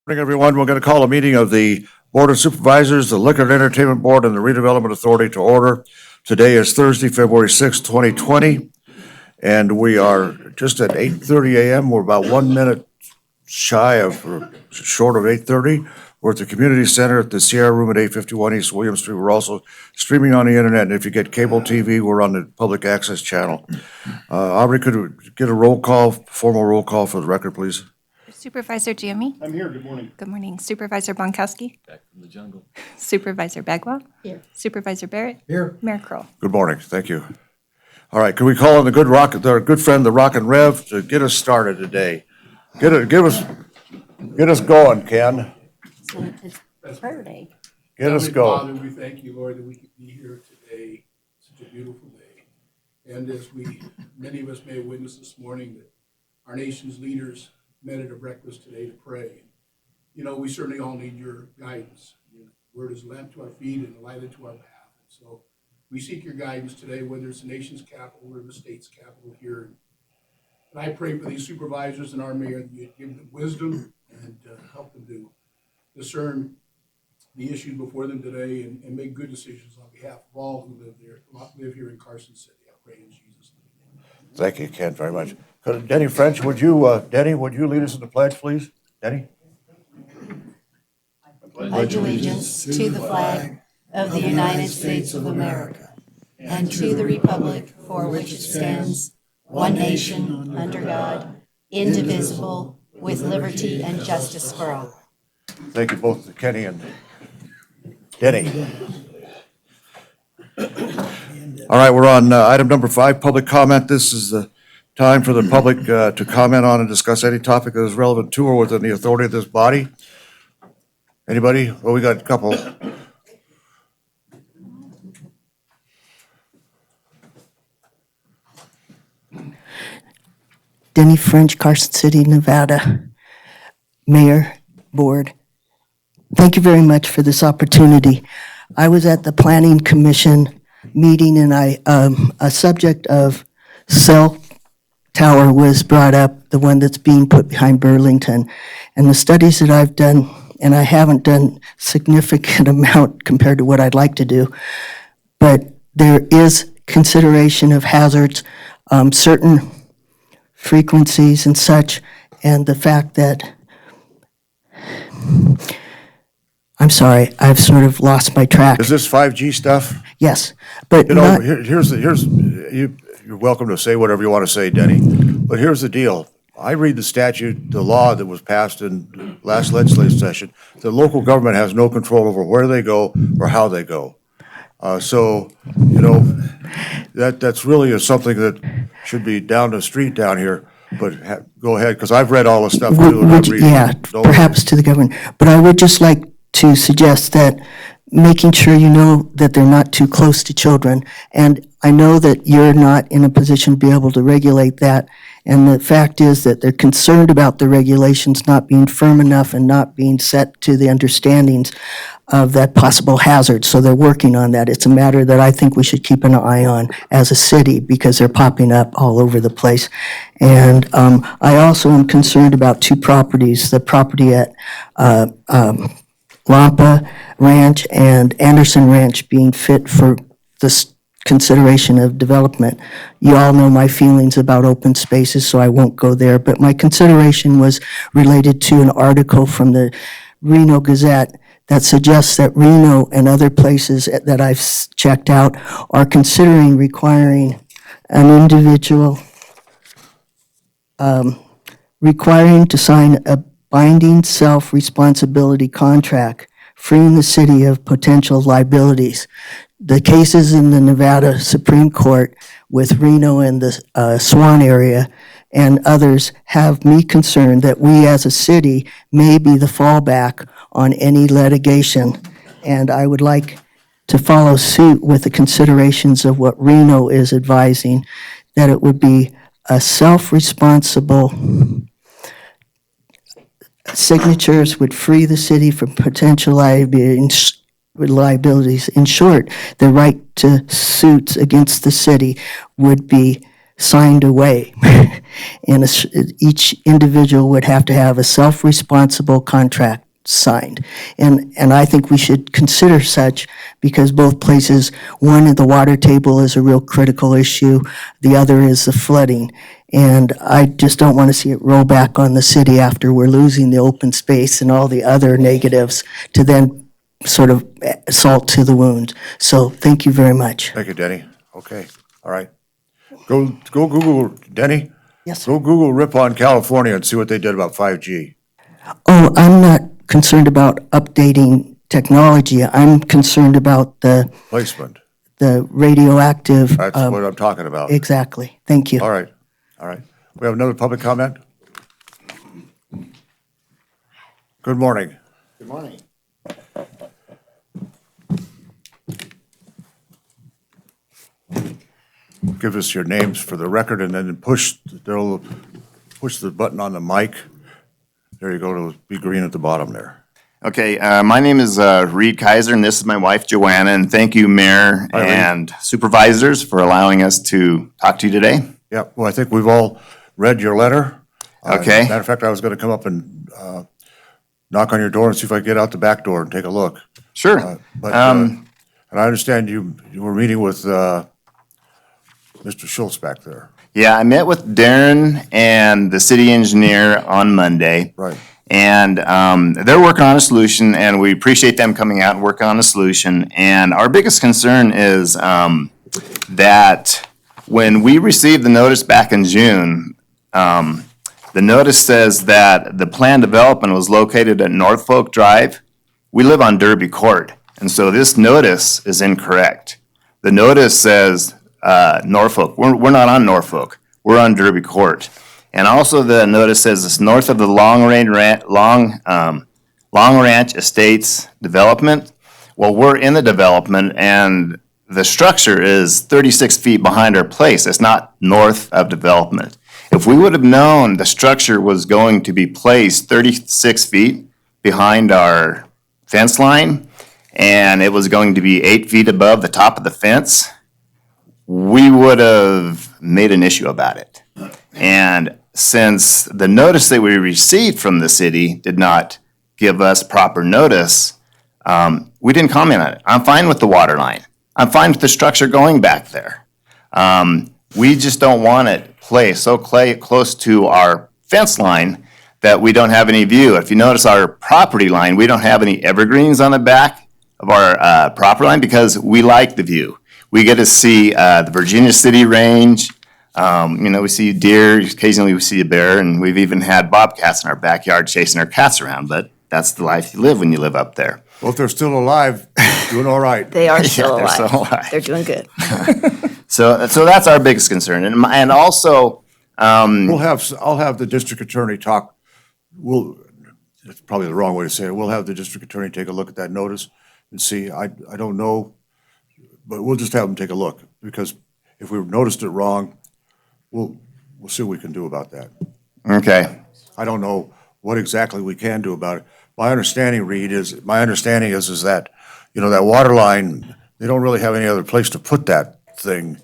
Morning, everyone. We're going to call a meeting of the Board of Supervisors, the Liquor and Entertainment Board, and the Redevelopment Authority to order. Today is Thursday, February 6, 2020, and we are just at 8:30 a.m. We're about 1 minute short of 8:30. We're at the Community Center at the Sierra Room at 851 East William Street. We're also streaming on the internet, and if you get cable TV, we're on the public access channel. Aubrey, could we get a formal roll call for the record, please? Supervisor Giammi. I'm here. Good morning. Good morning. Supervisor Bonkowski. Back from the jungle. Supervisor Bagwell. Here. Supervisor Barrett. Here. Mayor Kroll. Good morning. Thank you. All right, can we call on our good friend, the Rock and Rev, to get us started today? Get us going, Ken. It's prayer day. Get us Heavenly going. Father, we thank you, Lord, that we could be here today, such a beautiful day. And as many of us may have witnessed this morning, that our nation's leaders met at a breakfast today to pray. You know, we certainly all need your guidance. Your word is a lamp to our feet and a light unto our path. And so we seek your guidance today, whether it's the nation's capital or the state's capital here. And I pray for these supervisors and our mayor that you give them wisdom and help them to discern the issues before them today and make good decisions on behalf of all who live here in Carson City. I pray in Jesus' name. Thank you, Ken, very much. Denny French, would you lead us in the pledge, please? Denny? Pledge allegiance to the flag of the United States of America and to the republic for which it stands, one nation, under God, indivisible, with liberty and justice for all. Thank you both, Kenny and Denny. All right, we're on item number 5, public comment. This is the time for the public to comment on and discuss any topic that is relevant to or within the authority of this body. Anybody? Well, we got a couple. Denny French, Carson City, Nevada. Mayor, Board, thank you very much for this opportunity. I was at the Planning Commission meeting and a subject of cell tower was brought up, the one that's being put behind Burlington. And the studies that I've done, and I haven't done significant amount compared to what I'd like to do, but there is consideration of hazards, certain frequencies and such, and the fact that, I'm sorry, I've sort of lost my track. Is this 5G stuff? Yes, but You know, not, you're welcome to say whatever you want to say, Denny, but here's the deal. I read the statute, the law that was passed in last legislative session. The local government has no control over where they go or how they go. So, you know, that's really something that should be down the street down here. But go ahead, because I've read all the stuff too. perhaps to the government. But I would just like to suggest that making sure you know that they're not too close to children. And I know that you're not in a position to be able to regulate that. And the fact is that they're concerned about the regulations not being firm enough and not being set to the understandings of that possible hazard. So they're working on that. It's a matter that I think we should keep an eye on as a city because they're popping up all over the place. And I also am concerned about 2 properties, the property at Lampa Ranch and Anderson Ranch being fit for this consideration of development. You all know my feelings about open spaces, so I won't go there, but my consideration was related to an article from the Reno Gazette that suggests that Reno and other places that I've checked out are considering requiring an individual requiring to sign a binding self-responsibility contract, freeing the city of potential liabilities. The cases in the Nevada Supreme Court with Reno and the Swan area and others have me concerned that we as a city may be the fallback on any litigation. And I would like to follow suit with the considerations of what Reno is advising, that it would be a self-responsible signatures would free the city from potential liabilities. In short, the right to suits against the city would be signed away. And each individual would have to have a self-responsible contract signed. And I think we should consider such because both places, one, the water table is a real critical issue. The other is the flooding. And I just don't want to see it roll back on the city after we're losing the open space and all the other negatives to then sort of salt to the wound. So thank you very much. Thank you, Denny. Okay, all right. Go Google, Denny. Yes, Go Google Ripon, California and see what they did about 5G. Oh, I'm not concerned about updating technology. I'm concerned about the Placement. radioactive. That's what I'm talking about. Exactly. Thank you. All right, all right. We have another public comment? Good morning. Good morning. Give us your names for the record and then push the button on the mic. There you go, it'll be green at the bottom there. Okay, my name is Reed Kaiser, and this is my wife, Joanna, and thank you, Mayor Hi, Reed. and Supervisors, for allowing us to talk to you today. Yeah, well, I think we've all read your letter. Okay. Matter of fact, I was gonna come up and knock on your door and see if I could get out the back door and take a look. Sure. But, and I understand you were meeting with Mr. Schultz back there. Yeah, I met with Darren and the city engineer on Monday. Right. And they're working on a solution, and we appreciate them coming out and working on a solution. And our biggest concern is that when we received the notice back in June, the notice says that the planned development was located at Norfolk Drive. We live on Derby Court, and so this notice is incorrect. The notice says Norfolk. We're not on Norfolk. We're on Derby Court. And also the notice says it's north of the Long Ranch Estates development. Well, we're in the development, and the structure is 36 feet behind our place. It's not north of development. If we would have known the structure was going to be placed 36 feet behind our fence line, and it was going to be 8 feet above the top of the fence, we would have made an issue about it. And since the notice that we received from the city did not give us proper notice, we didn't comment on it. I'm fine with the water line. I'm fine with the structure going back there. We just don't want it placed so close to our fence line that we don't have any view. If you notice our property line, we don't have any evergreens on the back of our property line because we like the view. We get to see the Virginia City range. We see deer, occasionally we see a bear, and we've even had bobcats in our backyard chasing our cats around, but that's the life you live when you live up there. Well, if they're still alive, doing all right. They are still they're alive. still alive. They're doing good. So that's our biggest concern. And also, I'll have the district attorney talk, it's probably the wrong way to say it, we'll have the district attorney take a look at that notice and see, I don't know, but we'll just have them take a look, because if we've noticed it wrong, we'll see what we can do about that. okay. I don't know what exactly we can do about it. My understanding, Reed, is that, that water line, they don't really have any other place to put that thing,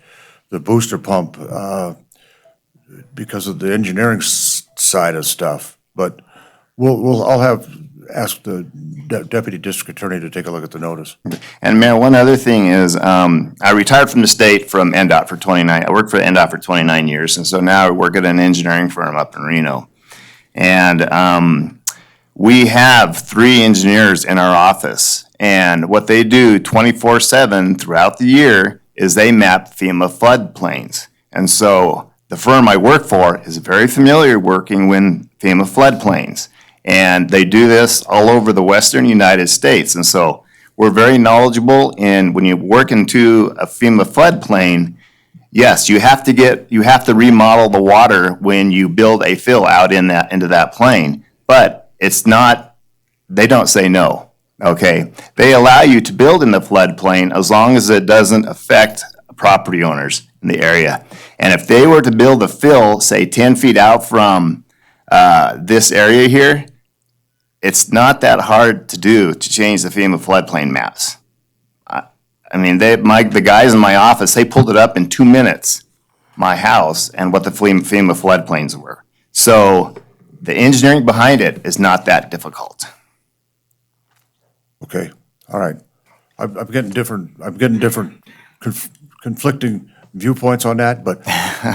the booster pump, because of the engineering side of stuff. But I'll ask the deputy district attorney to take a look at the notice. And Mayor, one other thing is, I retired from the state from NDOT for 29, I worked for NDOT for 29 years, and so now I work at an engineering firm up in Reno. And we have 3 engineers in our office, and what they do 24/7 throughout the year is they map FEMA floodplains. And so the firm I work for is very familiar working with FEMA floodplains. And they do this all over the western United States. And so we're very knowledgeable in when you work into a FEMA floodplain, yes, you have to remodel the water when you build a fill out into that plain. But it's not, they don't say no, okay? They allow you to build in the floodplain as long as it doesn't affect property owners in the area. And if they were to build a fill, say 10 feet out from this area here, it's not that hard to do to change the FEMA floodplain maps. I mean, the guys in my office, they pulled it up in 2 minutes. my house and what the FEMA floodplains were. So the engineering behind it is not that difficult. Okay, all right. I'm getting different conflicting viewpoints on that, but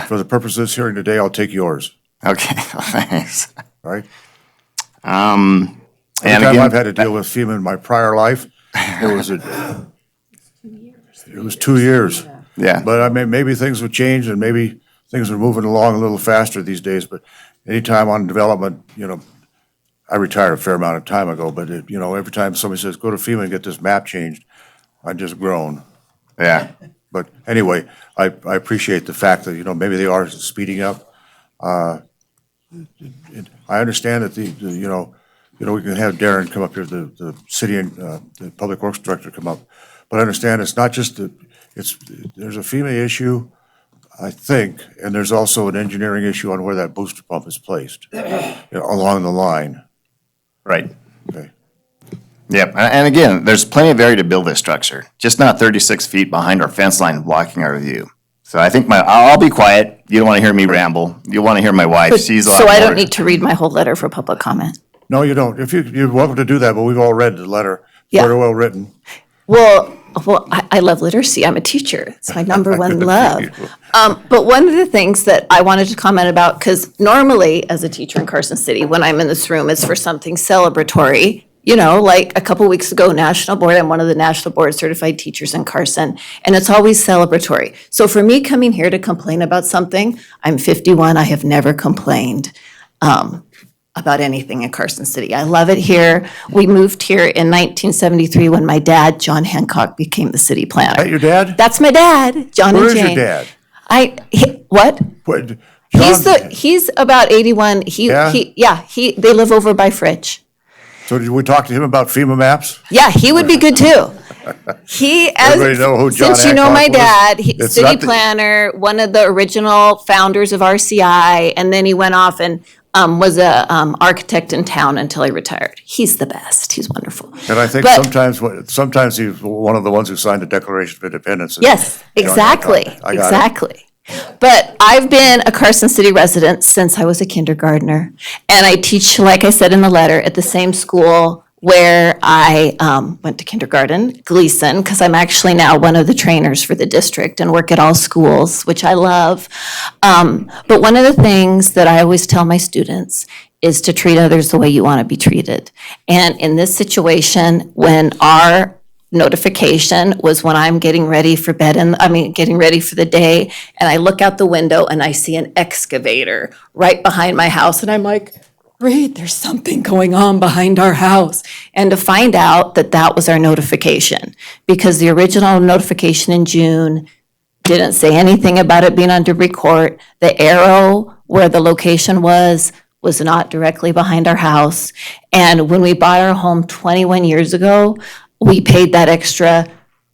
for the purpose of this hearing today, I'll take yours, Okay, thanks. all right? And Every time again, I've had to deal with FEMA in my prior life, it was 2 years. yeah, But I mean, maybe things have changed and maybe things are moving along a little faster these days, but anytime on development, I retired a fair amount of time ago, but every time somebody says, go to FEMA and get this map changed, I just groan. yeah, But anyway, I appreciate the fact that, maybe they are speeding up. I understand that we can have Darren come up here, the city and, the public works director come up. But I understand it's not just there's a FEMA issue, I think, and there's also an engineering issue on where that booster pump is placed, along the line. right. Okay. Yep, and again, there's plenty of area to build this structure, just not 36 feet behind our fence line blocking our view. So I think I'll be quiet. You don't want to hear me ramble. You want to hear my wife. She's a lot So I more- don't need to read my whole letter for public comment? No, you don't. If you're welcome to do that, but we've all read the letter. Yeah. Very well written. Well, I love literacy. I'm a teacher. It's my number one Good for love. you. But one of the things that I wanted to comment about, because normally as a teacher in Carson City, when I'm in this room, it's for something celebratory. Like a couple weeks ago, National Board, I'm one of the National Board Certified Teachers in Carson, and it's always celebratory. So for me coming here to complain about something, I'm 51, I have never complained about anything in Carson City. I love it here. We moved here in 1973 when my dad, John Hancock, became the city Is that planner. your dad? That's my dad, John Where and is Jane. your dad? What? What- He's about 81. Yeah? They live over by Fritch. So did we talk to him about FEMA maps? Yeah, he would be good too. Everybody know who John Since you know my Hancock was? dad, It's city not the- planner, one of the original founders of RCI, and then he went off and was a architect in town until he retired. He's the best. He's wonderful. And I think But- sometimes he's one of the ones who signed the Declaration of Independence. Yes, John exactly, Hancock. I got it. exactly. But I've been a Carson City resident since I was a kindergartner. And I teach, like I said in the letter, at the same school where I went to kindergarten, Gleason, because I'm actually now one of the trainers for the district and work at all schools, which I love. But one of the things that I always tell my students is to treat others the way you want to be treated. And in this situation, when our notification was when I'm getting ready for bed getting ready for the day, and I look out the window and I see an excavator right behind my house, and I'm like, Reed, there's something going on behind our house. And to find out that that was our notification, because the original notification in June didn't say anything about it being under court. The arrow where the location was not directly behind our house. And when we bought our home 21 years ago, we paid that extra,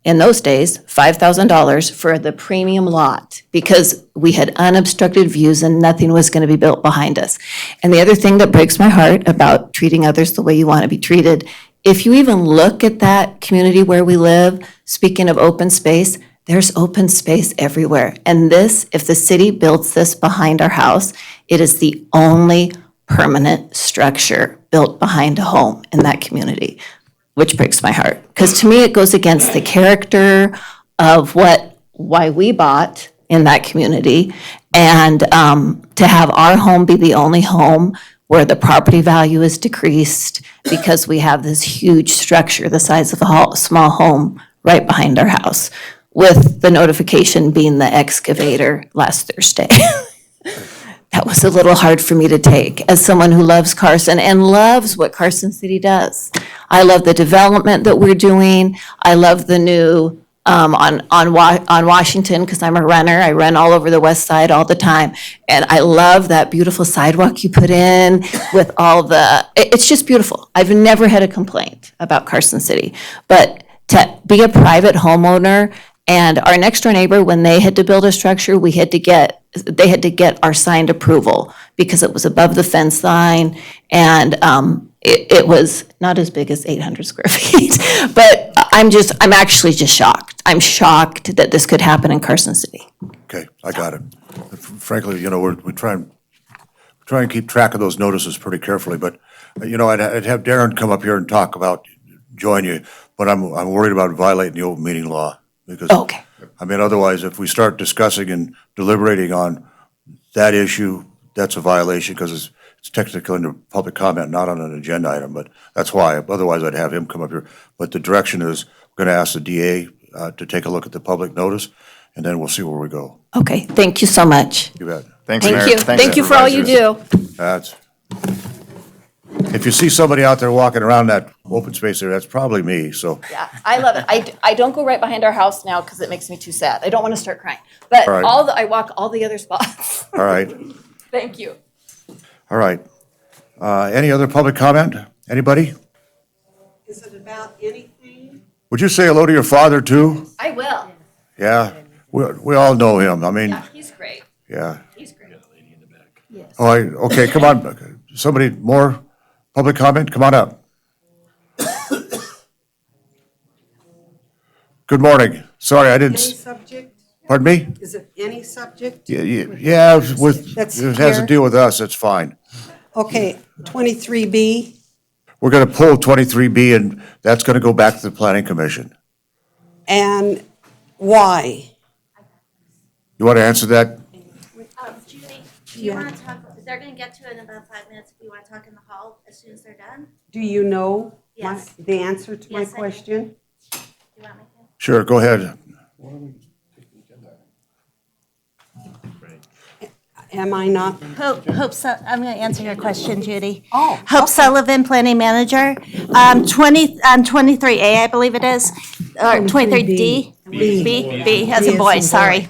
in those days, $5,000 for the premium lot because we had unobstructed views and nothing was going to be built behind us. And the other thing that breaks my heart about treating others the way you want to be treated, if you even look at that community where we live, speaking of open space, there's open space everywhere. And this, if the city builds this behind our house, it is the only permanent structure built behind a home in that community, which breaks my heart. Because to me, it goes against the character of why we bought in that community. And to have our home be the only home where the property value is decreased because we have this huge structure the size of a small home right behind our house, with the notification being the excavator last Thursday. That was a little hard for me to take as someone who loves Carson and loves what Carson City does. I love the development that we're doing. I love the new on Washington, because I'm a runner. I run all over the west side all the time. And I love that beautiful sidewalk you put in with it's just beautiful. I've never had a complaint about Carson City. But to be a private homeowner, and our next door neighbor, when they had to build a structure, they had to get our signed approval because it was above the fence line, and it was not as big as 800 square feet. But I'm actually just shocked. I'm shocked that this could happen in Carson City. Okay, I got it. frankly, we try and keep track of those notices pretty carefully, but, I'd have Darren come up here and talk about, join you, but I'm worried about violating the open meeting law, because. Okay. I mean, otherwise, if we start discussing and deliberating on that issue, that's a violation, because it's technically under public comment, not on an agenda item, but that's why, otherwise I'd have him come up here. But the direction is, we're gonna ask the DA, to take a look at the public notice, and then we'll see where we go. Okay, thank you so much. You bet. Thanks, Mayor. Thank you. Thanks, Thank you for all you Supervisors. do. That's, if you see somebody out there walking around that open space there, that's probably me, so. Yeah, I love it. I don't go right behind our house now because it makes me too sad. I don't want to start crying. But All right. I walk all the other spots. All right, Thank you. all right. Any other public comment? Anybody? Is it about anything? Would you say hello to your father, too? I will. Yeah, we all know him, I mean, Yeah, he's great. yeah. He's great. Oh, okay, come on, somebody more public comment, come on up. Good morning, sorry, I didn't, Any subject? pardon me? Is it any subject? Yeah, with, That's it has to here. deal with us, it's fine. Okay, 23B, We're gonna pull 23B, and that's gonna go back to the planning commission. and why? You wanna answer that? Judy, do you want to talk, they're going to get to it in about 5 minutes. If you want to talk in the hall as soon as they're done? Do you know Yes. the answer to my Yes, I do. question? Do you want me to? Sure, go ahead. Am I not? Hope, I'm going to answer your question, Judy. Oh, Hope Sullivan, Planning Manager. 23A, I believe it is, or 23D. B as in boy, sorry.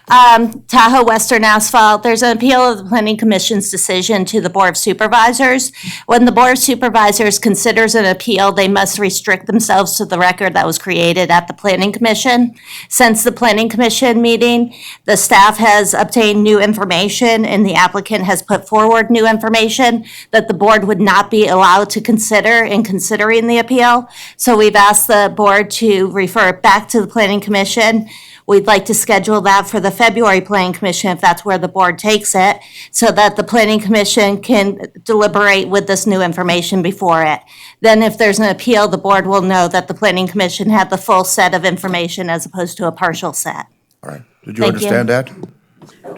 Tahoe Western Asphalt, there's an appeal of the Planning Commission's decision to the Board of Supervisors. When the Board of Supervisors considers an appeal, they must restrict themselves to the record that was created at the Planning Commission. Since the Planning Commission meeting, the staff has obtained new information and the applicant has put forward new information that the board would not be allowed to consider in considering the appeal. So we've asked the board to refer it back to the Planning Commission. We'd like to schedule that for the February Planning Commission if that's where the board takes it, so that the Planning Commission can deliberate with this new information before it. Then if there's an appeal, the board will know that the Planning Commission had the full set of information as opposed to a partial set. All right, did you Thank you. understand that?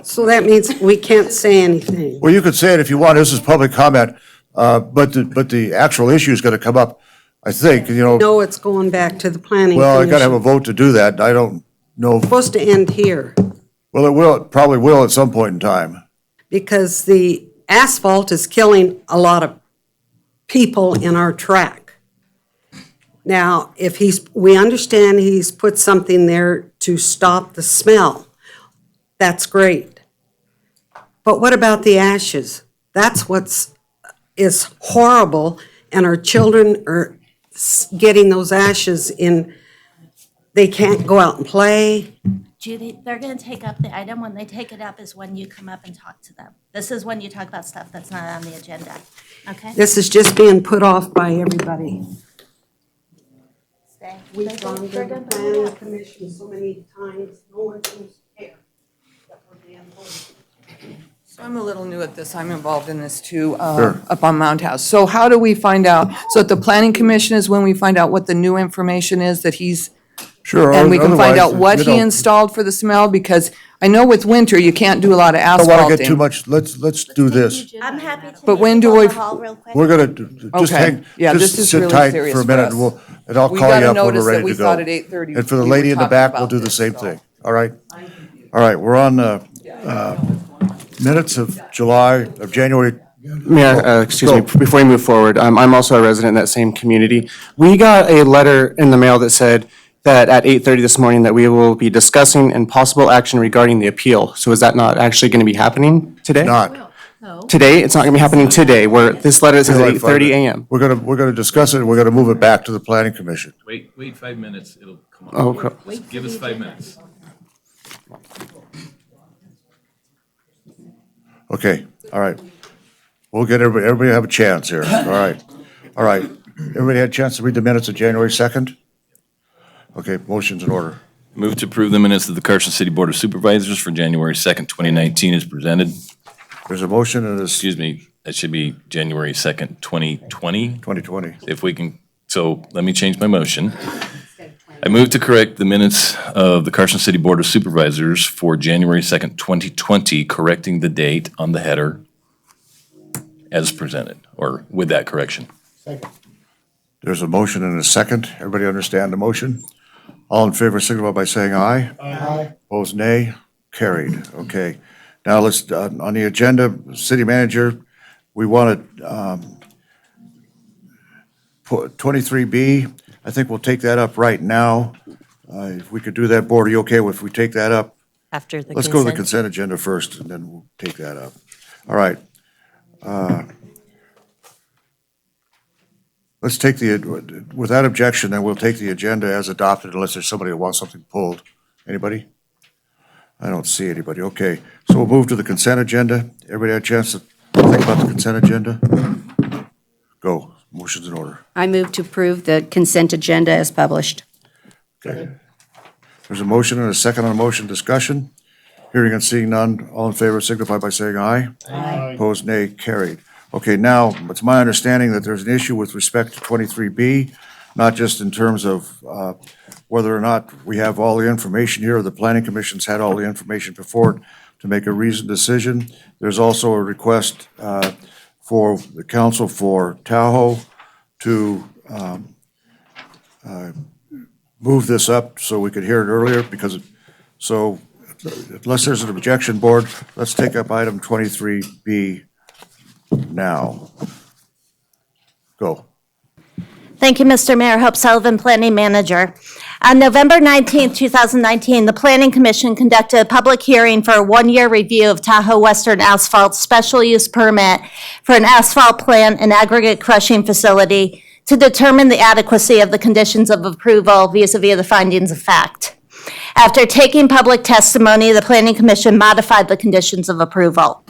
So that means we can't say anything. Well, you could say it if you want, this is public comment, but the actual issue is gonna come up, I think, No, it's going back to the planning well, I gotta have a commission. vote to do that, I don't know, Supposed to end here, well, it probably will at some point in time. because the asphalt is killing a lot of people in our track. Now, if we understand he's put something there to stop the smell, that's great. But what about the ashes? That's is horrible, and our children are getting those ashes in, they can't go out and play. Judy, they're going to take up the item. When they take it up is when you come up and talk to them. This is when you talk about stuff that's not on the agenda, okay? This is just being put off by everybody. Stay. We've gone to the planning commission so many times, no one seems to care. that we're being voted. So I'm a little new at this. I'm involved in this too, Sure. up on Mount House. So how do we find out? So at the planning commission is when we find out what the new information is that he's, Sure. and we can find otherwise, out what you he know, installed for the smell? Because I know with winter, you can't do a lot of Don't wanna get too asphalting. much, let's do this. I'm happy to. But meet when you do in we- the hall real quick. We're gonna, just Okay. hang, Yeah, just this is sit really tight serious for a for minute, us. and I'll We call got you a up when we're notice that ready we to go. thought at 8:30 And for the we were lady in the talking back, we'll about do the this, same so. thing, all right? All right, we're on, minutes of January. Mayor, excuse me, Go. before we move forward, I'm also a resident in that same community. We got a letter in the mail that said that at 8:30 this morning that we will be discussing and possible action regarding the appeal. So is that not actually going to be happening today? Not. Today? It's not going to be happening today, where this letter says at 8:30 a.m. We're gonna discuss it, and we're gonna move it back to the planning commission. Wait 5 minutes, it'll come up. Oh, okay. Just give us 5 minutes. Okay, all right. We'll get everybody have a chance here, all right. All right, everybody had a chance to read the minutes of January 2nd? Okay, motion's in order. Move to approve the minutes of the Carson City Board of Supervisors for January 2nd, 2019 is presented. There's a motion and it's Excuse me, that should be January 2nd, 2020. 2020. If we can, so let me change my motion. I move to correct the minutes of the Carson City Board of Supervisors for January 2nd, 2020, correcting the date on the header as presented, or with that correction. There's a motion and a second. Everybody understand the motion? All in favor signify by saying aye. Aye. Opposed, nay. Carried. Okay. Now let's, on the agenda, city manager, we want to put 23B. I think we'll take that up right now. If we could do that, board, are you okay if we take that up? After the Let's go to the consent. consent agenda first, and then we'll take that up. All right. Let's take without objection, then we'll take the agenda as adopted unless there's somebody who wants something pulled. Anybody? I don't see anybody. Okay, so we'll move to the consent agenda. Everybody had a chance to think about the consent agenda? Go. Motion's in order. I move to approve the consent agenda as published. Okay. There's a motion and a second on the motion. Discussion. Hearing and seeing none. All in favor signify by saying aye. Aye. Opposed, nay. Carried. Okay, now, it's my understanding that there's an issue with respect to 23B, not just in terms of whether or not we have all the information here, or the planning commission's had all the information before it to make a reasoned decision. There's also a request for the council for Tahoe to move this up so we could hear it earlier, so unless there's an objection, board, let's take up item 23B now. Go. Thank you, Mr. Mayor. Hope Sullivan, Planning Manager. On November 19th, 2019, the Planning Commission conducted a public hearing for a one-year review of Tahoe Western Asphalt special use permit for an asphalt plant and aggregate crushing facility to determine the adequacy of the conditions of approval vis-a-vis the findings of fact. After taking public testimony, the Planning Commission modified the conditions of approval.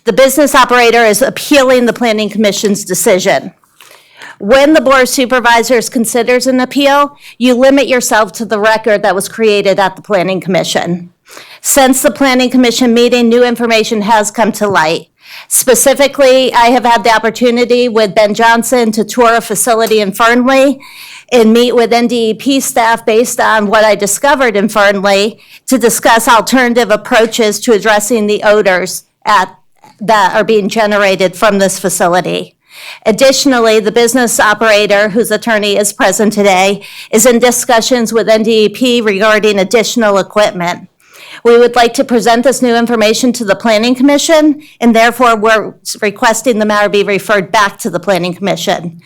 The business operator is appealing the Planning Commission's decision. When the Board of Supervisors considers an appeal, you limit yourself to the record that was created at the Planning Commission. Since the Planning Commission meeting, new information has come to light. Specifically, I have had the opportunity with Ben Johnson to tour a facility in Fernley and meet with NDEP staff based on what I discovered in Fernley to discuss alternative approaches to addressing the odors that are being generated from this facility. Additionally, the business operator, whose attorney is present today, is in discussions with NDEP regarding additional equipment. We would like to present this new information to the Planning Commission, and therefore we're requesting the matter be referred back to the Planning Commission.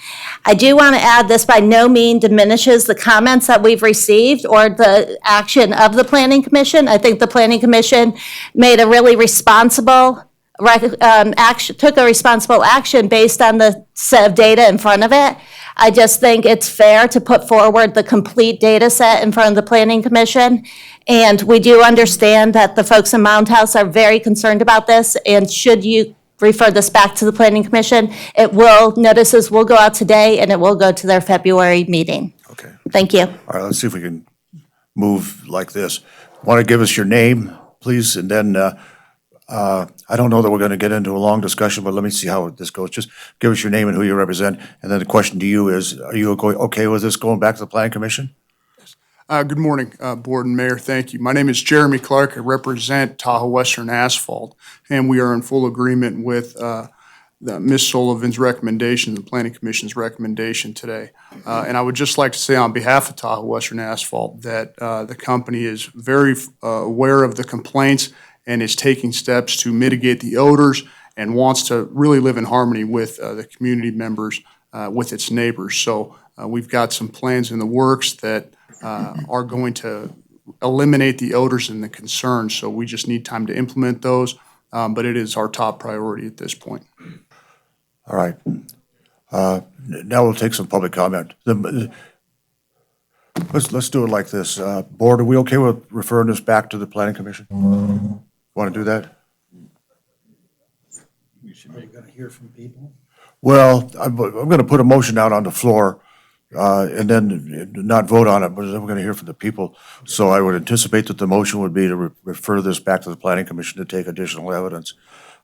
I do want to add this by no means diminishes the comments that we've received or the action of the Planning Commission. I think the Planning Commission made a really responsible took a responsible action based on the set of data in front of it. I just think it's fair to put forward the complete data set in front of the Planning Commission. And we do understand that the folks in Mound House are very concerned about this. And should you refer this back to the Planning Commission, notices will go out today and it will go to their February meeting. Okay. Thank you. All right, let's see if we can move like this. Want to give us your name, please, and then I don't know that we're going to get into a long discussion, but let me see how this goes. Just give us your name and who you represent, and then the question to you is, are you okay with this going back to the Planning Commission? Good morning, Board and Mayor. Thank you. My name is Jeremy Clark. I represent Tahoe Western Asphalt, and we are in full agreement with Ms. Sullivan's recommendation, the Planning Commission's recommendation today. And I would just like to say on behalf of Tahoe Western Asphalt that the company is very aware of the complaints and is taking steps to mitigate the odors and wants to really live in harmony with the community members, with its neighbors. So we've got some plans in the works that are going to eliminate the odors and the concerns. So we just need time to implement those, but it is our top priority at this point. All right. Now we'll take some public comment. Let's do it like this. Board, are we okay with referring this back to the Planning Commission? Want to do that? Are we going to hear from people? Well, I'm going to put a motion out on the floor and then not vote on it, but then we're going to hear from the people. So I would anticipate that the motion would be to refer this back to the planning commission to take additional evidence.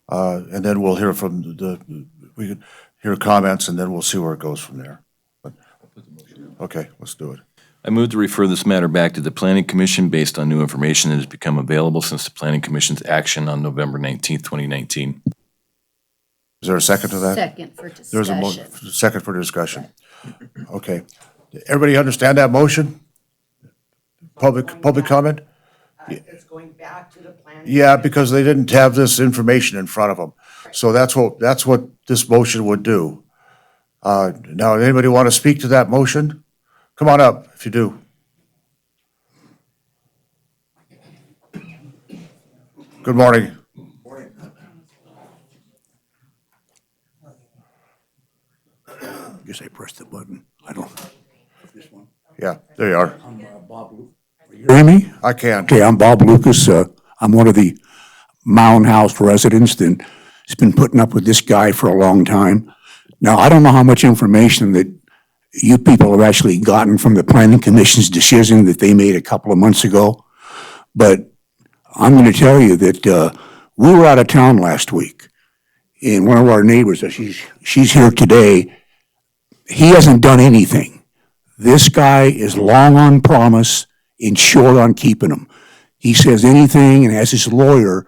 And then we'll hear from we can hear comments, and then we'll see where it goes from there. But, okay, let's do it. I move to refer this matter back to the Planning Commission based on new information that has become available since the Planning Commission's action on November 19th, 2019. Is there a second to that? Second for There's a discussion. second for discussion. Okay. Everybody understand that motion? Public comment? It's going back to the planning. Yeah, because they didn't have this information in front of them. So that's what this motion would do. Now, anybody want to speak to that motion? Come on up if you do. Good morning. Guess I pressed the button. I don't. This one. Yeah, there you are. I'm Bob Lucas. You hear me? I can. Okay, I'm Bob Lucas. I'm one of the Mound House residents and has been putting up with this guy for a long time. Now, I don't know how much information that you people have actually gotten from the Planning Commission's decision that they made a couple of months ago, but I'm going to tell you that we were out of town last week, and one of our neighbors, she's here today, he hasn't done anything. This guy is long on promise and short on keeping him. He says anything and has his lawyer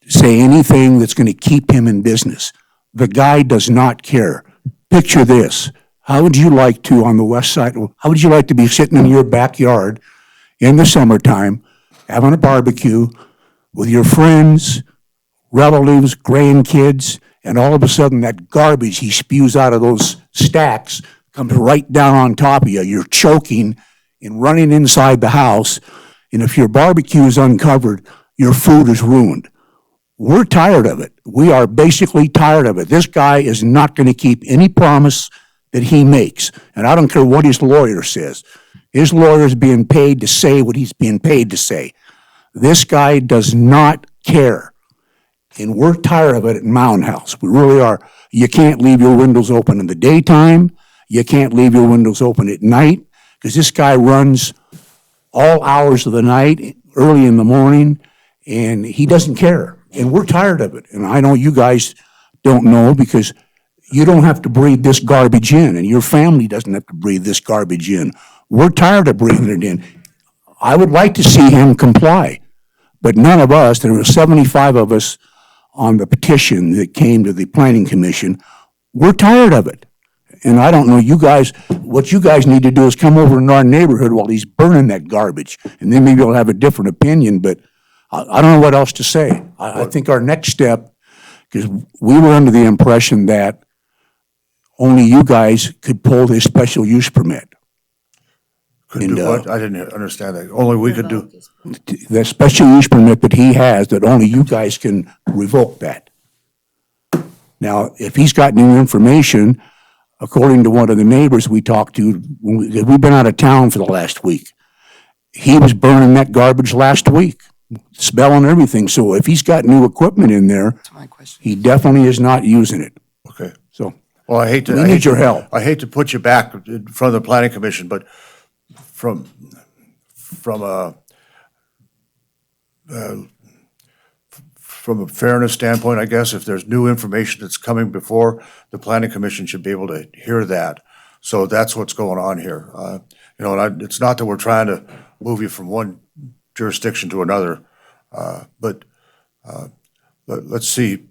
say anything that's going to keep him in business. The guy does not care. Picture this. How would you like to, on the west side, how would you like to be sitting in your backyard in the summertime, having a barbecue with your friends, relatives, grandkids, and all of a sudden that garbage he spews out of those stacks comes right down on top of you. You're choking and running inside the house, and if your barbecue is uncovered, your food is ruined. We're tired of it. We are basically tired of it. This guy is not going to keep any promise that he makes, and I don't care what his lawyer says. His lawyer is being paid to say what he's being paid to say. This guy does not care. And we're tired of it at Mound House. We really are. You can't leave your windows open in the daytime. You can't leave your windows open at night because this guy runs all hours of the night, early in the morning, and he doesn't care. And we're tired of it. And I know you guys don't know because you don't have to breathe this garbage in, and your family doesn't have to breathe this garbage in. We're tired of breathing it in. I would like to see him comply, but none of us, there were 75 of us on the petition that came to the Planning Commission, we're tired of it. And I don't know, you guys, what you guys need to do is come over in our neighborhood while he's burning that garbage, and then maybe you'll have a different opinion, but I don't know what else to say. I think our next step, because we were under the impression that only you guys could pull this special use permit. Couldn't do what? I didn't understand that. Only we could do. The special use permit that he has, that only you guys can revoke that. Now, if he's got new information, according to one of the neighbors we talked to, we've been out of town for the last week. He was burning that garbage last week, smelling everything. So if he's got new equipment in there, That's my question. he definitely is not using it. Okay. So Well, I hate to. we I hate need your to- help. I hate to put you back in front of the planning commission, but from a fairness standpoint, I guess, if there's new information that's coming before, the planning commission should be able to hear that. So that's what's going on here. You know, and it's not that we're trying to move you from one jurisdiction to another, but let's see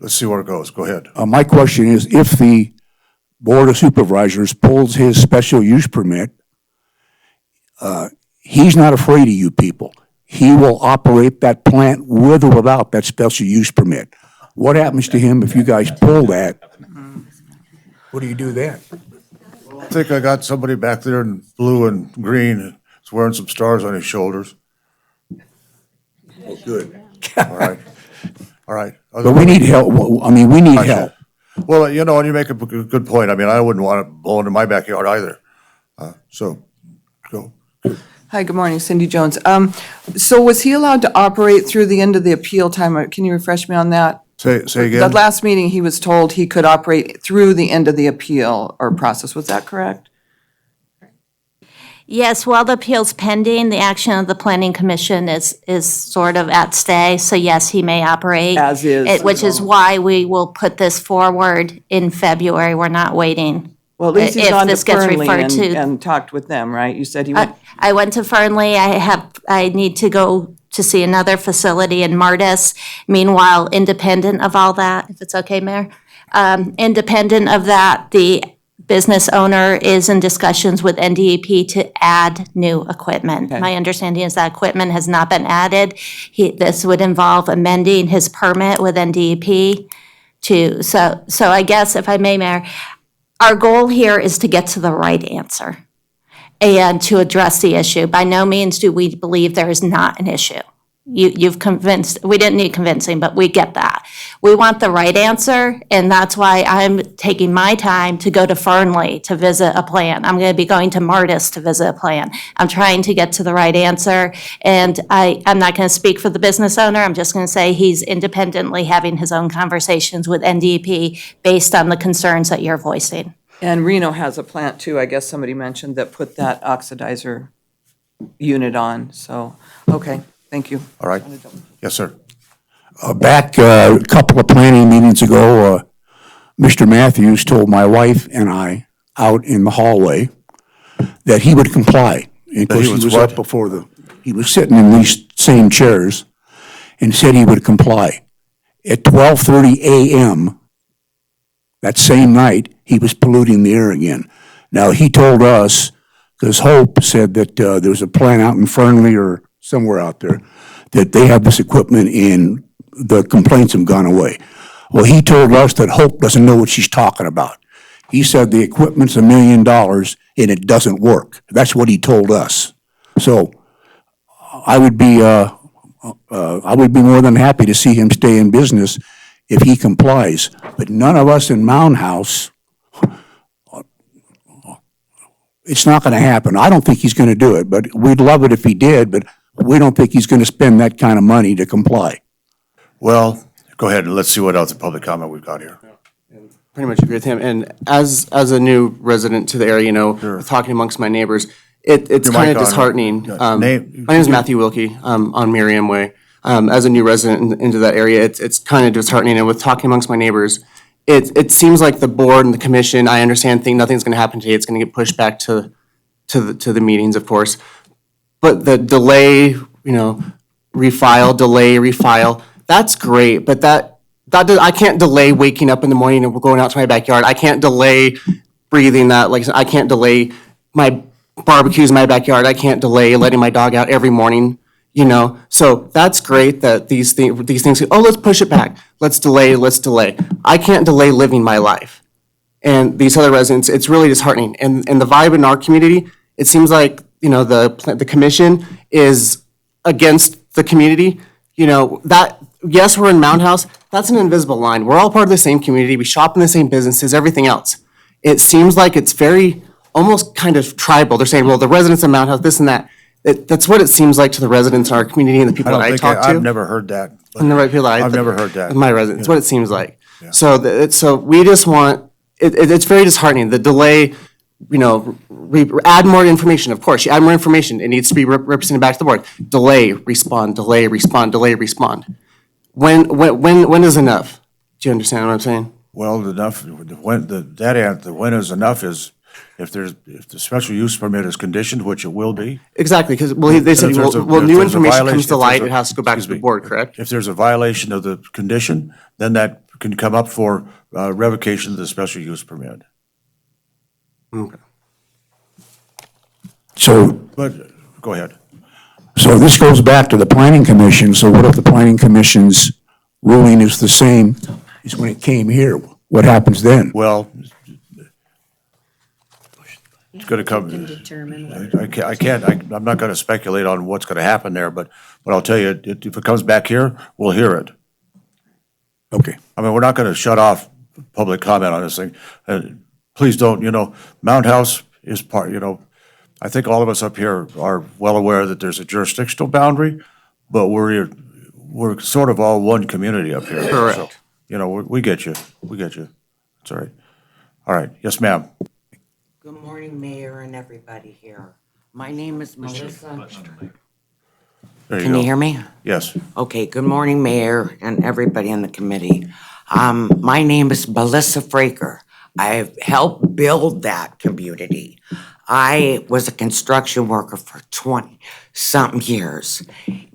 where it goes. Go ahead. My question is, if the Board of Supervisors pulls his special use permit, he's not afraid of you people. He will operate that plant with or without that special use permit. What happens to him if you guys pull that? What do you do then? I think I got somebody back there in blue and green, is wearing some stars on his shoulders. Oh, good. All right, all right. But we need help. I mean, we need help. Well, you know, and you make a good point. I mean, I wouldn't want it blowing in my backyard either. So, go. Hi, good morning, Cindy Jones. So was he allowed to operate through the end of the appeal time? Or can you refresh me on that? Say The again? last meeting, he was told he could operate through the end of the appeal or process. Was that correct? Yes, while the appeal's pending, the action of the planning commission is sort of at stay, so yes, he may operate. As is. Which is why we will put this forward in February, we're not waiting. Well, at least he's If gone to this gets Fernley referred to- and talked with them, right? You said he went, I went to Fernley, I need to go to see another facility in Martis. Meanwhile, independent of all that, if it's okay, Mayor, independent of that, the business owner is in discussions with NDEP to add new equipment. Okay. My understanding is that equipment has not been added. This would involve amending his permit with NDEP so I guess if I may, Mayor, our goal here is to get to the right answer and to address the issue. By no means do we believe there is not an issue. You've convinced, we didn't need convincing, but we get that. We want the right answer, and that's why I'm taking my time to go to Fernley to visit a plan. I'm gonna be going to Martis to visit a plan. I'm trying to get to the right answer, and I'm not gonna speak for the business owner. I'm just gonna say he's independently having his own conversations with NDEP based on the concerns that you're voicing. and Reno has a plant too, I guess somebody mentioned, that put that oxidizer unit on, so, okay, thank you. All right. Yes, sir. Back a couple of planning meetings ago, Mr. Matthews told my wife and I out in the hallway that he would comply. And of That course, he was he was what? up before he was sitting in these same chairs and said he would comply. At 12:30 a.m. that same night, he was polluting the air again. Now, he told us, because Hope said that there was a plant out in Fernley or somewhere out there, that they have this equipment and the complaints have gone away. Well, he told us that Hope doesn't know what she's talking about. He said the equipment's $1 million and it doesn't work. That's what he told us. So I would be more than happy to see him stay in business if he complies. But none of us in Mound House, it's not gonna happen. I don't think he's gonna do it, but we'd love it if he did, but we don't think he's gonna spend that kind of money to comply. Well, go ahead and let's see what else the public comment we've got here. pretty much agree with him. And as a new resident to the area, talking amongst my neighbors, it's Your kind mic of on. disheartening. Name- My name is Matthew Wilkie, on Merriam Way. As a new resident into that area, it's kind of disheartening. And with talking amongst my neighbors, it seems like the board and the commission, I understand, think nothing's going to happen today. It's going to get pushed back to the meetings, of course. But the delay, refile, that's great. But I can't delay waking up in the morning and going out to my backyard. I can't delay breathing that. Like, I can't delay my barbecues in my backyard. I can't delay letting my dog out every morning. So that's great that these things, let's push it back. Let's delay. I can't delay living my life. And these other residents, it's really disheartening. And the vibe in our community, it seems like, the commission is against the community. Yes, we're in Mound House. That's an invisible line. We're all part of the same community. We shop in the same businesses, everything else. It seems like it's very, almost kind of tribal. They're saying, well, the residents of Mound House, this and that. That's what it seems like to the residents in our community and the people that I talk to. I've never heard that. And the right people I've never heard that. My residents, it's what it seems like. So we just want, it's very disheartening. The delay, add more information. Of course, you add more information. It needs to be represented back to the board. Delay, respond, delay, respond, delay, respond. When is enough? Do you understand what I'm saying? Well, the when is enough is if the special use permit is conditioned, which it will be. Exactly, because, they said, If there's a- well, if new there's a information violation- comes to if light, there's a- it has to go back to excuse the me, board, correct? If there's a violation of the condition, then that can come up for revocation of the special use permit. Okay. So, But, go ahead. so this goes back to the planning commission. So what if the planning commission's ruling is the same as when it came here? What happens then? Well, it's gonna come. I'm not gonna speculate on what's gonna happen there, but I'll tell you, if it comes back here, we'll hear it. Okay. I mean, we're not gonna shut off public comment on this thing. Please don't, Mound House is part, I think all of us up here are well aware that there's a jurisdictional boundary, but we're sort of all one community up here. Correct. you know, we get you. We get you. It's all right. All right. Yes, ma'am. Good morning, Mayor and everybody here. My name is Melissa. There Can go. you hear me? Yes. Okay, good morning, Mayor and everybody in the committee. My name is Melissa Fraker. I've helped build that community. I was a construction worker for 20-something years.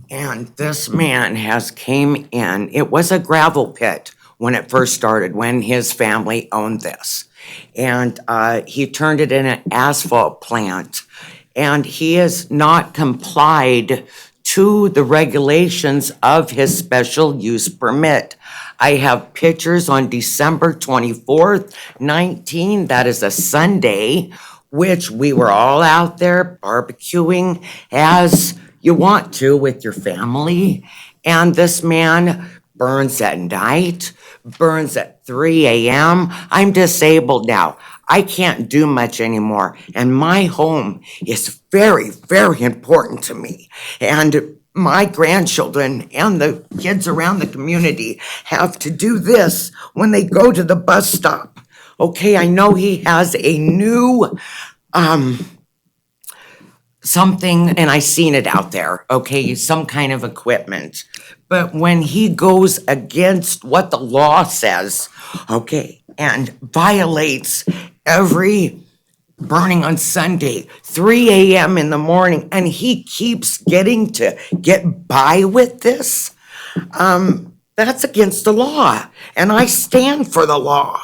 And this man has came in, it was a gravel pit when it first started, when his family owned this. And he turned it in an asphalt plant. And he has not complied to the regulations of his special use permit. I have pictures on December 24th, 19, that is a Sunday, which we were all out there barbecuing as you want to with your family. And this man burns at night, burns at 3 a.m. I'm disabled now. I can't do much anymore. And my home is very, very important to me. And my grandchildren and the kids around the community have to do this when they go to the bus stop. Okay, I know he has a new something, and I seen it out there, okay, some kind of equipment. But when he goes against what the law says, okay, and violates every burning on Sunday, 3 a.m. in the morning, and he keeps getting to get by with this, that's against the law. And I stand for the law.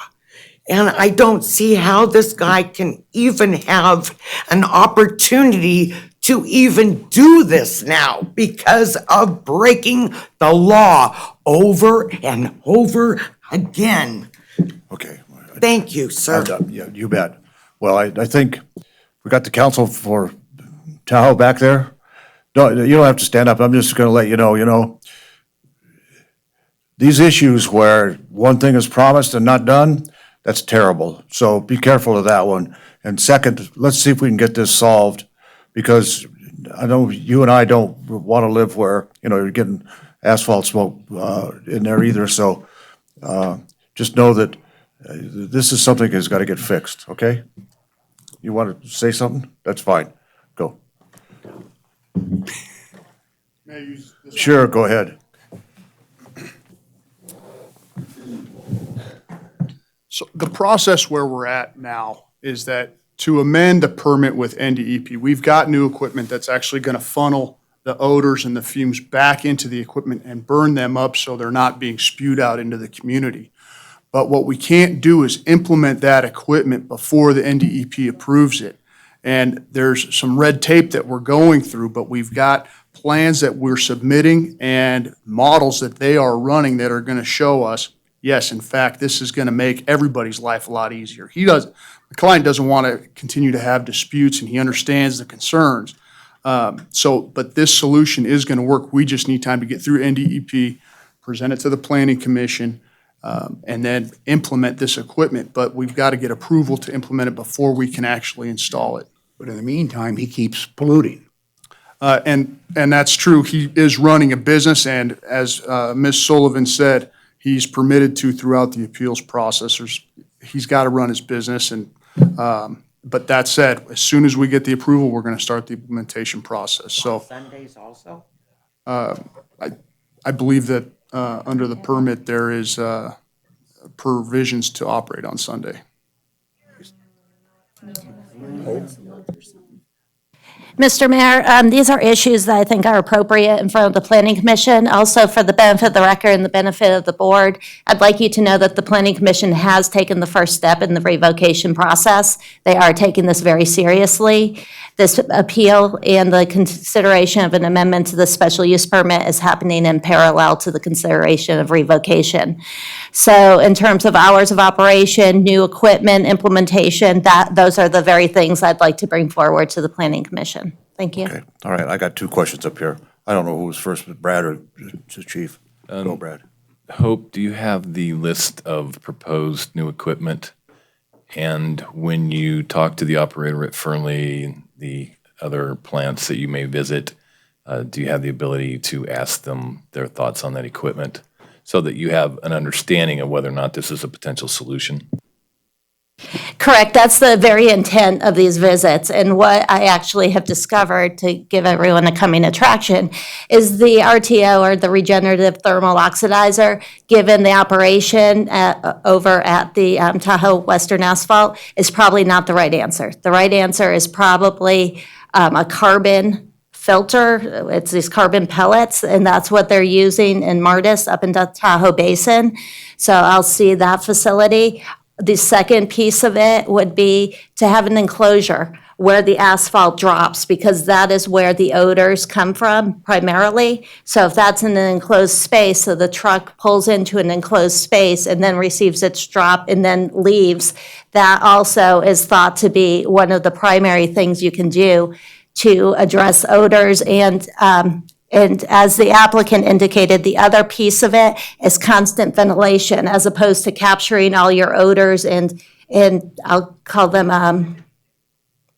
And I don't see how this guy can even have an opportunity to even do this now because of breaking the law over and over again. Okay. Thank you, sir. Yeah, you bet. Well, I think we got the counsel for Tahoe back there. No, you don't have to stand up. I'm just gonna let you know, these issues where one thing is promised and not done, that's terrible. So be careful of that one. And second, let's see if we can get this solved, because I know you and I don't want to live where, you're getting asphalt smoke in there either. So just know that this is something that's got to get fixed, okay? You want to say something? That's fine. Go. May I use this? Sure, go ahead. So the process where we're at now is that to amend the permit with NDEP, we've got new equipment that's actually going to funnel the odors and the fumes back into the equipment and burn them up so they're not being spewed out into the community. But what we can't do is implement that equipment before the NDEP approves it. And there's some red tape that we're going through, but we've got plans that we're submitting and models that they are running that are going to show us, yes, in fact, this is going to make everybody's life a lot easier. The client doesn't want to continue to have disputes, and he understands the concerns. But this solution is going to work. We just need time to get through NDEP, present it to the Planning Commission, and then implement this equipment. But we've got to get approval to implement it before we can actually install it. But in the meantime, he keeps polluting. And that's true. He is running a business, and as Ms. Sullivan said, he's permitted to throughout the appeals process. He's got to run his business. But that said, as soon as we get the approval, we're going to start the implementation process. So Sundays also? I believe that under the permit, there is provisions to operate on Sunday. Mr. Mayor, these are issues that I think are appropriate in front of the Planning Commission. Also, for the benefit of the record and the benefit of the board, I'd like you to know that the Planning Commission has taken the first step in the revocation process. They are taking this very seriously. This appeal and the consideration of an amendment to the special use permit is happening in parallel to the consideration of revocation. So in terms of hours of operation, new equipment, implementation, those are the very things I'd like to bring forward to the Planning Commission. Thank you. Okay, all right, I got two questions up here. I don't know who was first, but Brad or the chief? Go, Brad. Hope, do you have the list of proposed new equipment? And when you talk to the operator at Fernley, the other plants that you may visit, do you have the ability to ask them their thoughts on that equipment so that you have an understanding of whether or not this is a potential solution. Correct. That's the very intent of these visits. And what I actually have discovered, to give everyone a coming attraction, is the RTO, or the regenerative thermal oxidizer, given the operation over at the Tahoe Western Asphalt, is probably not the right answer. The right answer is probably a carbon filter. It's these carbon pellets, and that's what they're using in Martis up in the Tahoe Basin. So I'll see that facility. The second piece of it would be to have an enclosure where the asphalt drops, because that is where the odors come from primarily. So if that's in an enclosed space, so the truck pulls into an enclosed space and then receives its drop and then leaves, that also is thought to be one of the primary things you can do to address odors. And as the applicant indicated, the other piece of it is constant ventilation, as opposed to capturing all your odors and I'll call them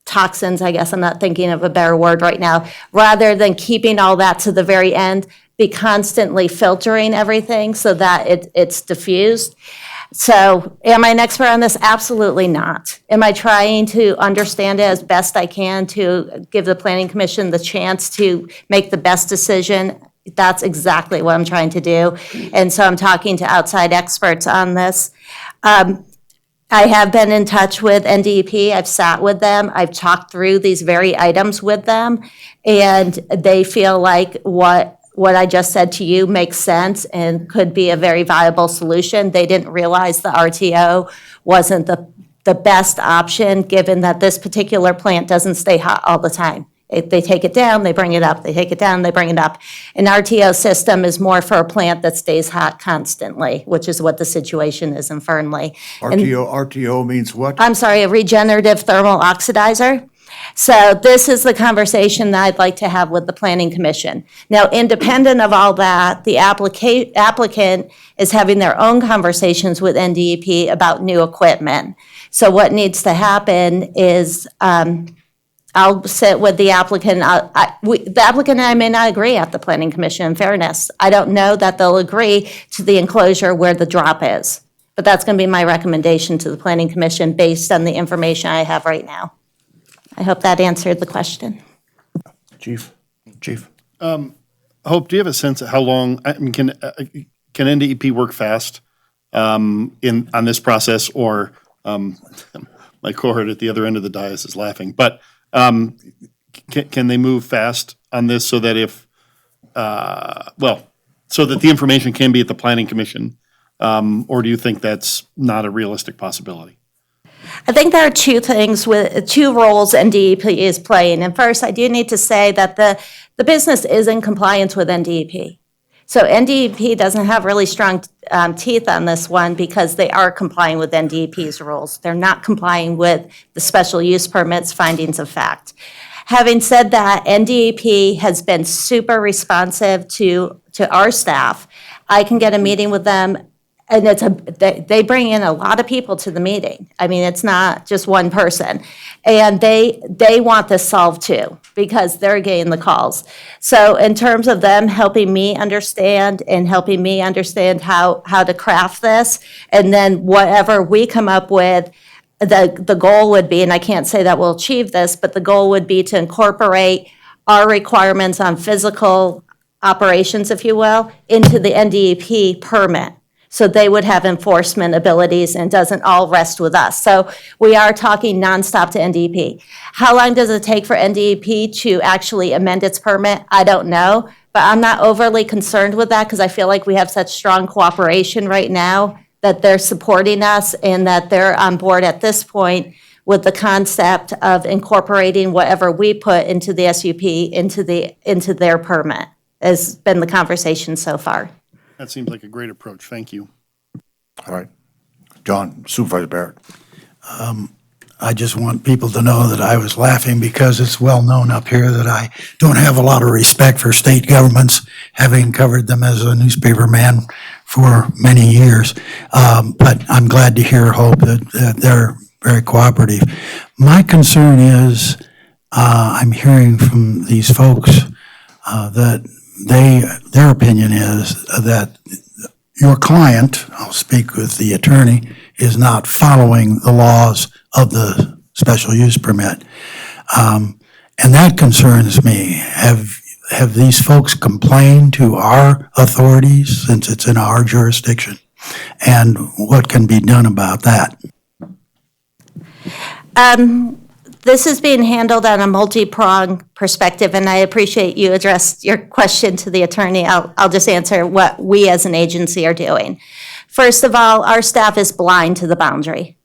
toxins, I guess. I'm not thinking of a better word right now. Rather than keeping all that to the very end, be constantly filtering everything so that it's diffused. So am I an expert on this? Absolutely not. Am I trying to understand it as best I can to give the Planning Commission the chance to make the best decision? That's exactly what I'm trying to do. And so I'm talking to outside experts on this. I have been in touch with NDEP. I've sat with them. I've talked through these very items with them. And they feel like what I just said to you makes sense and could be a very viable solution. They didn't realize the RTO wasn't the best option, given that this particular plant doesn't stay hot all the time. They take it down, they bring it up, they take it down, they bring it up. An RTO system is more for a plant that stays hot constantly, which is what the situation is in Fernley. RTO means what? I'm sorry, a regenerative thermal oxidizer. So this is the conversation that I'd like to have with the Planning Commission. Now, independent of all that, the applicant is having their own conversations with NDEP about new equipment. So what needs to happen is I'll sit with the applicant. The applicant and I may not agree at the Planning Commission, in fairness. I don't know that they'll agree to the enclosure where the drop is. But that's going to be my recommendation to the Planning Commission based on the information I have right now. I hope that answered the question. Chief? Hope, do you have a sense of how long, I mean, can NDEP work fast on this process, or my cohort at the other end of the dais is laughing, but can they move fast on this so that so that the information can be at the Planning Commission, or do you think that's not a realistic possibility? I think there are two roles NDEP is playing. And first, I do need to say that the business is in compliance with NDEP. So NDEP doesn't have really strong teeth on this one because they are complying with NDEP's rules. They're not complying with the special use permits findings of fact. Having said that, NDEP has been super responsive to our staff. I can get a meeting with them, and they bring in a lot of people to the meeting. I mean, it's not just one person. And they want this solved too, because they're getting the calls. So in terms of them helping me understand how to craft this, and then whatever we come up with, the goal would be, and I can't say that we'll achieve this, but the goal would be to incorporate our requirements on physical operations, if you will, into the NDEP permit. So they would have enforcement abilities, and it doesn't all rest with us. So we are talking nonstop to NDEP. How long does it take for NDEP to actually amend its permit? I don't know, but I'm not overly concerned with that because I feel like we have such strong cooperation right now that they're supporting us and that they're on board at this point with the concept of incorporating whatever we put into the SUP into their permit. Has been the conversation so far. That seems like a great approach. Thank you. All right. John, Supervisor Barrett. I just want people to know that I was laughing because it's well known up here that I don't have a lot of respect for state governments, having covered them as a newspaper man for many years. But I'm glad to hear, Hope, that they're very cooperative. My concern is I'm hearing from these folks that their opinion is that your client, I'll speak with the attorney, is not following the laws of the special use permit. And that concerns me. Have these folks complained to our authorities since it's in our jurisdiction? And what can be done about that? This is being handled on a multi-pronged perspective, and I appreciate you addressed your question to the attorney. I'll just answer what we as an agency are doing. First of all, our staff is blind to the boundary.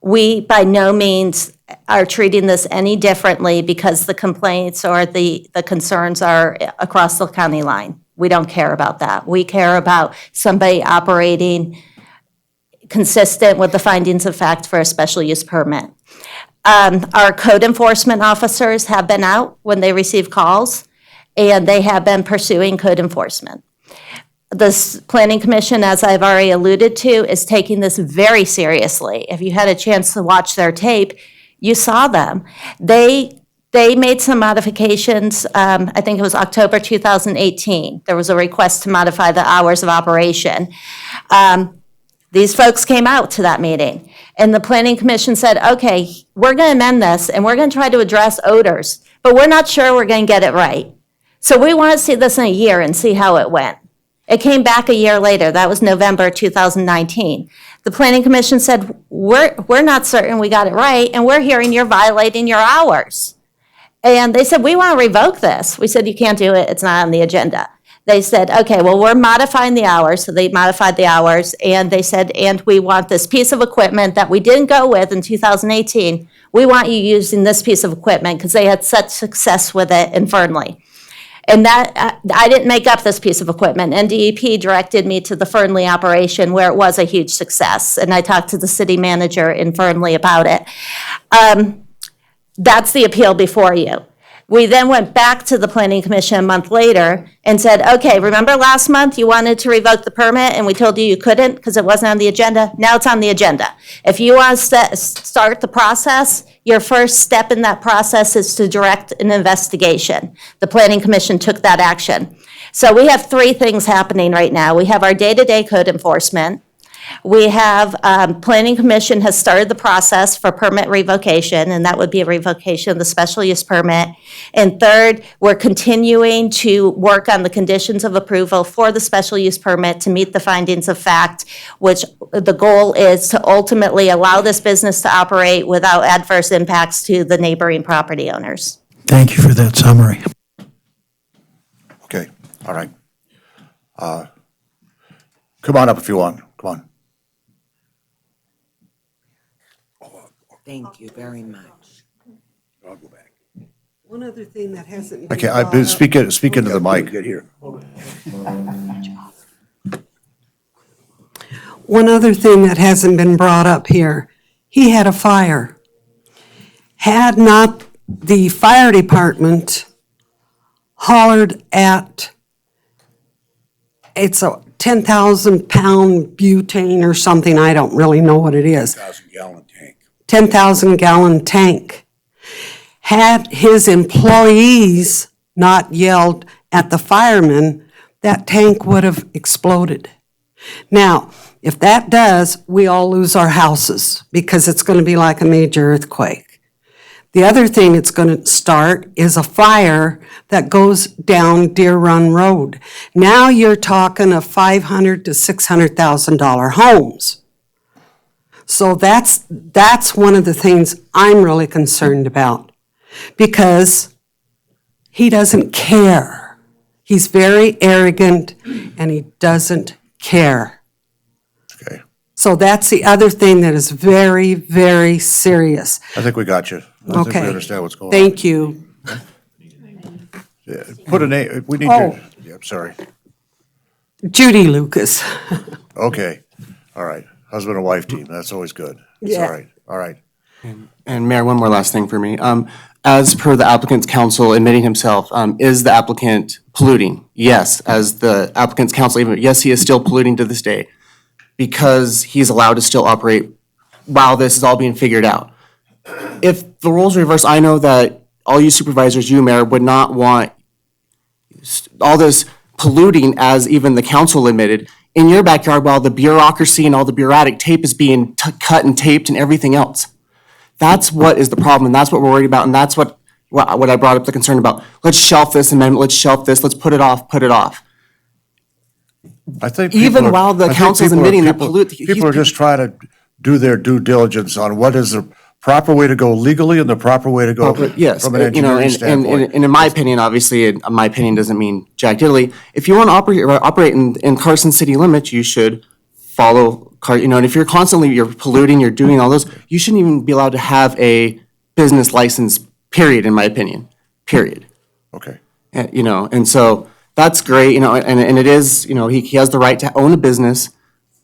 We by no means are treating this any differently because the complaints or the concerns are across the county line. We don't care about that. We care about somebody operating consistent with the findings of fact for a special use permit. Our code enforcement officers have been out when they receive calls, and they have been pursuing code enforcement. The Planning Commission, as I've already alluded to, is taking this very seriously. If you had a chance to watch their tape, you saw them. They made some modifications, I think it was October 2018. There was a request to modify the hours of operation. These folks came out to that meeting, and the Planning Commission said, okay, we're going to amend this, and we're going to try to address odors, but we're not sure we're going to get it right. So we want to see this in a year and see how it went. It came back a year later. That was November 2019. The Planning Commission said, we're not certain we got it right, and we're hearing you're violating your hours. And they said, we want to revoke this. We said, you can't do it. It's not on the agenda. They said, okay, well, we're modifying the hours. So they modified the hours, and they said, and we want this piece of equipment that we didn't go with in 2018. We want you using this piece of equipment because they had such success with it in Fernley. And that, I didn't make up this piece of equipment. NDEP directed me to the Fernley operation where it was a huge success. And I talked to the city manager in Fernley about it. That's the appeal before you. We then went back to the Planning Commission a month later and said, okay, remember last month you wanted to revoke the permit and we told you you couldn't because it wasn't on the agenda? Now it's on the agenda. If you want to start the process, your first step in that process is to direct an investigation. The Planning Commission took that action. So we have three things happening right now. We have our day-to-day code enforcement. We have, Planning Commission has started the process for permit revocation, and that would be a revocation of the special use permit. And third, we're continuing to work on the conditions of approval for the special use permit to meet the findings of fact, which the goal is to ultimately allow this business to operate without adverse impacts to the neighboring property owners. Thank you for that summary. Okay, all right. Come on up if you want. Come on. Thank you very much. I'll go back. One other thing that hasn't been Okay, brought up- speak into the mic. Get here. One other thing that hasn't been brought up here, he had a fire. Had not the fire department hollered at, it's a 10,000 pound butane or something, I don't really know what it is. 1,000-gallon tank. 10,000 gallon tank. Had his employees not yelled at the firemen, that tank would have exploded. Now, if that does, we all lose our houses because it's going to be like a major earthquake. The other thing it's going to start is a fire that goes down Deer Run Road. Now you're talking of $500,000 to $600,000 homes. So that's one of the things I'm really concerned about because he doesn't care. He's very arrogant and he doesn't care. Okay, So that's the other thing that is very, very serious. I think we got you. I think Okay. we understand what's going on. Thank you. Yeah, put a name, we need Oh. your, I'm sorry. Judy Lucas. Okay, all right. Husband and wife team, that's always good. It's Yeah. all right, all right. And Mayor, one more last thing for me. As per the applicant's counsel admitting himself, is the applicant polluting? Yes, as the applicant's counsel, even, yes, he is still polluting to this day because he's allowed to still operate while this is all being figured out. If the roles reverse, I know that all you supervisors, you, Mayor, would not want all this polluting, as even the council admitted, in your backyard while the bureaucracy and all the bureaucratic tape is being cut and taped and everything else. That's what is the problem, and that's what we're worried about, and that's what I brought up the concern about. Let's shelf this amendment, let's shelf this, let's put it off. I think Even people are- while the I think council's people are- admitting that people- pollute. People are just trying to do their due diligence on what is the proper way to go legally and the proper way to go Yes, from an you know, engineering and standpoint. in my opinion, obviously, my opinion doesn't mean jack diddly. If you want to operate in Carson City limits, you should follow, you know, and if you're polluting, you're doing all those, you shouldn't even be allowed to have a business license, period, in my opinion, period. Okay. You know, and so that's great, you know, and it is, you know, he has the right to own a business,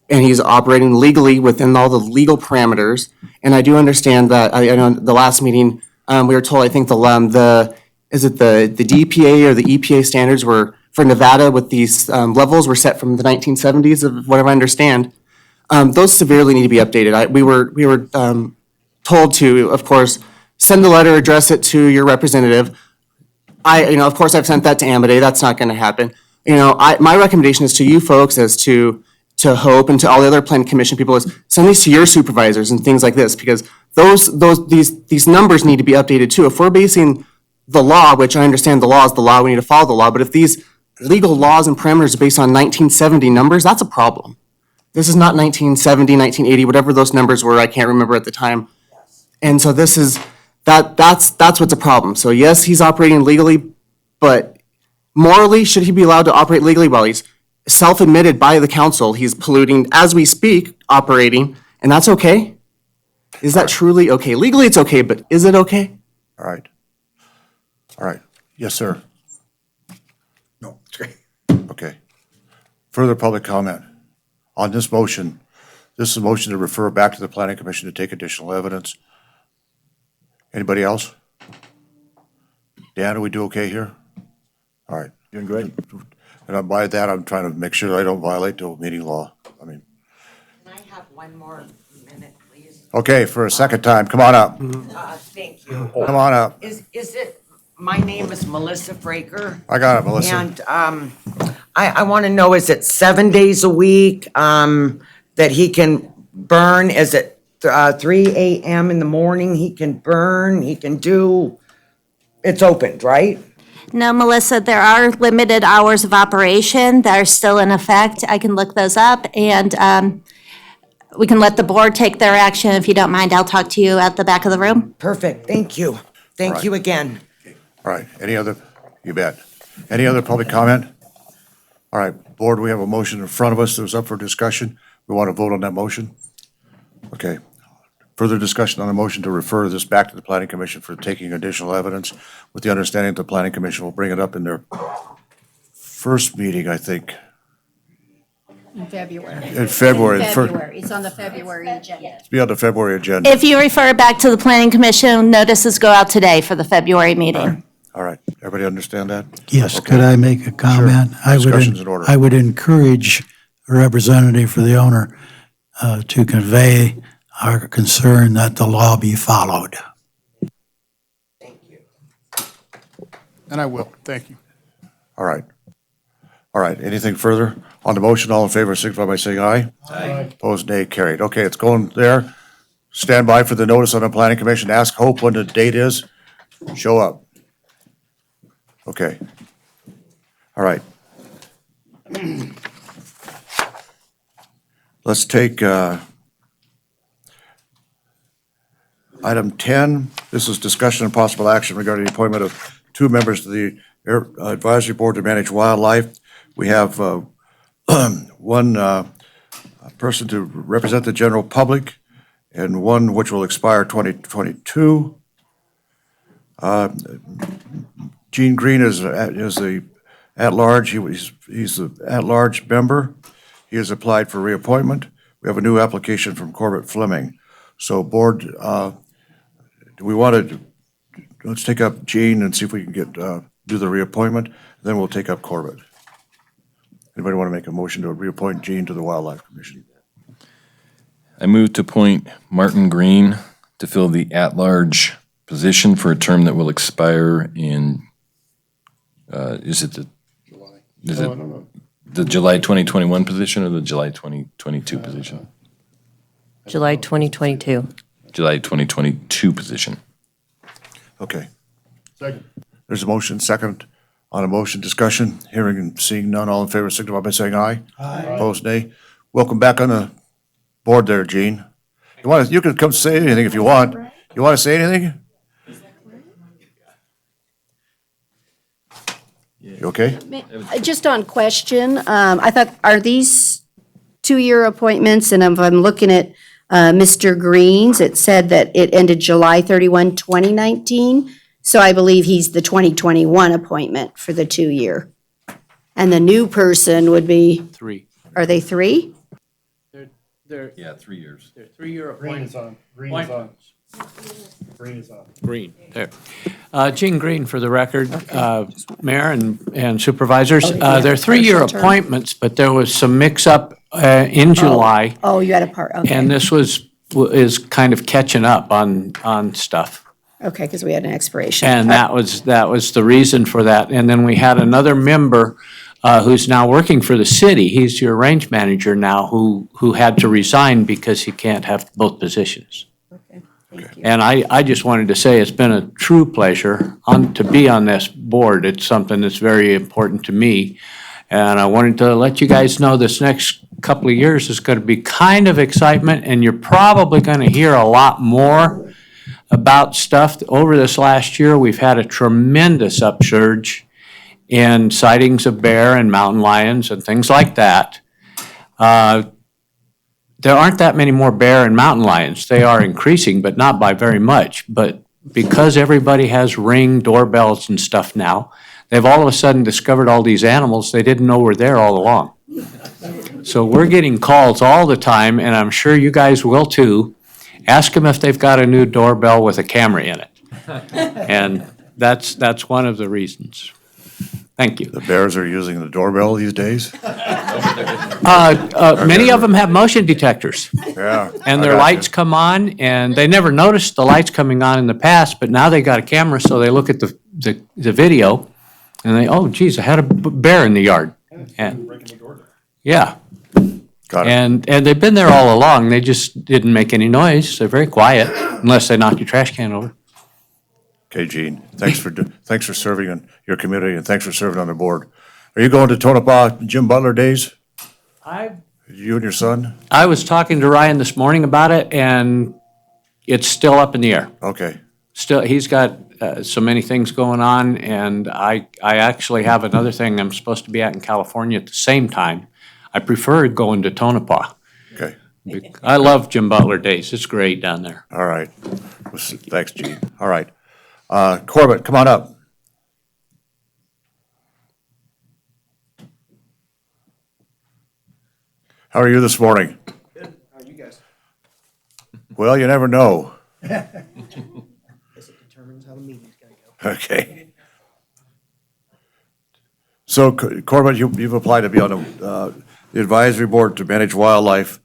and he's operating legally within all the legal parameters. And I do understand that, I know the last meeting, we were told, I think is it the DPA or the EPA standards were, for Nevada with these levels were set from the 1970s of whatever I understand. Those severely need to be updated. We were told to, of course, send a letter, address it to your representative. You know, of course, I've sent that to Amade. That's not going to happen. You know, my recommendation is to you folks, as to Hope and to all the other planning commission people, is send these to your supervisors and things like this, because these numbers need to be updated too. If we're basing the law, which I understand the law is the law, we need to follow the law, but if these legal laws and parameters are based on 1970 numbers, that's a problem. This is not 1970, 1980, whatever those numbers were, I can't remember at the time. And so that's what's a problem. So yes, he's operating legally, but morally, should he be allowed to operate legally while he's self-admitted by the council, he's polluting as we speak, operating, and that's okay? Is that truly okay? Legally, it's okay, but is it okay? All right. All right. Yes, sir. No, it's great. Okay. Further public comment on this motion. This is a motion to refer back to the planning commission to take additional evidence. Anybody else? Dan, are we do okay here? All right. Doing great. And by that, I'm trying to make sure I don't violate the meeting law. I mean, Can I have one more minute, please? okay, for a second time, come on up. Thank you. Come on up. Is it, my name is Melissa Fraker. I got it, Melissa. And I want to know, is it 7 days a week that he can burn? Is it 3 a.m. in the morning he can burn, he can do? It's opened, right? No, Melissa, there are limited hours of operation that are still in effect. I can look those up, and we can let the board take their action. If you don't mind, I'll talk to you at the back of the room. Perfect, thank you. Thank you again. All right, any other, you bet. Any other public comment? All right, board, we have a motion in front of us that was up for discussion. We want to vote on that motion? Okay. Further discussion on the motion to refer this back to the planning commission for taking additional evidence, with the understanding that the planning commission will bring it up in their first meeting, I think, In February. in February. It's on the February agenda. Be on the February agenda. If you refer it back to the planning commission, notices go out today for the February meeting. All right, everybody understand that? Yes, Okay. could I make a comment? Discussion's in order. I would encourage a representative for the owner to convey our concern that the law be followed. And I will, thank you. All right. All right, anything further? On the motion, all in favor, signify by saying aye. Aye. Opposed, nay, carried. Okay, it's going there. Stand by for the notice on the planning commission. Ask Hope when the date is. Show up. Okay. All right. Let's take item 10. This is discussion and possible action regarding the appointment of 2 members to the advisory board to manage wildlife. We have one person to represent the general public and one which will expire 2022. Gene Green is the at-large. He's the at-large member. He has applied for reappointment. We have a new application from Corbett Fleming. So board, do we want to, let's take up Gene and see if we can get, do the reappointment, then we'll take up Corbett. Anybody want to make a motion to reappoint Gene to the Wildlife Commission? I move to appoint Martin Green to fill the at-large position for a term that will expire in, is it The July 2021 position or the July 2022 position? July 2022. July 2022 position. Okay. Second. There's a motion, second on a motion, discussion, hearing and seeing none, all in favor, signify by saying aye. Aye. Opposed, nay. Welcome back on the board there, Gene. You can come say anything if you want. You want to say anything? You okay? Just on question, I thought, are these two-year appointments? And if I'm looking at Mr. Green's, it said that it ended July 31, 2019. So I believe he's the 2021 appointment for the 2-year. And the new person would be, 3. are they 3? They're, Yeah, 3 years. they're 3-year Green is on. Green is on. Green is on. Green, there. Gene Green, for the record, Mayor and Supervisors. They're 3-year Partial term. appointments, but there was some mix-up in July, Oh, you had a part, okay. and this is kind of catching up on stuff. Okay, because we had an expiration. And that was the reason for that. And then we had another member who's now working for the city. He's your range manager now, who had to resign because he can't have both positions. Thank you. And I just wanted to say it's been a true pleasure to be on this board. It's something that's very important to me. And I wanted to let you guys know this next couple of years is going to be kind of excitement, and you're probably going to hear a lot more about stuff. Over this last year, we've had a tremendous upsurge in sightings of bear and mountain lions and things like that. There aren't that many more bear and mountain lions. They are increasing, but not by very much. But because everybody has Ring doorbells and stuff now, they've all of a sudden discovered all these animals they didn't know were there all along. So we're getting calls all the time, and I'm sure you guys will too. Ask them if they've got a new doorbell with a camera in it. And that's one of the reasons. Thank you. The bears are using the doorbell these days? Many of them have motion detectors. Yeah. And I their gotcha. lights come on, and they never noticed the lights coming on in the past, but now they got a camera, so they look at the video, and they, oh geez, I had a bear in the yard. And, yeah. Got it. And they've been there all along, they just didn't make any noise, they're very quiet, unless they knock your trash can over. Okay, Gene, thanks for serving in your community, and thanks for serving on the board. Are you going to Tonopah Jim Butler Days? You and your son? I was talking to Ryan this morning about it, and it's still up in the air. Okay. Still, he's got so many things going on, and I actually have another thing I'm supposed to be at in California at the same time. I prefer going to Tonopah. Okay. I love Jim Butler Days. It's great down there. All right. Thanks, Gene. All right. Corbett, come on up. How are you this morning? Good. How are you guys? Well, you never know. Guess it determines how the meeting's gonna go. Okay. So Corbett, you've applied to be on the advisory board to manage wildlife.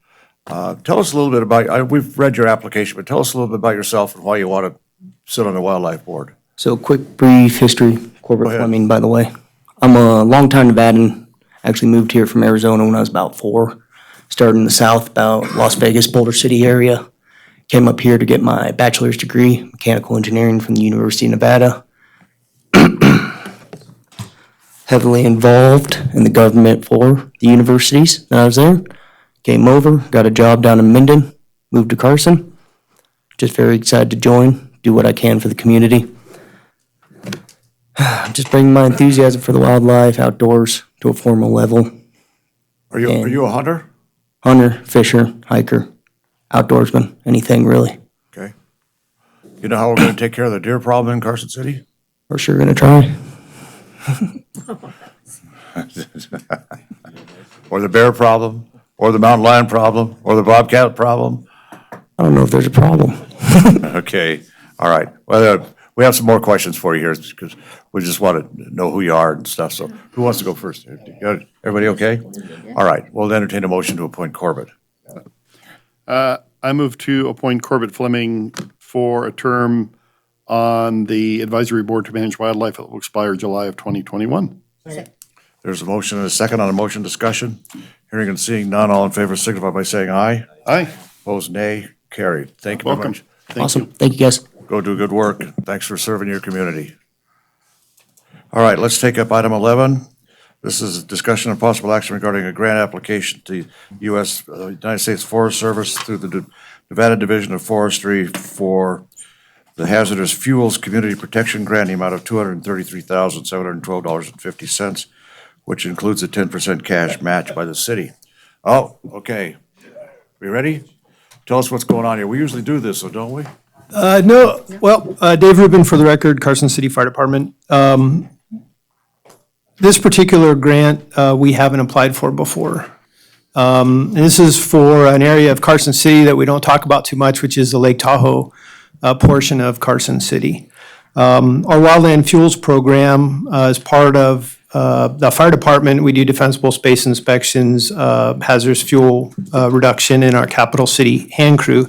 Tell us a little bit about, we've read your application, but tell us a little bit about yourself and why you want to sit on the wildlife board. So quick, brief history, Corbett Fleming, by the way. I'm a longtime Nevadan, actually moved here from Arizona when I was about 4. Started in the south, about Las Vegas, Boulder City area. Came up here to get my bachelor's degree, mechanical engineering from the University of Nevada. Heavily involved in the government for the universities that I was there. Came over, got a job down in Minden, moved to Carson. Just very excited to join, do what I can for the community. Just bringing my enthusiasm for the wildlife, outdoors, to a formal level. Are you a hunter? Hunter, fisher, hiker, outdoorsman, anything really. Okay. You know how we're going to take care of the deer problem in Carson City? We're sure gonna try. Or the bear problem, or the mountain lion problem, or the bobcat problem? I don't know if there's a problem. Okay, all right. Well, we have some more questions for you here because we just want to know who you are and stuff. So who wants to go first? Everybody okay? All right, we'll entertain a motion to appoint Corbett. I move to appoint Corbett Fleming for a term on the advisory board to manage wildlife that will expire July of 2021. There's There's a motion and a second on a motion discussion. Hearing and seeing none, all in favor signify by saying aye. Aye. Opposed, nay. Carried. Thank you very Welcome. much. Awesome. Thank you, guys. Go do good work. Thanks for serving your community. All right, let's take up item 11. This is a discussion and possible action regarding a grant application to United States Forest Service through the Nevada Division of Forestry for the Hazardous Fuels Community Protection Grant, the amount of $233,712.50, which includes a 10% cash match by the city. Oh, okay. We ready? Tell us what's going on here. We usually do this, so don't we? No, well, Dave Rubin for the record, Carson City Fire Department. This particular grant, we haven't applied for before. This is for an area of Carson City that we don't talk about too much, which is the Lake Tahoe portion of Carson City. Our wildland fuels program is part of the fire department. We do defensible space inspections, hazardous fuel reduction in our capital city hand crew.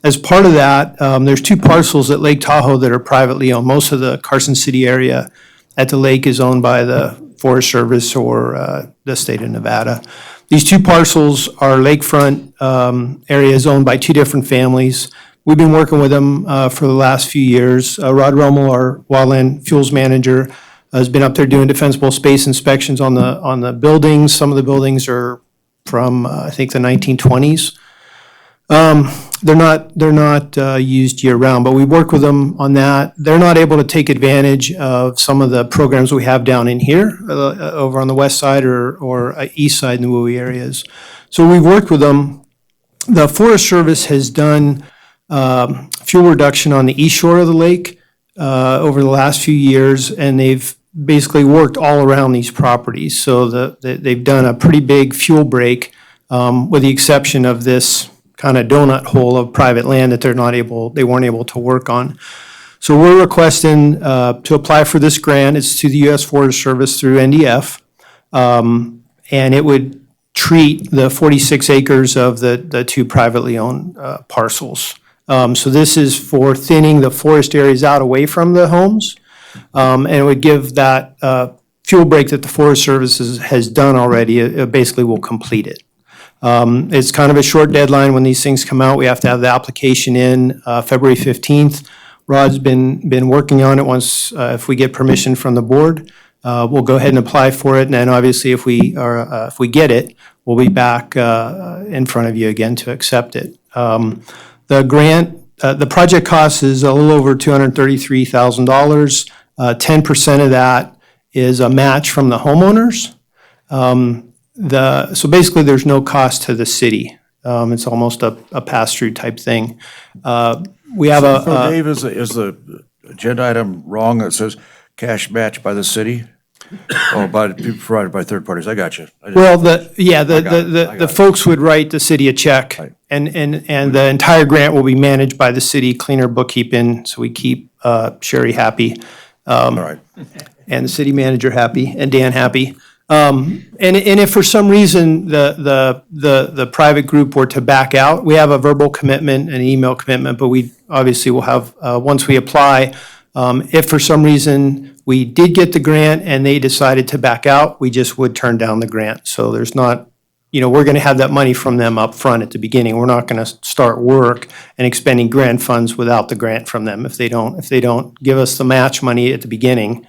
As part of that, there's 2 parcels at Lake Tahoe that are privately owned. Most of the Carson City area at the lake is owned by the Forest Service or the state of Nevada. These 2 parcels are lakefront areas owned by 2 different families. We've been working with them for the last few years. Rod Rommel, our wildland fuels manager, has been up there doing defensible space inspections on the buildings. Some of the buildings are from, I think, the 1920s. They're not used year-round, but we work with them on that. They're not able to take advantage of some of the programs we have down in here, over on the west side or east side in the WUI areas. So we've worked with them. The Forest Service has done fuel reduction on the east shore of the lake over the last few years, and they've basically worked all around these properties. So they've done a pretty big fuel break, with the exception of this kind of donut hole of private land that they weren't able to work on. So we're requesting to apply for this grant. It's to the U.S. Forest Service through NDF, and it would treat the 46 acres of the 2 privately owned parcels. So this is for thinning the forest areas out away from the homes, and it would give that fuel break that the Forest Service has done already. It basically will complete it. It's kind of a short deadline when these things come out. We have to have the application in February 15th. Rod's been working on it. Once, if we get permission from the board, we'll go ahead and apply for it. And then obviously if we get it, we'll be back in front of you again to accept it. The grant, the project cost is a little over $233,000. 10% of that is a match from the homeowners. So basically, there's no cost to the city. It's almost a pass-through type thing. We have So Dave, is the agenda item wrong that says cash match by the city? Or provided by third parties? I got you. Well, the folks would write the city a check, and the entire grant will be managed by the city, cleaner bookkeeping, so we keep Sherry happy. All right. And the city manager happy, and Dan happy. And if for some reason the private group were to back out, we have a verbal commitment and an email commitment, but we obviously will have, once we apply, if for some reason we did get the grant and they decided to back out, we just would turn down the grant. So there's not, we're going to have that money from them up front at the beginning. We're not going to start work and expending grant funds without the grant from them. If they don't give us the match money at the beginning,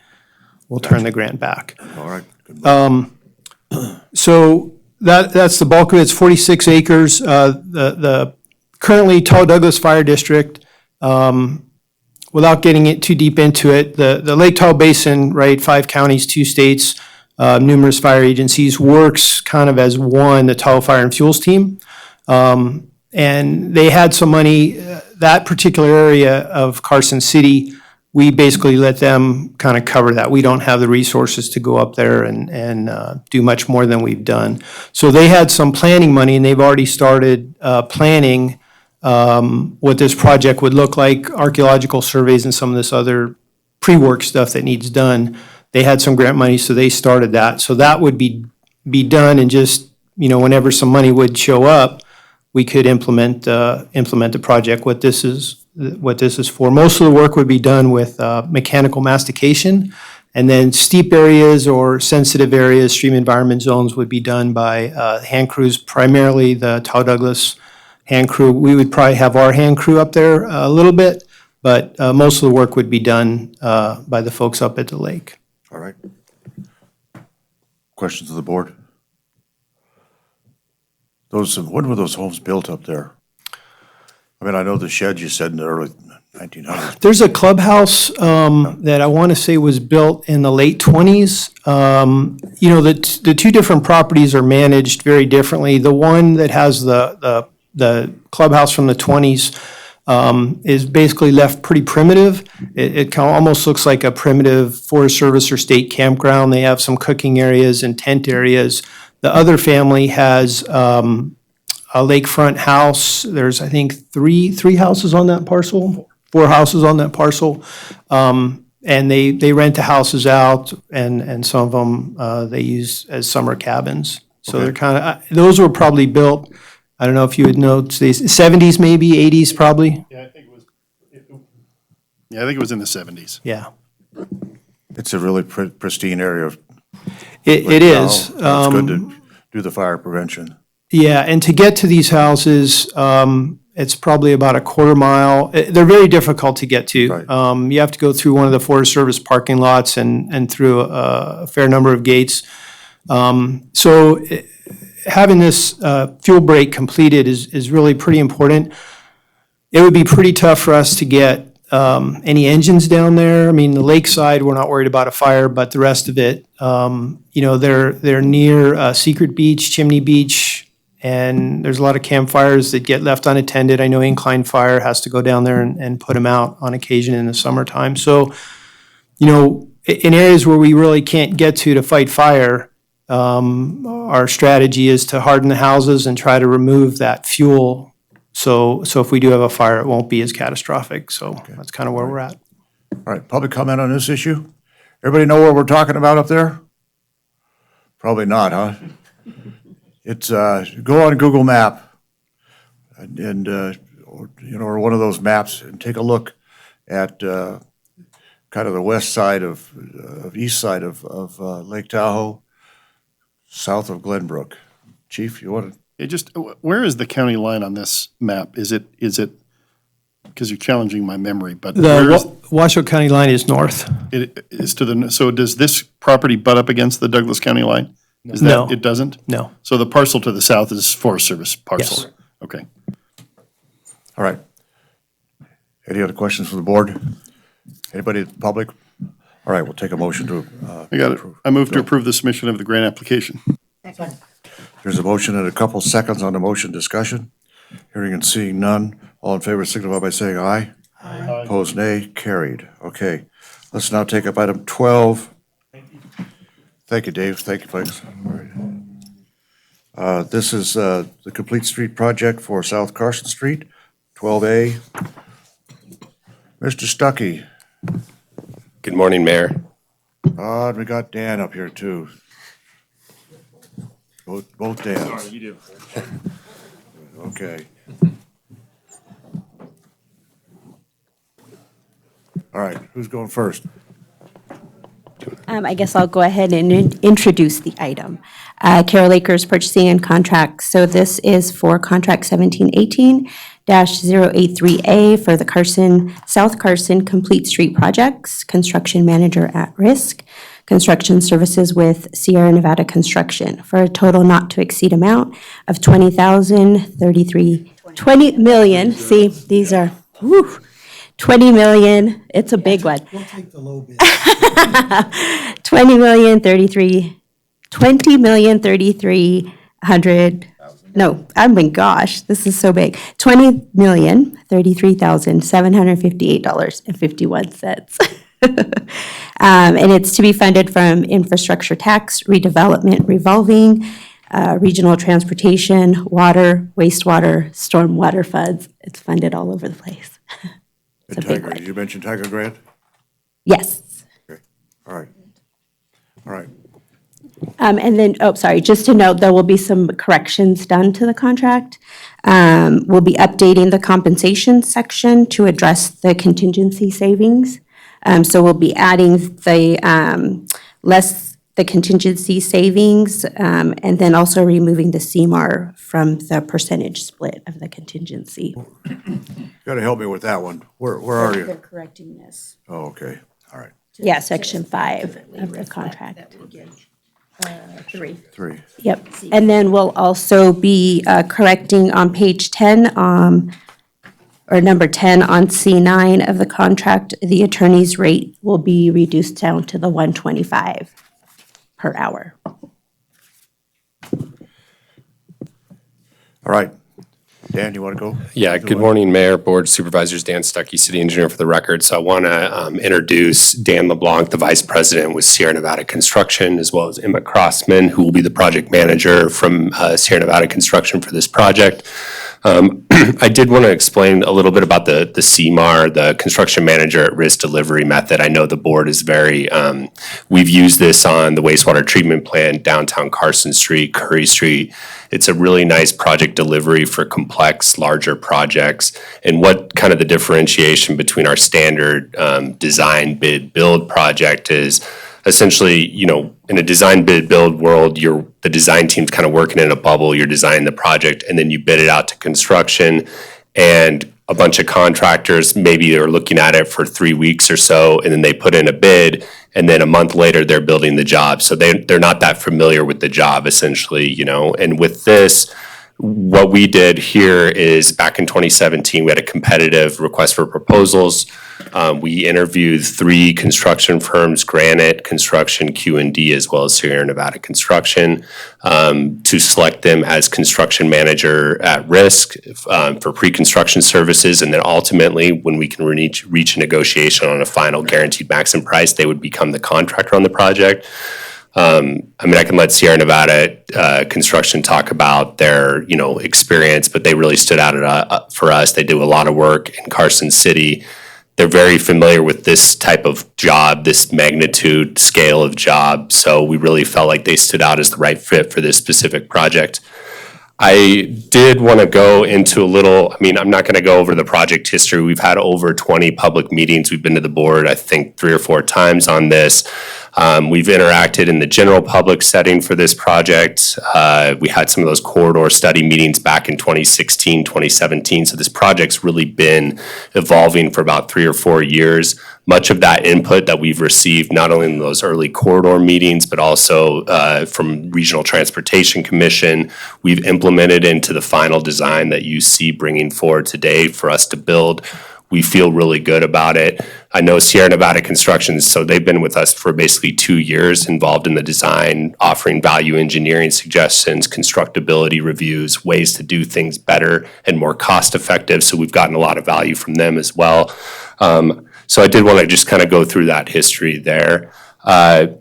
we'll turn the grant back. All right. So that's the bulk of it. It's 46 acres. The currently Tahoe Douglas Fire District, without getting it too deep into it, the Lake Tahoe Basin, right, 5 counties, 2 states, numerous fire agencies, works kind of as one, the Tahoe Fire and Fuels team. And they had some money, that particular area of Carson City, we basically let them kind of cover that. We don't have the resources to go up there and do much more than we've done. So they had some planning money, and they've already started planning what this project would look like, archaeological surveys and some of this other pre-work stuff that needs done. They had some grant money, so they started that. So that would be done, and just, whenever some money would show up, we could implement the project. What this is for. Most of the work would be done with mechanical mastication And then steep areas or sensitive areas, stream environment zones would be done by hand crews, primarily the Tahoe Douglas hand crew. We would probably have our hand crew up there a little bit, but most of the work would be done by the folks up at the lake. All right. Questions of the board? When were those homes built up there? I mean, I know the sheds you said in the early 1900s. There's a clubhouse that I want to say was built in the late 20s. You know, the two different properties are managed very differently. The one that has the clubhouse from the 20s is basically left pretty primitive. It kind of almost looks like a primitive Forest Service or state campground. They have some cooking areas and tent areas. The other family has a lakefront house. There's, I think, three houses on that parcel, 4 houses on that parcel. And they rent the houses out, and some of them they use as summer cabins. So they're kind of, those were probably built, I don't know if you would know, 70s maybe, 80s probably? Yeah, I think it was in the 70s. Yeah. It's a really pristine area. It is. It's good to do the fire prevention. Yeah, and to get to these houses, it's probably about a quarter mile. They're very difficult to get to. Right. You have to go through one of the Forest Service parking lots and through a fair number of gates. So having this fuel break completed is really pretty important. It would be pretty tough for us to get any engines down there. I mean, the lakeside, we're not worried about a fire, but the rest of it, you know, they're near Secret Beach, Chimney Beach, and there's a lot of campfires that get left unattended. I know Incline Fire has to go down there and put them out on occasion in the summertime. So, you know, in areas where we really can't get to fight fire, our strategy is to harden the houses and try to remove that fuel. So if we do have a fire, it won't be as catastrophic. So that's kind of where we're at. All right, public comment on this issue? Everybody know what we're talking about up there? Probably not, huh? It's, go on Google Map and or, you know, or one of those maps and take a look at kind of the west side of east side of Lake Tahoe, south of Glenbrook. Chief, you want to? Where is the county line on this map? Is it, because you're challenging my memory, but The Washoe County line is north. it is to the, so does this property butt up against the Douglas County line? Is that, No. it doesn't? No. So the parcel to the south is Forest Service parcel? Yes. Okay. All right. Any other questions from the board? Anybody in the public? All right, we'll take a motion to. I got it. I move to approve the submission of the grant application. There's a motion and a couple seconds on the motion discussion. Hearing and seeing none. All in favor signify by saying aye. Aye. Opposed, nay. Carried. Okay. Let's now take up item 12. Thank you, Dave. Thank you, folks. This is the Complete Street Project for South Carson Street, 12A. Mr. Stuckey. Good morning, Mayor. And we got Dan up here too. Both Dans. Sorry, you do. Okay. All right, who's going first? I guess I'll go ahead and introduce the item. Carol Akers Purchasing and Contracts. So this is for contract 1718-083A for the South Carson Complete Street Projects, construction manager at risk, construction services with Sierra Nevada Construction for a total not to exceed amount of $20 million. See, these are, whew, 20 million, it's a big one. We'll take the low bid. 20,033,100, no, I mean, gosh, this is so big. $20,033,758.51. And it's to be funded from infrastructure tax, redevelopment, revolving, regional transportation, water, wastewater, stormwater funds. It's funded all over the place. It's a big Tiger, one. did you mention Tiger Grant? Yes. Okay, all right. All right. And then, just to note, there will be some corrections done to the contract. We'll be updating the compensation section to address the contingency savings So we'll be adding the contingency savings, and then also removing the CMAR from the percentage split of the contingency. Gotta help me with that one. Where are you? They're correcting this. Oh, okay, all right. Yeah, section 5 of the contract. 3. 3. Yep. And then we'll also be correcting on page 10, or number 10 on C9 of the contract, the attorney's rate will be reduced down to the $125 per hour. All right. Dan, you want to go? Yeah, good morning, Mayor, Board Supervisors, Dan Stuckey, City Engineer for the record. So I want to introduce Dan LeBlanc, the Vice President with Sierra Nevada Construction, as well as Emma Crossman, who will be the project manager from Sierra Nevada Construction for this project. I did want to explain a little bit about the CMAR, the Construction Manager at Risk Delivery Method. I know the board is very, we've used this on the wastewater treatment plant, downtown Carson Street, Curry Street. It's a really nice project delivery for complex, larger projects. And what kind of the differentiation between our standard design, bid, build project is essentially, you know, in a design, bid, build world, the design team's kind of working in a bubble. You're designing the project and then you bid it out to construction, and a bunch of contractors maybe are looking at it for 3 weeks or so, and then they put in a bid, and then a month later they're building the job. So they're not that familiar with the job, essentially, you know. And with this, what we did here is back in 2017, we had a competitive request for proposals. We interviewed 3 construction firms, Granite Construction, Q&D, as well as Sierra Nevada Construction, to select them as construction manager at risk for pre-construction services. And then ultimately, when we can reach a negotiation on a final guaranteed maximum price, they would become the contractor on the project. I mean, I can let Sierra Nevada Construction talk about their, you know, experience, but they really stood out for us. They do a lot of work in Carson City. They're very familiar with this type of job, this magnitude, scale of job. So we really felt like they stood out as the right fit for this specific project. I did want to go into a little, I mean, I'm not going to go over the project history. We've had over 20 public meetings. We've been to the board, I think, 3 or 4 times on this. We've interacted in the general public setting for this project. We had some of those corridor study meetings back in 2016, 2017. So this project's really been evolving for about 3 or 4 years. Much of that input that we've received, not only in those early corridor meetings, but also from Regional Transportation Commission, we've implemented into the final design that you see bringing forward today for us to build. We feel really good about it. I know Sierra Nevada Construction, so they've been with us for basically 2 years, involved in the design, offering value engineering suggestions, constructability reviews, ways to do things better and more cost effective. So we've gotten a lot of value from them as well. So I did want to just kind of go through that history there.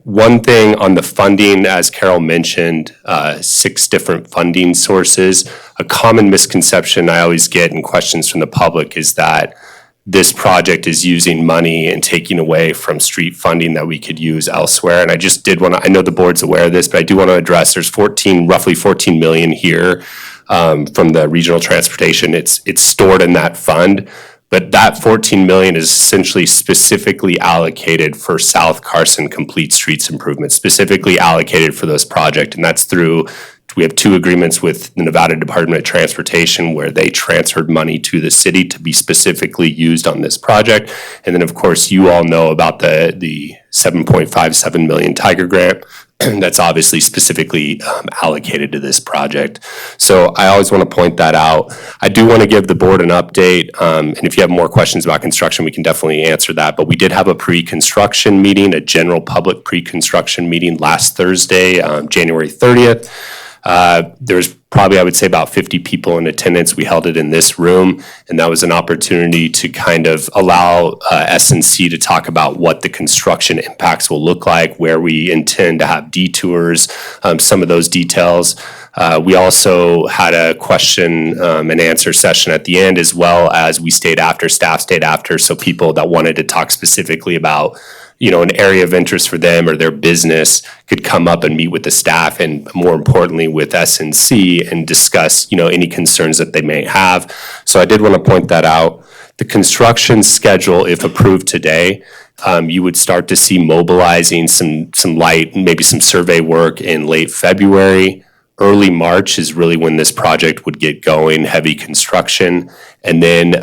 One thing on the funding, as Carol mentioned, 6 different funding sources. A common misconception I always get in questions from the public is that this project is using money and taking away from street funding that we could use elsewhere. And I just did want to, I know the board's aware of this, but I do want to address there's roughly 14 million here from the regional transportation. It's stored in that fund. But that 14 million is essentially specifically allocated for South Carson Complete Streets Improvement, specifically allocated for those projects. And that's through, we have 2 agreements with the Nevada Department of Transportation where they transferred money to the city to be specifically used on this project. And then, of course, you all know about the 7.57 million Tiger Grant. That's obviously specifically allocated to this project. So I always want to point that out. I do want to give the board an update, and if you have more questions about construction, we can definitely answer that. But we did have a pre-construction meeting, a general public pre-construction meeting last Thursday, January 30th. There's probably, I would say, about 50 people in attendance. We held it in this room, and that was an opportunity to kind of allow S&C to talk about what the construction impacts will look like, where we intend to have detours, some of those details. We also had a question and answer session at the end, as well as staff stayed after, so people that wanted to talk specifically about, you know, an area of interest for them or their business could come up and meet with the staff, and more importantly with S&C, and discuss, you know, any concerns that they may have. So I did want to point that out. The construction schedule, if approved today, you would start to see mobilizing some light, maybe some survey work in late February. Early March is really when this project would get going, heavy construction. And then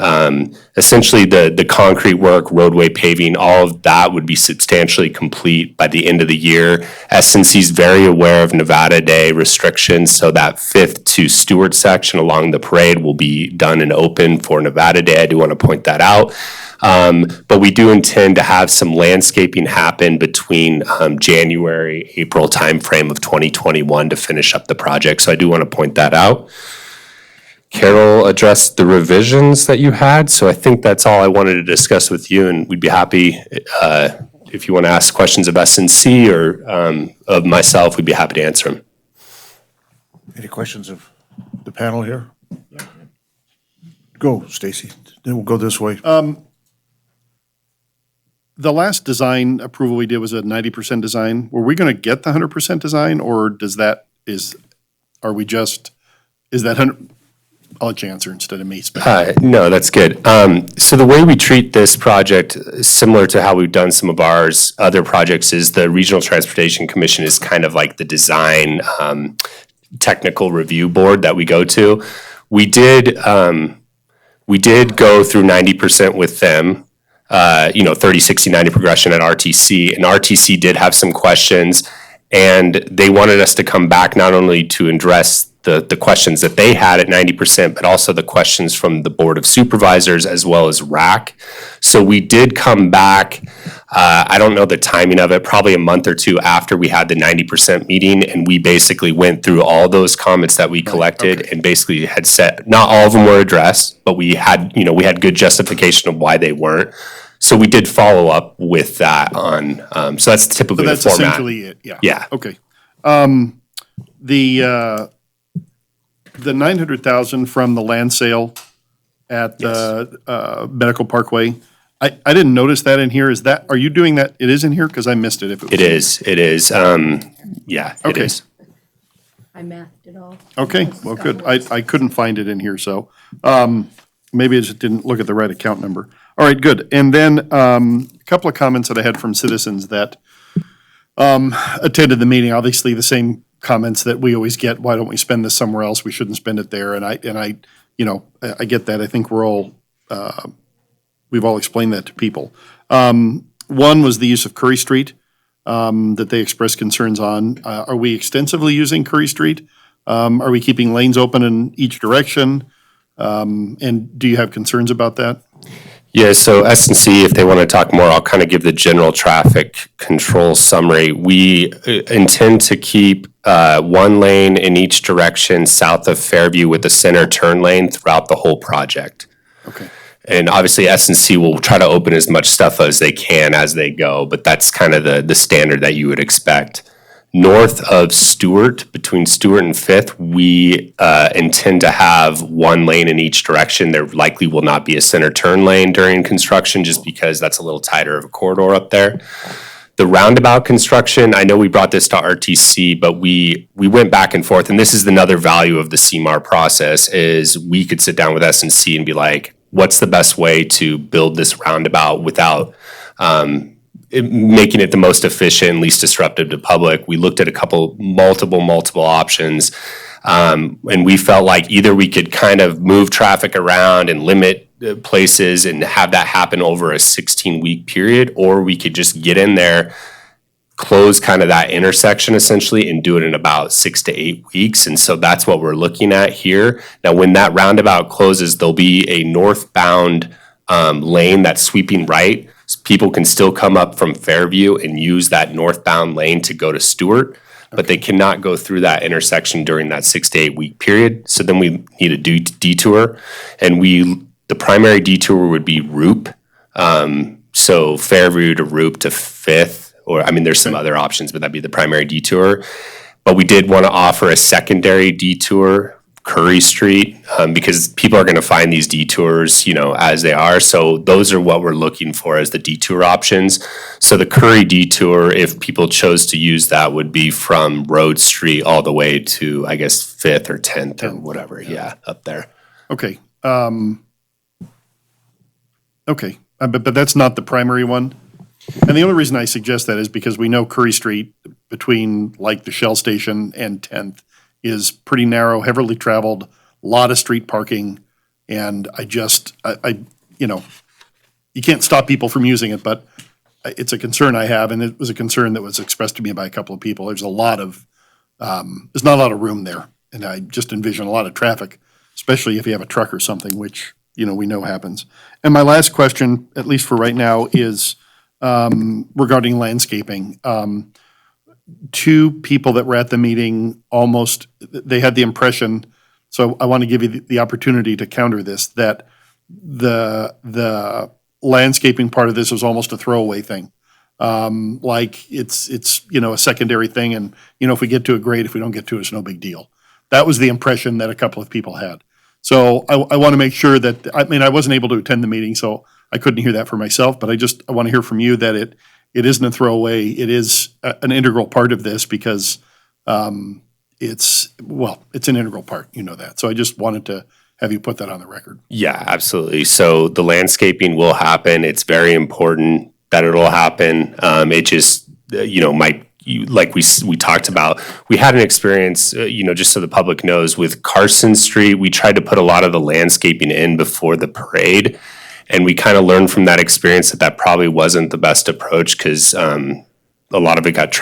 essentially the concrete work, roadway paving, all of that would be substantially complete by the end of the year. SNC is very aware of Nevada Day restrictions, so that 5th to Stewart section along the parade will be done and open for Nevada Day. I do want to point that out. But we do intend to have some landscaping happen between January, April timeframe of 2021 to finish up the project. So I do want to point that out. Carol addressed the revisions that you had, so I think that's all I wanted to discuss with you, and we'd be happy if you want to ask questions of SNC or of myself, we'd be happy to answer them. Any questions of the panel here? Go, Stacy. Then we'll go this way. The last design approval we did was a 90% design. Were we going to get the 100% design, or is that 100? I'll let you answer instead of me. No, that's good. So the way we treat this project, similar to how we've done some of ours, other projects, is the Regional Transportation Commission is kind of like the design technical review board that we go to. We did go through 90% with them. 30, 60, 90 progression at RTC, and RTC did have some questions, and they wanted us to come back not only to address the questions that they had at 90%, but also the questions from the Board of Supervisors as well as RAC. So we did come back, I don't know the timing of it, probably a month or two after we had the 90% meeting, and we basically went through all those comments that we collected and basically had said, not all of them were addressed, but we had good justification of why they weren't. So we did follow up with that on, so that's typically the format. That's essentially it, yeah. Yeah. Okay. The 900,000 from the land sale at the Medical Parkway, I didn't notice that in here. Are you doing that? It is in here? Because I missed it. It is. Yeah, it is. I mathed it all. Okay, well, good. I couldn't find it in here, so maybe I just didn't look at the right account number. All right, good. And then a couple of comments that I had from citizens that attended the meeting, obviously the same comments that we always get. Why don't we spend this somewhere else? We shouldn't spend it there. And I get that. I think we've all explained that to people. One was the use of Curry Street that they expressed concerns on. Are we extensively using Curry Street? Are we keeping lanes open in each direction? And do you have concerns about that? Yeah, so S&C, if they want to talk more, I'll kind of give the general traffic control summary. We intend to keep one lane in each direction south of Fairview with the center turn lane throughout the whole project. Okay. And obviously S&C will try to open as much stuff as they can as they go, but that's kind of the standard that you would expect. North of Stewart, between Stewart and 5th, we intend to have one lane in each direction. There likely will not be a center turn lane during construction just because that's a little tighter of a corridor up there. The roundabout construction, I know we brought this to RTC, but we went back and forth, and this is another value of the CMAR process, is we could sit down with S&C and be like, what's the best way to build this roundabout without making it the most efficient, least disruptive to public. We looked at multiple options, and we felt like either we could kind of move traffic around and limit places and have that happen over a 16-week period, or we could just get in there, close kind of that intersection essentially, and do it in about 6 to 8 weeks. And so that's what we're looking at here. Now, when that roundabout closes, there'll be a northbound lane that's sweeping right. People can still come up from Fairview and use that northbound lane to go to Stewart, but they cannot go through that intersection during that 6 to 8 week period. So then we need a detour, and the primary detour would be Roop. So Fairview to Roop to 5th, there's some other options, but that'd be the primary detour. But we did want to offer a secondary detour, Curry Street, because people are going to find these detours, as they are. So those are what we're looking for as the detour options. So the Curry detour, if people chose to use that, would be from Road Street all the way to, I guess, 5th or 10th or whatever. Yeah, up there. Okay. Okay. But that's not the primary one? And the only reason I suggest that is because we know Curry Street between like the Shell station and 10th is pretty narrow, heavily traveled, lot of street parking. And you know, you can't stop people from using it, but it's a concern I have, and it was a concern that was expressed to me by a couple of people. There's not a lot of room there, and I just envision a lot of traffic, especially if you have a truck or something, which, you know, we know happens. And my last question, at least for right now, is regarding landscaping. Two people that were at the meeting they had the impression, so I want to give you the opportunity to counter this, that the landscaping part of this was almost a throwaway thing. Like it's, you know, a secondary thing, and, you know, if we get to it, great. If we don't get to it, it's no big deal. That was the impression that a couple of people had. So I want to make sure that, I mean, I wasn't able to attend the meeting, so I couldn't hear that for myself, but I want to hear from you that it isn't a throwaway. It is an integral part of this, because it's an integral part, you know that. So I just wanted to have you put that on the record. Yeah, absolutely. So the landscaping will happen. It's very important that it'll happen. It just, you know, like we talked about, we had an experience, you know, just so the public knows, with Carson Street, we tried to put a lot of the landscaping in before the parade. And we kind of learned from that experience that probably wasn't the best approach, because a lot of it got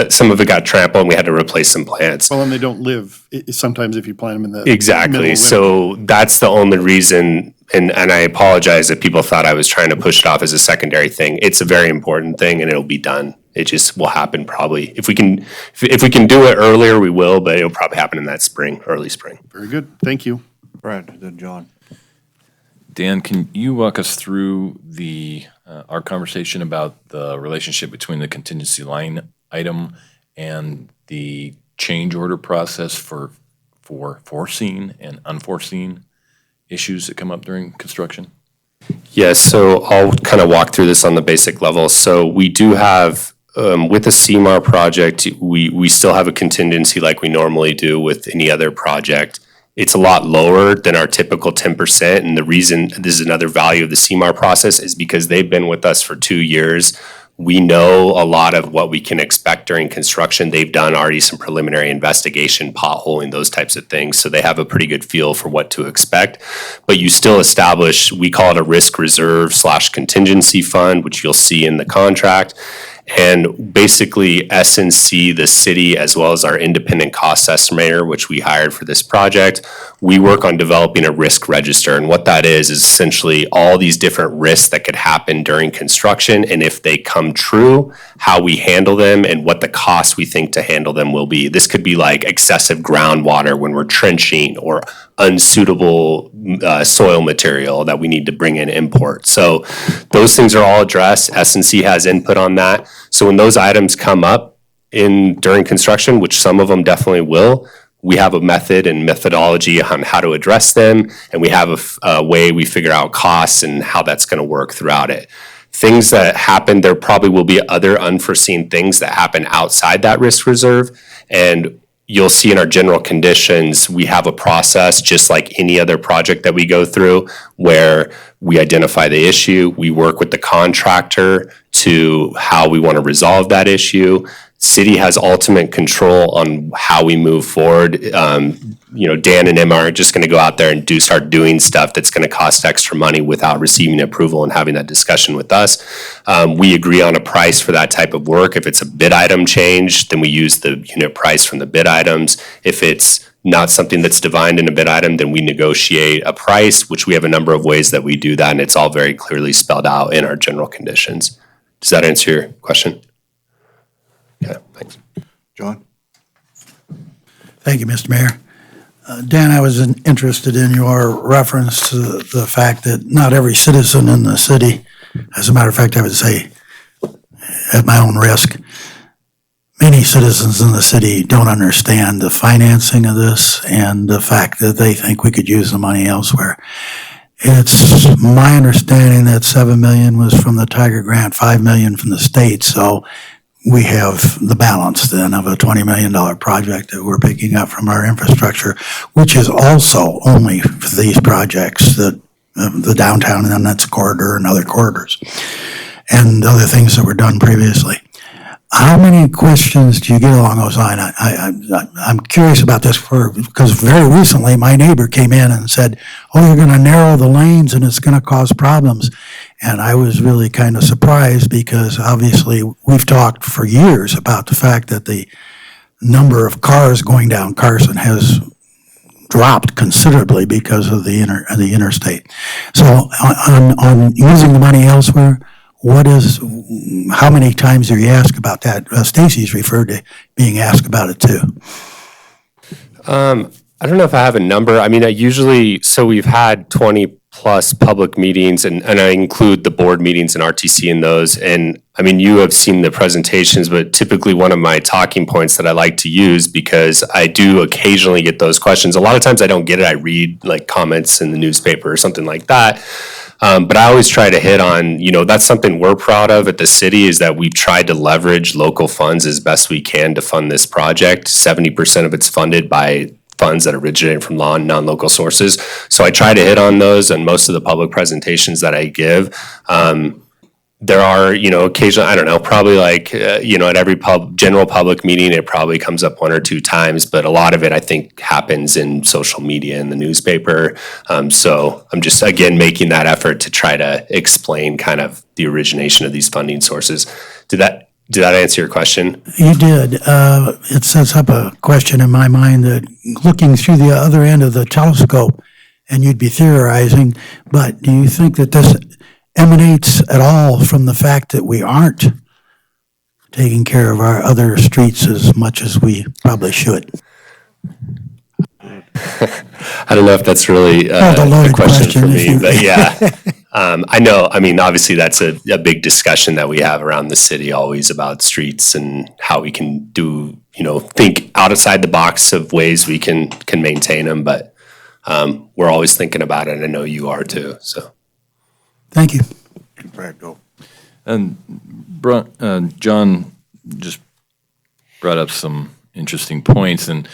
some of it got trampled, and we had to replace some plants. Well, and they don't live, sometimes if you plant them in the Exactly. middle of So that's the only reason, and I apologize if people thought I was trying to push it off as a secondary thing. It's a very important thing, and it'll be done. It just will happen probably. If we can do it earlier, we will, but it'll probably happen in that spring, early spring. Very good. Thank you. Brad, then John. Dan, can you walk us through our conversation about the relationship between the contingency line item and the change order process for foreseen and unforeseen issues that come up during construction? Yes, so I'll kind of walk through this on the basic level. So we do have, with the CMAR project, we still have a contingency like we normally do with any other project. It's a lot lower than our typical 10%, and the reason this is another value of the CMAR process is because they've been with us for 2 years. We know a lot of what we can expect during construction. They've done already some preliminary investigation, potholing, those types of things, so they have a pretty good feel for what to expect. But you still establish, we call it a risk reserve / contingency fund, which you'll see in the contract. And basically, S&C, the city, as well as our independent cost estimator, which we hired for this project, we work on developing a risk register. And what that is essentially all these different risks that could happen during construction, and if they come true, how we handle them and what the cost we think to handle them will be. This could be like excessive groundwater when we're trenching, or unsuitable soil material that we need to bring in import. So those things are all addressed. S&C has input on that. So when those items come up during construction, which some of them definitely will, we have a method and methodology on how to address them, and we have a way we figure out costs and how that's going to work throughout it. Things that happen, there probably will be other unforeseen things that happen outside that risk reserve, and you'll see in our general conditions, we have a process just like any other project that we go through, where we identify the issue, we work with the contractor to how we want to resolve that issue. City has ultimate control on how we move forward. You know, Dan and Emma aren't just going to go out there and start doing stuff that's going to cost extra money without receiving approval and having that discussion with us. We agree on a price for that type of work. If it's a bid item change, then we use the unit price from the bid items. If it's not something that's defined in a bid item, then we negotiate a price, which we have a number of ways that we do that, and it's all very clearly spelled out in our general conditions. Does that answer your question? Yeah, thanks. John? Thank you, Mr. Mayor. Dan, I was interested in your reference to the fact that not every citizen in the city, as a matter of fact, I would say at my own risk, many citizens in the city don't understand the financing of this and the fact that they think we could use the money elsewhere. It's my understanding that $7 million was from the Tiger Grant, $5 million from the state, so we have the balance then of a $20 million project that we're picking up from our infrastructure, which is also only for these projects, that the downtown and then that's corridor and other corridors. and other things that were done previously. How many questions do you get along those lines? I'm curious about this because very recently my neighbor came in and said, "Oh, you're going to narrow the lanes and it's going to cause problems." And I was really kind of surprised because obviously we've talked for years about the fact that the number of cars going down Carson has dropped considerably because of the interstate. So on using the money elsewhere, how many times are you asked about that? Stacy's referred to being asked about it too. I don't know if I have a number. I mean, we've had 20 plus public meetings and I include the board meetings and RTC in those. And I mean, you have seen the presentations, but typically one of my talking points that I like to use, because I do occasionally get those questions. A lot of times I don't get it. I read like comments in the newspaper or something like that. But I always try to hit on, that's something we're proud of at the city, is that we've tried to leverage local funds as best we can to fund this project. 70% of it's funded by funds that originate from non-local sources. So I try to hit on those in most of the public presentations that I give. There are, occasionally, I don't know, probably like, at every general public meeting, it probably comes up one or two times, but a lot of it, I think, happens in social media and the newspaper. So I'm just, again, making that effort to try to explain kind of the origination of these funding sources. Did that answer your question? You did. It sets up a question in my mind that looking through the other end of the telescope, and you'd be theorizing, but do you think that this emanates at all from the fact that we aren't taking care of our other streets as much as we probably should? I don't know if that's really a question for me, but yeah. I know, I mean, obviously that's a big discussion that we have around the city always about streets and how we can do, think outside the box of ways we can maintain them, but we're always thinking about it, and I know you are too, so. Thank you. Brad, go. And John just brought up some interesting points, and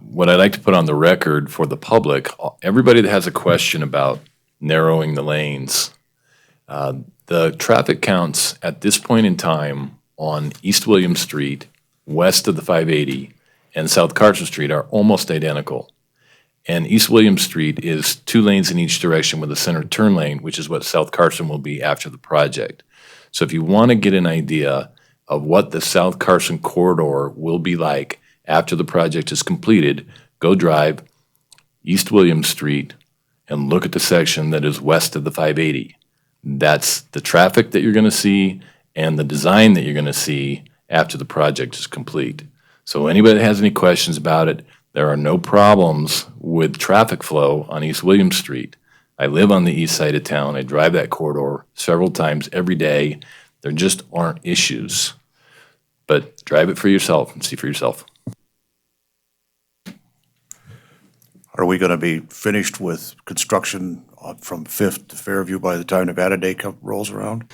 what I'd like to put on the record for the public, everybody that has a question about narrowing the lanes, the traffic counts at this point in time on East William Street, west of the 580, and South Carson Street are almost identical. And East William Street is 2 lanes in each direction with a center turn lane, which is what South Carson will be after the project. So if you want to get an idea of what the South Carson corridor will be like after the project is completed, go drive East William Street and look at the section that is west of the 580. That's the traffic that you're going to see and the design that you're going to see after the project is complete. So anybody that has any questions about it, there are no problems with traffic flow on East William Street. I live on the east side of town. I drive that corridor several times every day. There just aren't issues. But drive it for yourself and see for yourself. Are we going to be finished with construction from 5th to Fairview by the time Nevada Day rolls around?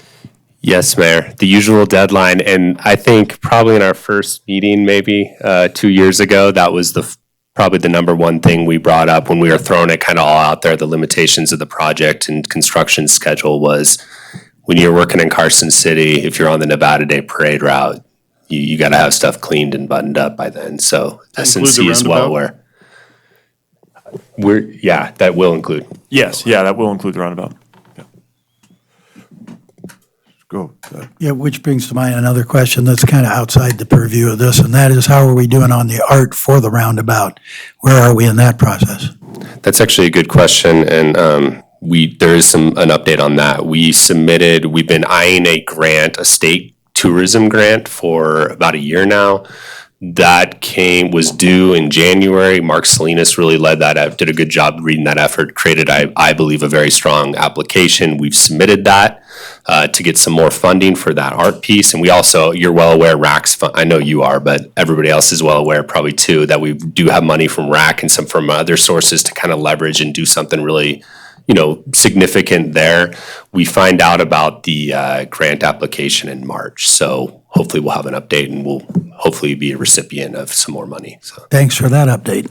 Yes, Mayor, the usual deadline. And I think probably in our first meeting, maybe 2 years ago, that was probably the number one thing we brought up when we were throwing it kind of all out there. The limitations of the project and construction schedule was when you're working in Carson City, if you're on the Nevada Day parade route, you got to have stuff cleaned and buttoned up by then. So SNC is well aware. That will include. Yes, that will include the roundabout. Go. Yeah, which brings to mind another question that's kind of outside the purview of this, and that is, how are we doing on the art for the roundabout? Where are we in that process? That's actually a good question, and there is an update on that. We've been eyeing a state tourism grant for about a year now. That was due in January. Mark Salinas really led that, did a good job reading that effort, created, I believe, a very strong application. We've submitted that to get some more funding for that art piece. And we also, you're well aware, RAC's, I know you are, but everybody else is well aware probably too, that we do have money from RAC and some from other sources to kind of leverage and do something really significant there. We find out about the grant application in March. So hopefully we'll have an update and we'll hopefully be a recipient of some more money. So thanks for that update.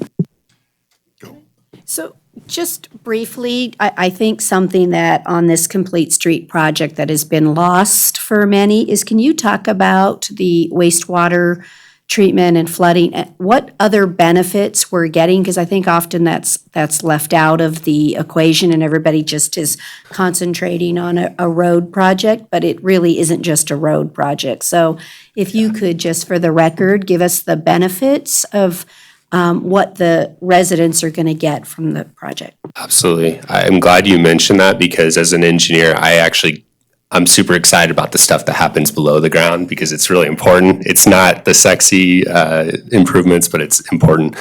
So just briefly, I think something that on this Complete Street project that has been lost for many is, can you talk about the wastewater treatment and flooding? What other benefits we're getting? Because I think often that's left out of the equation and everybody just is concentrating on a road project, but it really isn't just a road project. So if you could just, for the record, give us the benefits of what the residents are going to get from the project. Absolutely. I'm glad you mentioned that because as an engineer, I'm super excited about the stuff that happens below the ground because it's really important. It's not the sexy improvements, but it's important.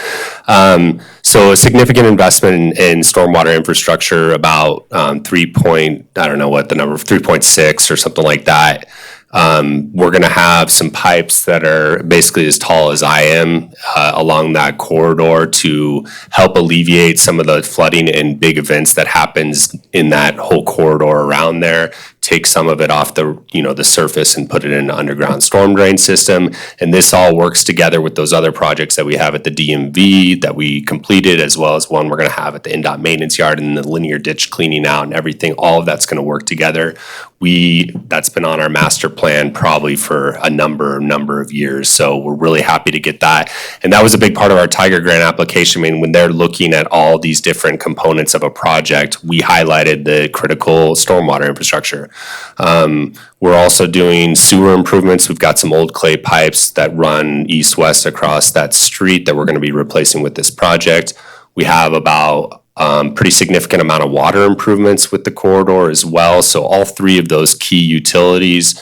So a significant investment in stormwater infrastructure, about 3.6 or something like that. We're going to have some pipes that are basically as tall as I am along that corridor to help alleviate some of the flooding and big events that happens in that whole corridor around there. Take some of it off the surface and put it in an underground storm drain system. And this all works together with those other projects that we have at the DMV that we completed, as well as one we're going to have at the NDOT maintenance yard and the linear ditch cleaning out and everything. All of that's going to work together. That's been on our master plan probably for a number of years. So we're really happy to get that. And that was a big part of our Tiger Grant application. I mean, when they're looking at all these different components of a project, we highlighted the critical stormwater infrastructure. We're also doing sewer improvements. We've got some old clay pipes that run east-west across that street that we're going to be replacing with this project. We have about pretty significant amount of water improvements with the corridor as well. So all three of those key utilities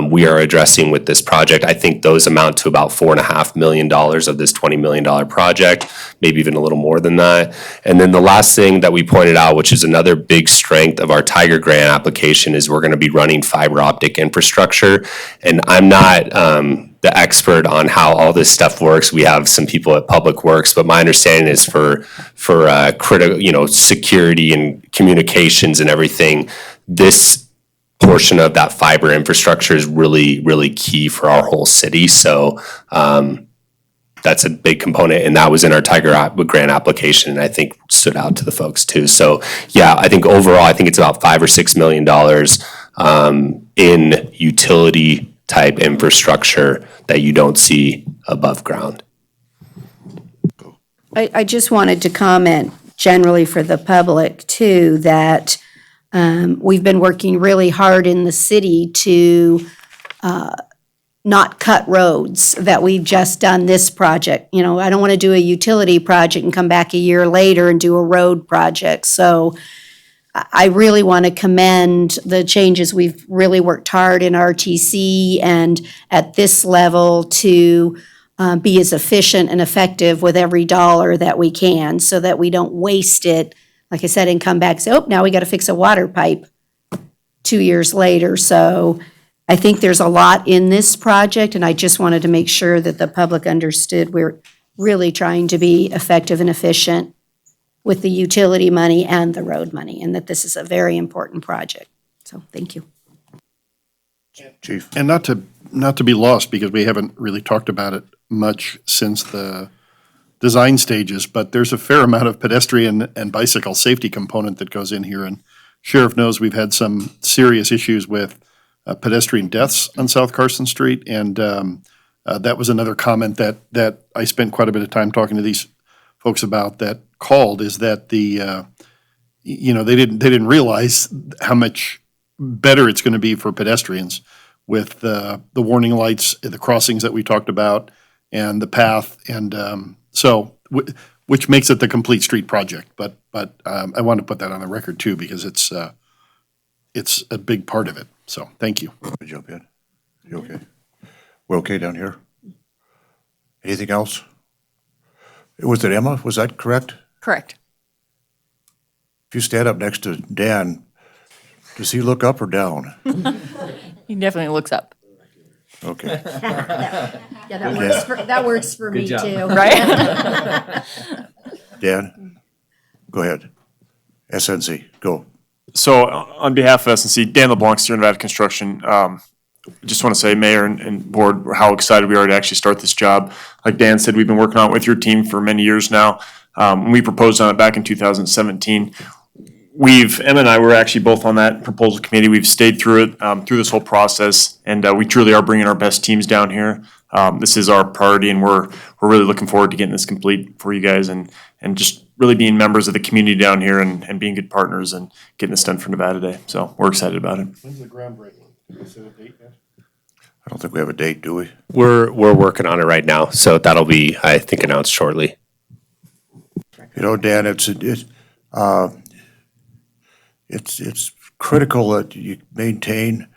we are addressing with this project. I think those amount to about $4.5 million of this $20 million project, maybe even a little more than that. And then the last thing that we pointed out, which is another big strength of our Tiger Grant application, is we're going to be running fiber optic infrastructure. And I'm not the expert on how all this stuff works. We have some people at Public Works, but my understanding is for critical, security and communications and everything, this portion of that fiber infrastructure is really, really key for our whole city. So that's a big component, and that was in our Tiger Grant application, and I think stood out to the folks too. So yeah, I think overall, I think it's about $5 or $6 million in utility type infrastructure that you don't see above ground. I just wanted to comment generally for the public too, that we've been working really hard in the city to not cut roads, that we've just done this project. I don't want to do a utility project and come back a year later and do a road project. So I really want to commend the changes. We've really worked hard in RTC and at this level to be as efficient and effective with every dollar that we can so that we don't waste it, like I said, and come back and say, oh, now we got to fix a water pipe 2 years later. So I think there's a lot in this project, and I just wanted to make sure that the public understood we're really trying to be effective and efficient with the utility money and the road money, and that this is a very important project. So, thank you. Chief. And not to be lost, because we haven't really talked about it much since the design stages, but there's a fair amount of pedestrian and bicycle safety component that goes in here. And Sheriff knows we've had some serious issues with pedestrian deaths on South Carson Street. And that was another comment that I spent quite a bit of time talking to these folks about that called, is that they didn't realize how much better it's going to be for pedestrians with the warning lights, the crossings that we talked about, and the path, and which makes it the complete street project. But I want to put that on the record too, because it's a big part of it. So thank you. Jump in. You okay? We're okay down here? Anything else? Was it Emma? Was that correct? Correct. If you stand up next to Dan, does he look up or down? He definitely looks up. Okay. Yeah, that works for me too. Right? Dan, go ahead. SNC, go. So on behalf of SNC, Dan LeBlanc, Sierra Nevada Construction, just want to say, Mayor and Board, how excited we are to actually start this job. Like Dan said, we've been working on it with your team for many years now. When we proposed on it back in 2017. Emma and I were actually both on that proposal committee. We've stayed through it, through this whole process, and we truly are bringing our best teams down here. This is our priority, and we're really looking forward to getting this complete for you guys and just really being members of the community down here and being good partners and getting this done for Nevada Day. So we're excited about it. When's the groundbreaking? Did we set a date yet? I don't think we have a date, do we? We're working on it right now, so that'll be, I think, announced shortly. You know, Dan, it's critical that you maintain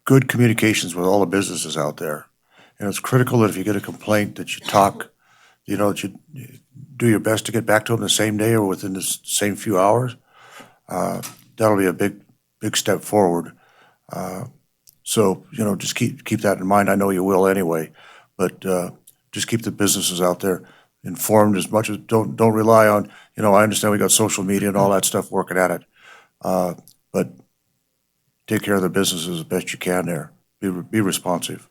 good communications with all the businesses out there. And it's critical that if you get a complaint that you talk, that you do your best to get back to them the same day or within the same few hours. That'll be a big step forward. So, just keep that in mind. I know you will anyway, but just keep the businesses out there informed as much as, don't rely on, I understand we got social media and all that stuff working at it. But take care of the businesses as best you can there. Be responsive.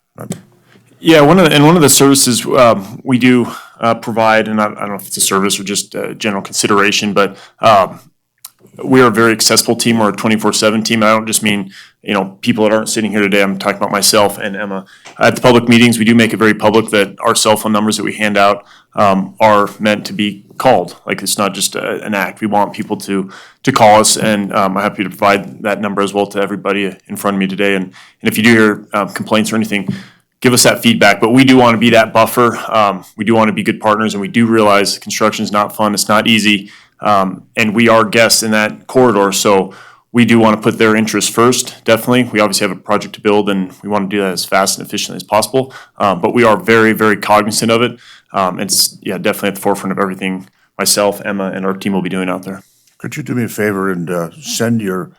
Yeah, one of the services we do provide, and I don't know if it's a service or just general consideration, but we are a very accessible team. We're a 24/7 team. I don't just mean, people that aren't sitting here today. I'm talking about myself and Emma. At the public meetings, we do make it very public that our cell phone numbers that we hand out are meant to be called. Like, it's not just an act. We want people to call us, and I'm happy to provide that number as well to everybody in front of me today. And if you do hear complaints or anything, give us that feedback. But we do want to be that buffer. We do want to be good partners, and we do realize construction is not fun. It's not easy. And we are guests in that corridor, so we do want to put their interests first, definitely. We obviously have a project to build, and we want to do that as fast and efficiently as possible. But we are very, very cognizant of it. It's, definitely at the forefront of everything myself, Emma, and our team will be doing out there. Could you do me a favor and send your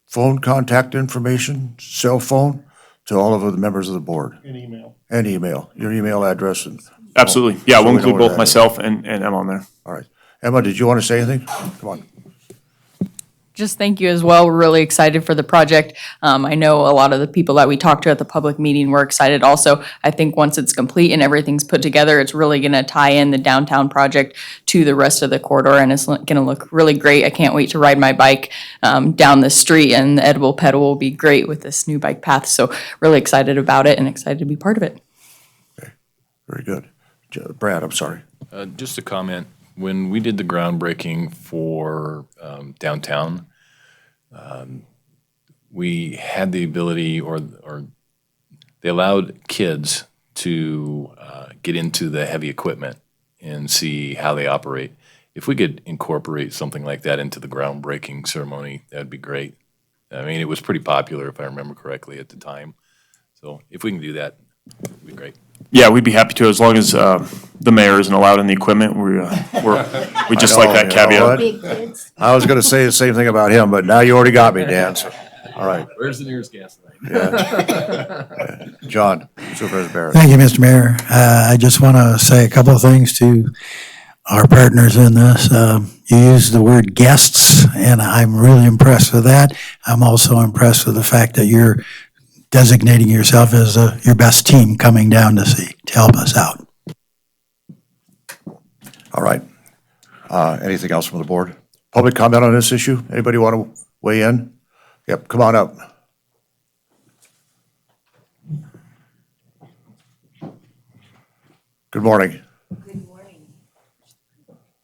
phone contact information, cell phone, to all of the members of the board? An email. Your email address and. Absolutely. Yeah, So we'll we know include where both that is. myself and Emma on there. All right. Emma, did you want to say anything? Come on. Just thank you as well. We're really excited for the project. I know a lot of the people that we talked to at the public meeting were excited also. I think once it's complete and everything's put together, it's really going to tie in the downtown project to the rest of the corridor, and it's going to look really great. I can't wait to ride my bike down the street, and the edible pedal will be great with this new bike path. So really excited about it and excited to be part of it. Okay, very good. Brad, I'm sorry. Just a comment. When we did the groundbreaking for downtown, we had the ability, or they allowed kids to get into the heavy equipment and see how they operate. If we could incorporate something like that into the groundbreaking ceremony, that'd be great. I mean, it was pretty popular, if I remember correctly, at the time. So if we can do that, it'd be great. Yeah, we'd be happy to, as long as the mayor isn't allowed in the equipment. We just like that caveat. Big kids. I was going to say the same thing about him, but now you already got me, Dan. So, all right. Where's the nearest gas line? Yeah. John, Supervisor Barrett. Thank you, Mr. Mayor. I just want to say a couple of things to our partners in this. You used the word guests, and I'm really impressed with that. I'm also impressed with the fact that you're designating yourself as your best team coming down to help us out. All right. Anything else from the board? Public comment on this issue? Anybody want to weigh in? Yep, come on up. Good morning. Good morning.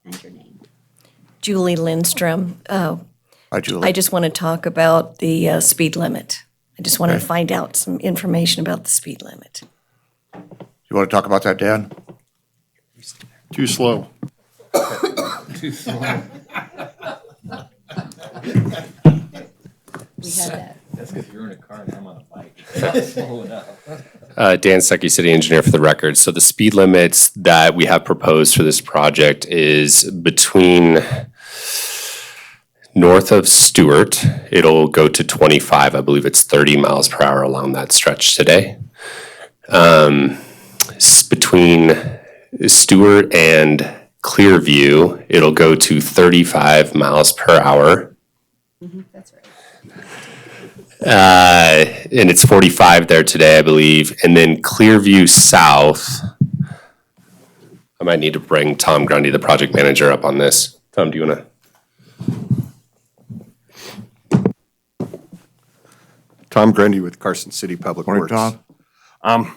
And your name? Julie Lindstrom. Hi, Julie. I just want to talk about the speed limit. I just want to Okay. find out some information about the speed limit. You want to talk about that, Dan? Too slow. We had that. That's because you're in a car and I'm on a bike. Dan Stuckey, City Engineer for the record. So the speed limits that we have proposed for this project is between north of Stewart, it'll go to 25. I believe it's 30 miles per hour along that stretch today. Between Stewart and Clearview, it'll go to 35 miles per hour. That's right. And it's 45 there today, I believe. And then Clearview South, I might need to bring Tom Grundy, the project manager, up on this. Tom, do you want to? Tom Grundy with Carson City Public Morning, Works. Tom.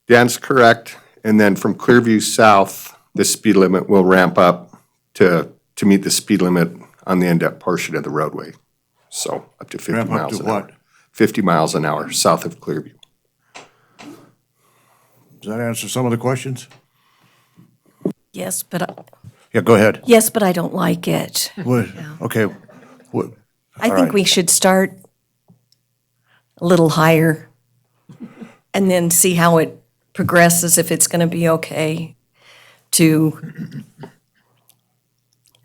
Dan's correct, and then from Clearview South, the speed limit will ramp up to meet the speed limit on the end-up portion of the roadway. So up to 50 Ramp up miles to an hour. what? 50 miles an hour south of Clearview. Does that answer some of the questions? Yes, but, Yeah, go ahead. yes, but I don't like it. What, okay, what, I all think right. we should start a little higher and then see how it progresses, if it's going to be okay to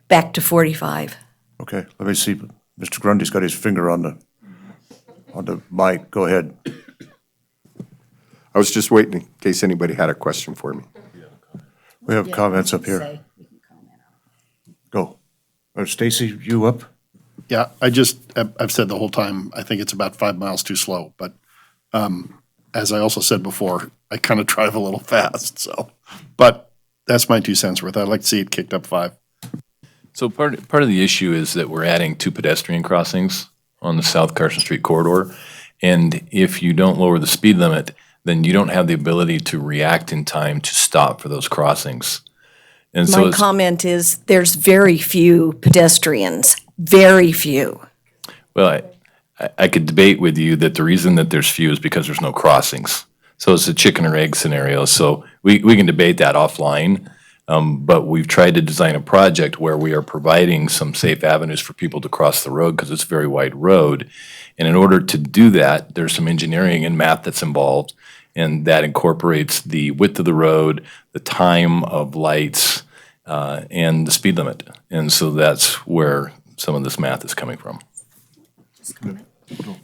back to 45. Okay, let me see. Mr. Grundy's got his finger on the mic. Go ahead. I was just waiting in case anybody had a question for me. We have comments up here. Go. Stacy, you up? Yeah, I've said the whole time, I think it's about 5 miles too slow, but as I also said before, I kind of drive a little fast, so. But that's my 2 cents worth. I'd like to see it kicked up 5. So part of the issue is that we're adding 2 pedestrian crossings on the South Carson Street corridor. And if you don't lower the speed limit, then you don't have the ability to react in time to stop for those crossings. And so My comment is, there's very few pedestrians, very few. well, I could debate with you that the reason that there's few is because there's no crossings. So it's a chicken or egg scenario. So we can debate that offline. But we've tried to design a project where we are providing some safe avenues for people to cross the road because it's a very wide road. And in order to do that, there's some engineering and math that's involved, and that incorporates the width of the road, the time of lights, and the speed limit. And so that's where some of this math is coming from.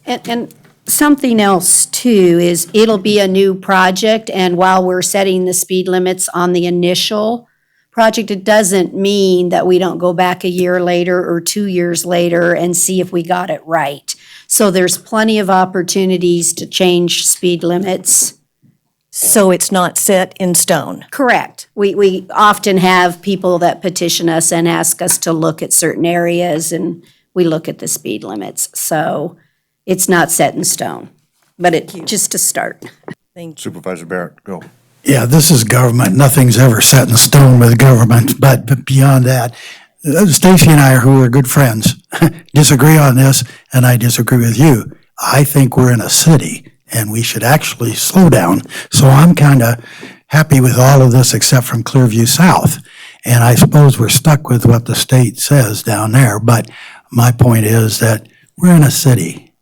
And something else too is it'll be a new project, and while we're setting the speed limits on the initial project, it doesn't mean that we don't go back a year later or 2 years later and see if we got it right. So there's plenty of opportunities to change speed limits. So it's not set in stone. Correct. We often have people that petition us and ask us to look at certain areas, and we look at the speed limits. So it's not set in stone, but just to start. Supervisor Barrett, go. Yeah, this is government. Nothing's ever set in stone with government, but beyond that, Stacy and I, who are good friends, disagree on this, and I disagree with you. I think we're in a city, and we should actually slow down. So I'm kind of happy with all of this except from Clearview South. And I suppose we're stuck with what the state says down there, but my point is that we're in a city.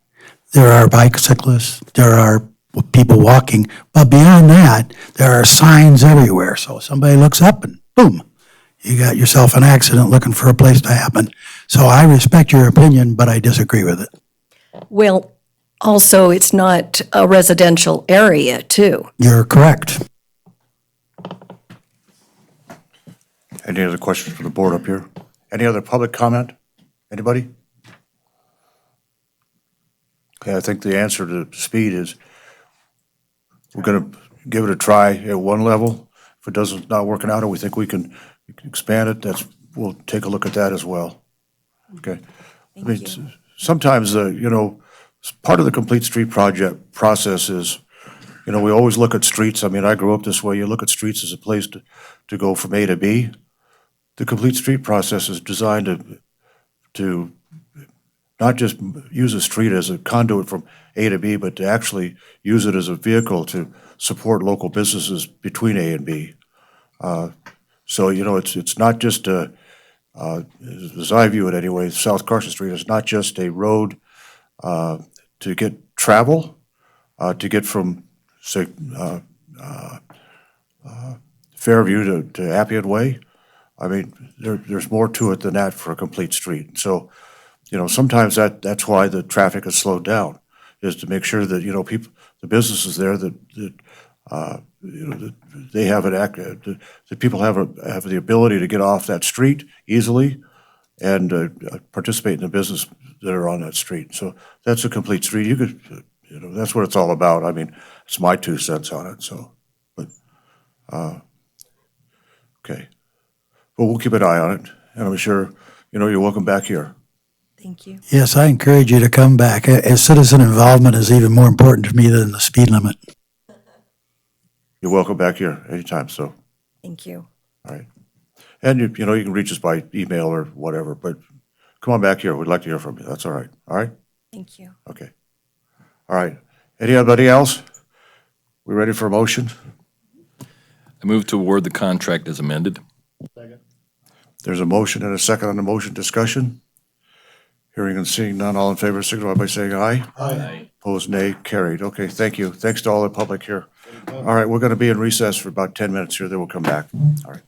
There are bicyclists, there are people walking, but beyond that, there are signs everywhere. So somebody looks up and boom, you got yourself an accident looking for a place to happen. So I respect your opinion, but I disagree with it. Well, also, it's not a residential area, too. You're correct. Any other questions from the board up here? Any other public comment? Anybody? Okay, I think the answer to speed is we're gonna give it a try at one level. If it doesn't, not working out, or we think we can expand it, we'll take a look at that as well. Okay? I mean, sometimes, part of the Complete Street project process is, we always look at streets. I mean, I grew up this way. You look at streets as a place to go from A to B. The Complete Street process is designed to not just use a street as a conduit from A to B, but to actually use it as a vehicle to support local businesses between A and B. So, it's not just as I view it anyway, South Carson Street is not just a road to get travel, to get from, say, Fairview to Appian Way. I mean, there's more to it than that for a complete street. So, sometimes that's why the traffic is slowed down, is to make sure that, people, the businesses there that they have that people have the ability to get off that street easily and participate in the business that are on that street. So that's a complete street. You could, that's what it's all about. I mean, it's my 2 cents on it. So, but Okay. Well, we'll keep an eye on it, and I'm sure, you're welcome back here. Thank you. Yes, I encourage you to come back. Citizen involvement is even more important to me than the speed limit. You're welcome back here anytime, so, Thank you. all right. And you can reach us by email or whatever, but come on back here. We'd like to hear from you. That's all right. All right? Thank you. Okay. All right. Anybody else? We ready for a motion? I move to award the contract as amended. There's a motion and a second on the motion. Discussion? Hearing and seeing none, all in favor, signify by saying aye. Aye. Opposed, nay. Carried. Okay, thank you. Thanks to all the public here. All right, we're going to be in recess for about 10 minutes here, then we'll come back. All right.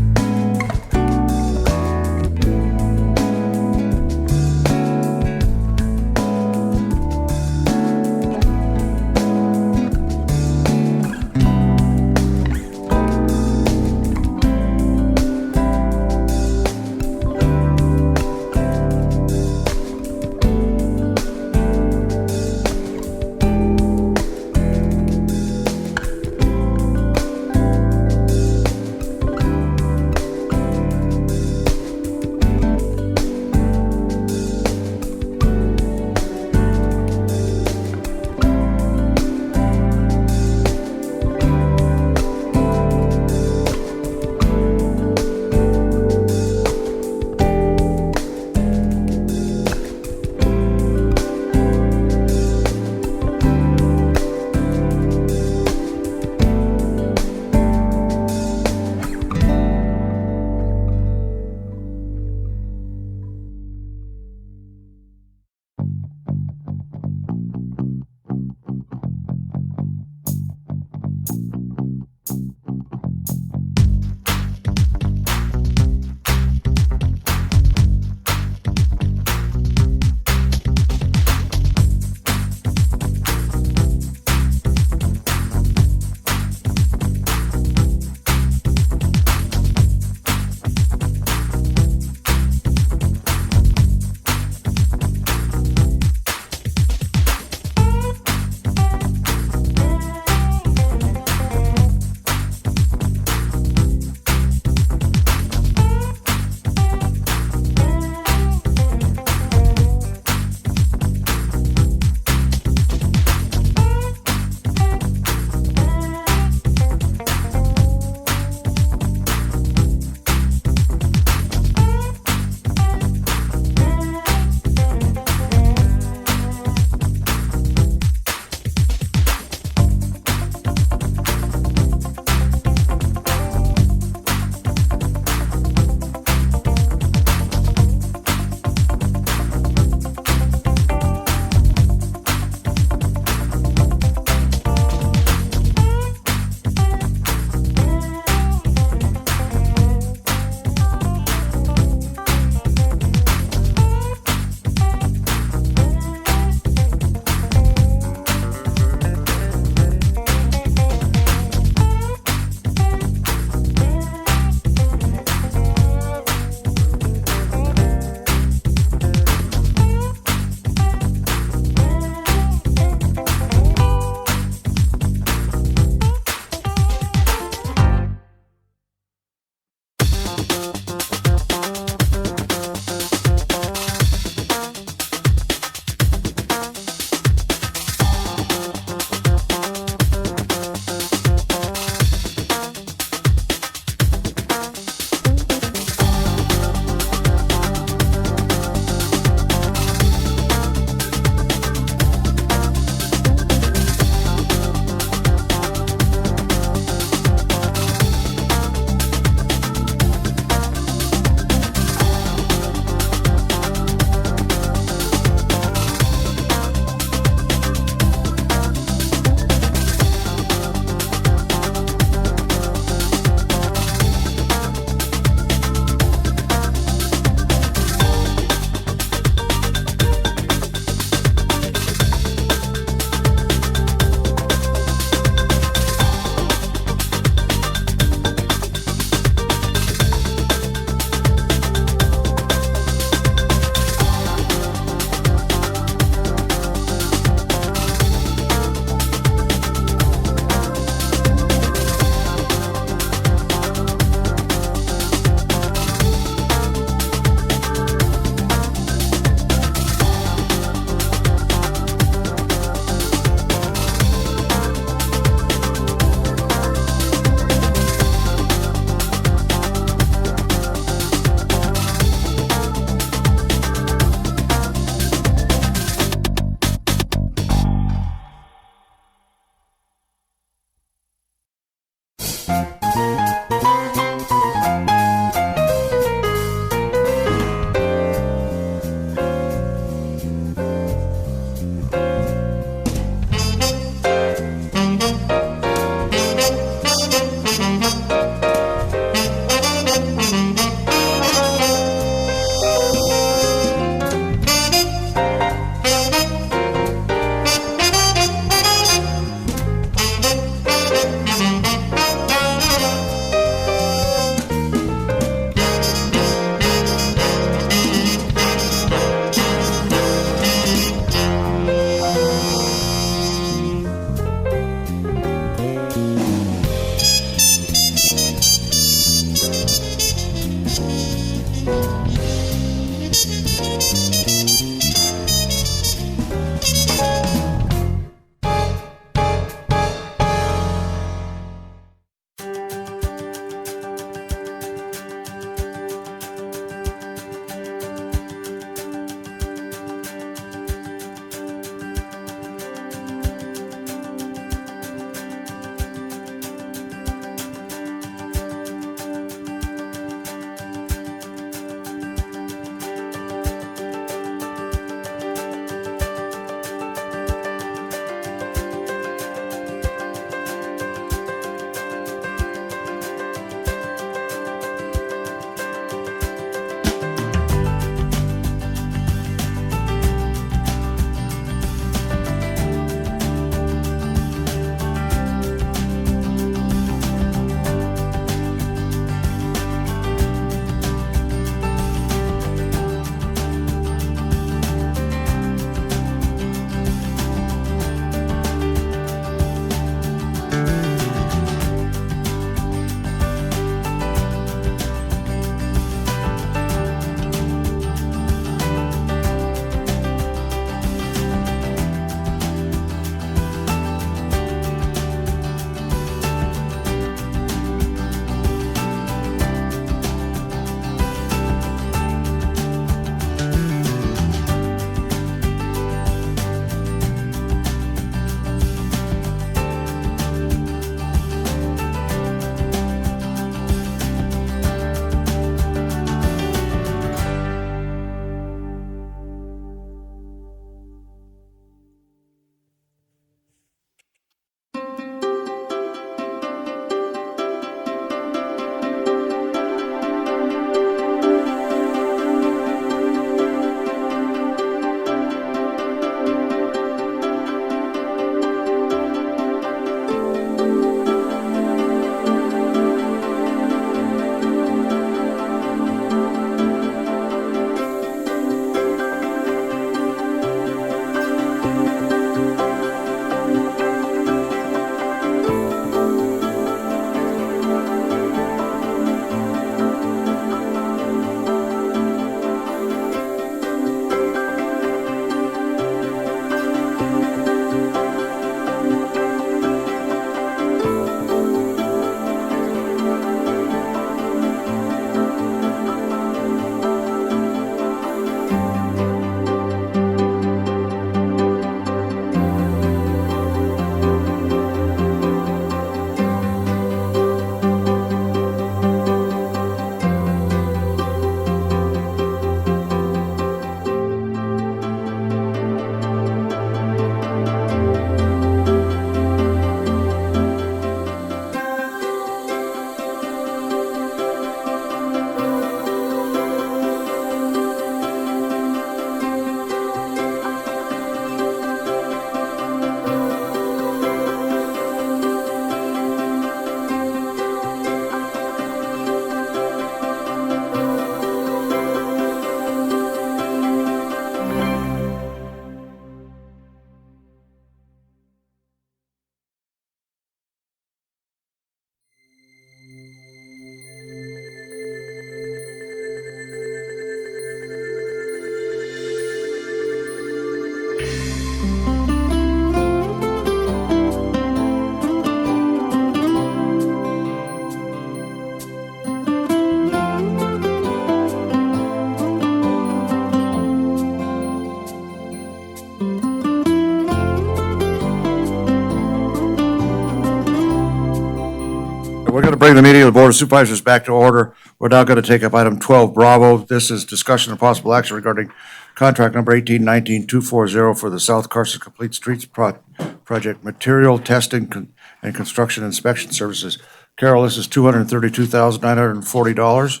Calling the meeting of the Board of Supervisors back to order. We're now going to take up item 12 Bravo. This is discussion and possible action regarding contract number 1819-240 for the South Carson Complete Streets Project Material Testing and Construction Inspection Services. Carol, this is $232,940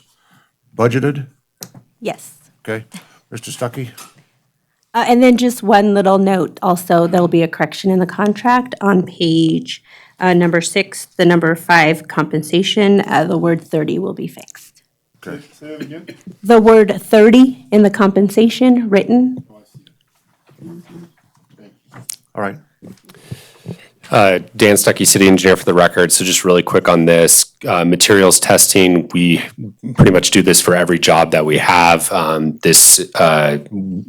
budgeted. Yes. Okay. Mr. Stuckey? And then just one little note also, there'll be a correction in the contract on page number 6, the number 5 compensation, the word 30 will be fixed. Okay. Say it again. The word 30 in the compensation written. All right. Dan Stuckey, City Engineer for the record. So just really quick on this, materials testing, we pretty much do this for every job that we have.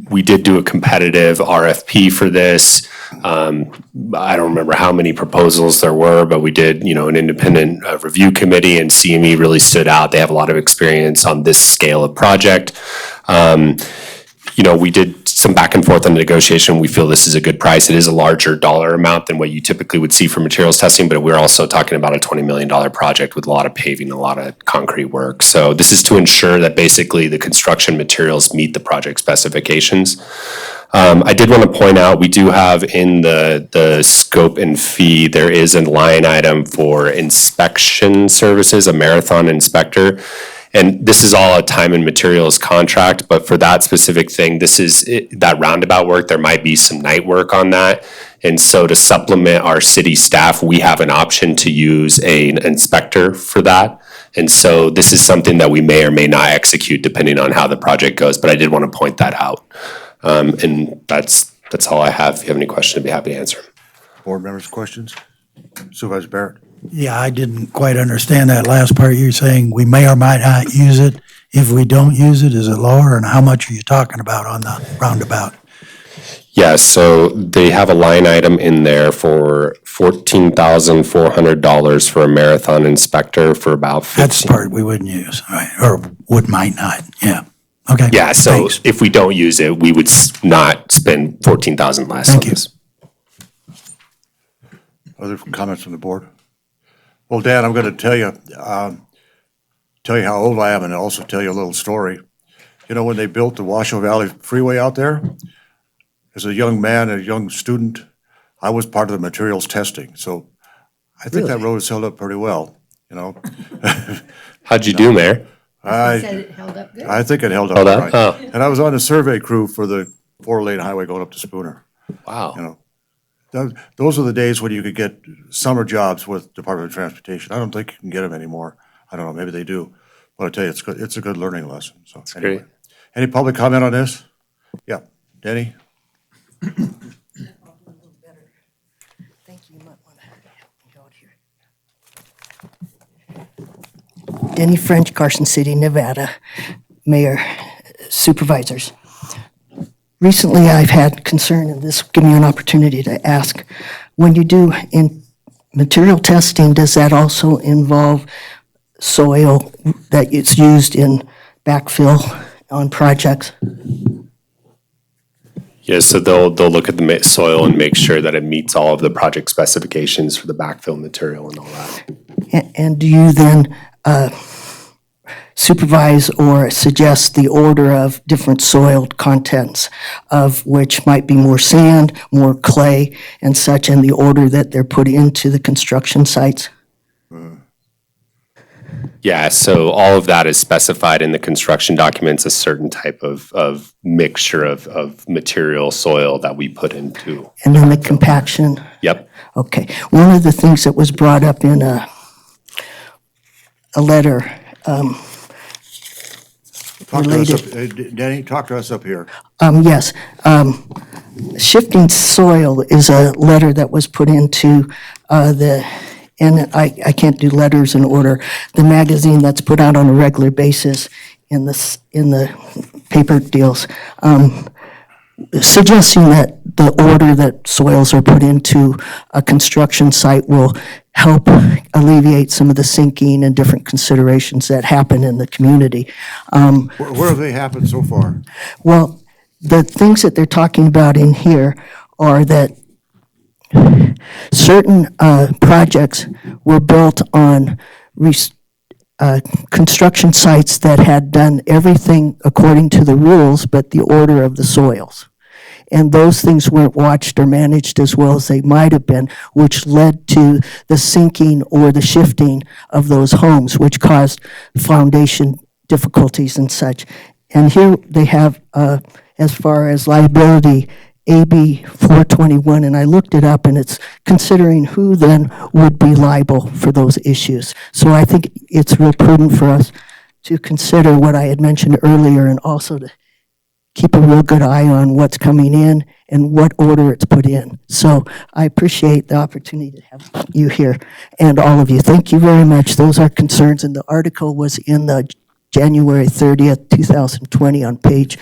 We did do a competitive RFP for this. I don't remember how many proposals there were, but we did, an independent review committee, and CME really stood out. They have a lot of experience on this scale of project. We did some back and forth on the negotiation. We feel this is a good price. It is a larger dollar amount than what you typically would see for materials testing, but we're also talking about a $20 million project with a lot of paving, a lot of concrete work. So this is to ensure that basically the construction materials meet the project specifications. I did want to point out, we do have in the scope and fee, there is a line item for inspection services, a marathon inspector. And this is all a time and materials contract, but for that specific thing, that roundabout work, there might be some night work on that. And so to supplement our city staff, we have an option to use an inspector for that. And so this is something that we may or may not execute depending on how the project goes, but I did want to point that out. And that's all I have. If you have any questions, I'd be happy to answer. Board members, questions? Supervisor Barrett? Yeah, I didn't quite understand that last part. You're saying we may or might not use it. If we don't use it, is it lower? And how much are you talking about on the roundabout? Yeah, so they have a line item in there for $14,400 for a marathon inspector for about 15. That's the part we wouldn't use, all right, or might not, yeah. Okay. Yeah, so Thanks. if we don't use it, we would not spend $14,000 less on Thank you. this. Other comments from the board? Well, Dan, I'm going to tell you how old I am and also tell you a little story. When they built the Washoe Valley Freeway out there, as a young man, a young student, I was part of the materials testing. So I think that road has held up pretty well, How'd you do, Mayor? Said it held up good. I think it held up Held all up? right. Oh. And I was on the survey crew for the 4-lane highway going up to Spooner. Wow. Those are the days when you could get summer jobs with Department of Transportation. I don't think you can get them anymore. I don't know, maybe they do. But I tell you, it's good. It's a good learning lesson. So That's anyway. great. Any public comment on this? Yeah, Denny? Thank you. You might want to go out here. Denny French, Carson City, Nevada, Mayor, Supervisors. Recently, I've had concern, and this will give me an opportunity to ask, when you do in material testing, does that also involve soil that is used in backfill on projects? Yeah, so they'll look at the soil and make sure that it meets all of the project specifications for the backfill material and all that. And do you then supervise or suggest the order of different soil contents, of which might be more sand, more clay, and such, and the order that they're put into the construction sites? Yeah, so all of that is specified in the construction documents, a certain type of mixture of material, soil that we put into. And then the compaction? Yep. Okay. One of the things that was brought up in a letter Talk to us related. Denny, talk to us up here. Yes. Shifting soil is a letter that was put into and I can't do letters in order, the magazine that's put out on a regular basis in the paper deals, suggesting that the order that soils are put into a construction site will help alleviate some of the sinking and different considerations that happen in the community. Where have they happened so far? Well, the things that they're talking about in here are that certain projects were built on construction sites that had done everything according to the rules but the order of the soils. And those things weren't watched or managed as well as they might have been, which led to the sinking or the shifting of those homes, which caused foundation difficulties and such. And here they have, as far as liability, AB 421, and I looked it up, and it's considering who then would be liable for those issues. So I think it's real prudent for us to consider what I had mentioned earlier, and also to keep a real good eye on what's coming in and what order it's put in. So I appreciate the opportunity to have you here, and all of you. Thank you very much. Those are concerns, and the article was in the January 30th, 2020 on page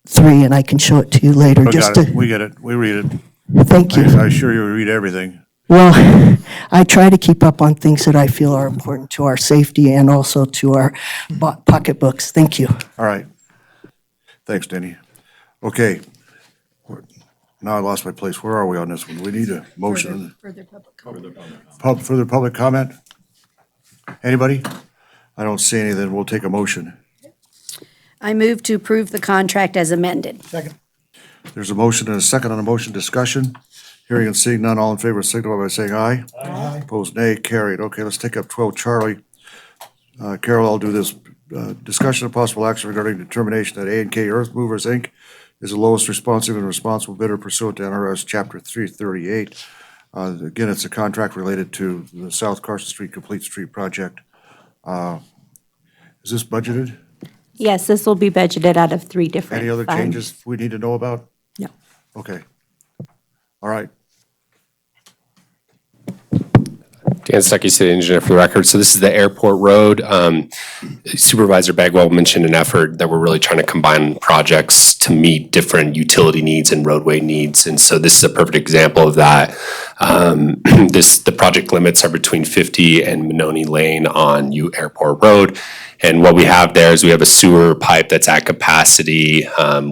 3, and I can show it to you later. We got it, we get it, we read it. Thank you. I assure you, we read everything. Well, I try to keep up on things that I feel are important to our safety and also to our pocketbooks. Thank you. All right. Thanks, Denny. Okay. Now I lost my place. Where are we on this one? We need a motion. Further public comment. Further public comment? Anybody? I don't see any, then we'll take a motion. I move to approve the contract as amended. Second. There's a motion and a second on the motion. Discussion. Hearing and seeing none, all in favor signify by saying aye. Aye. Opposed, nay. Carried. Okay, let's take up 12, Charlie. Carol, I'll do this. Discussion of possible action regarding determination that A&K Earth Movers, Inc. is the lowest responsive and responsible bidder pursuant to NRS Chapter 338. Again, it's a contract related to the South Carson Street Complete Street project. Is this budgeted? Yes, this will be budgeted out of 3 different Any other funds. changes we need to know about? No. Okay. All right. Dan Stuckey, City Engineer for the record. So this is the airport road. Supervisor Bagwell mentioned an effort that we're really trying to combine projects to meet different utility needs and roadway needs. And so this is a perfect example of that. The project limits are between 50 and Benoni Lane on Airport Road. And what we have there is we have a sewer pipe that's at capacity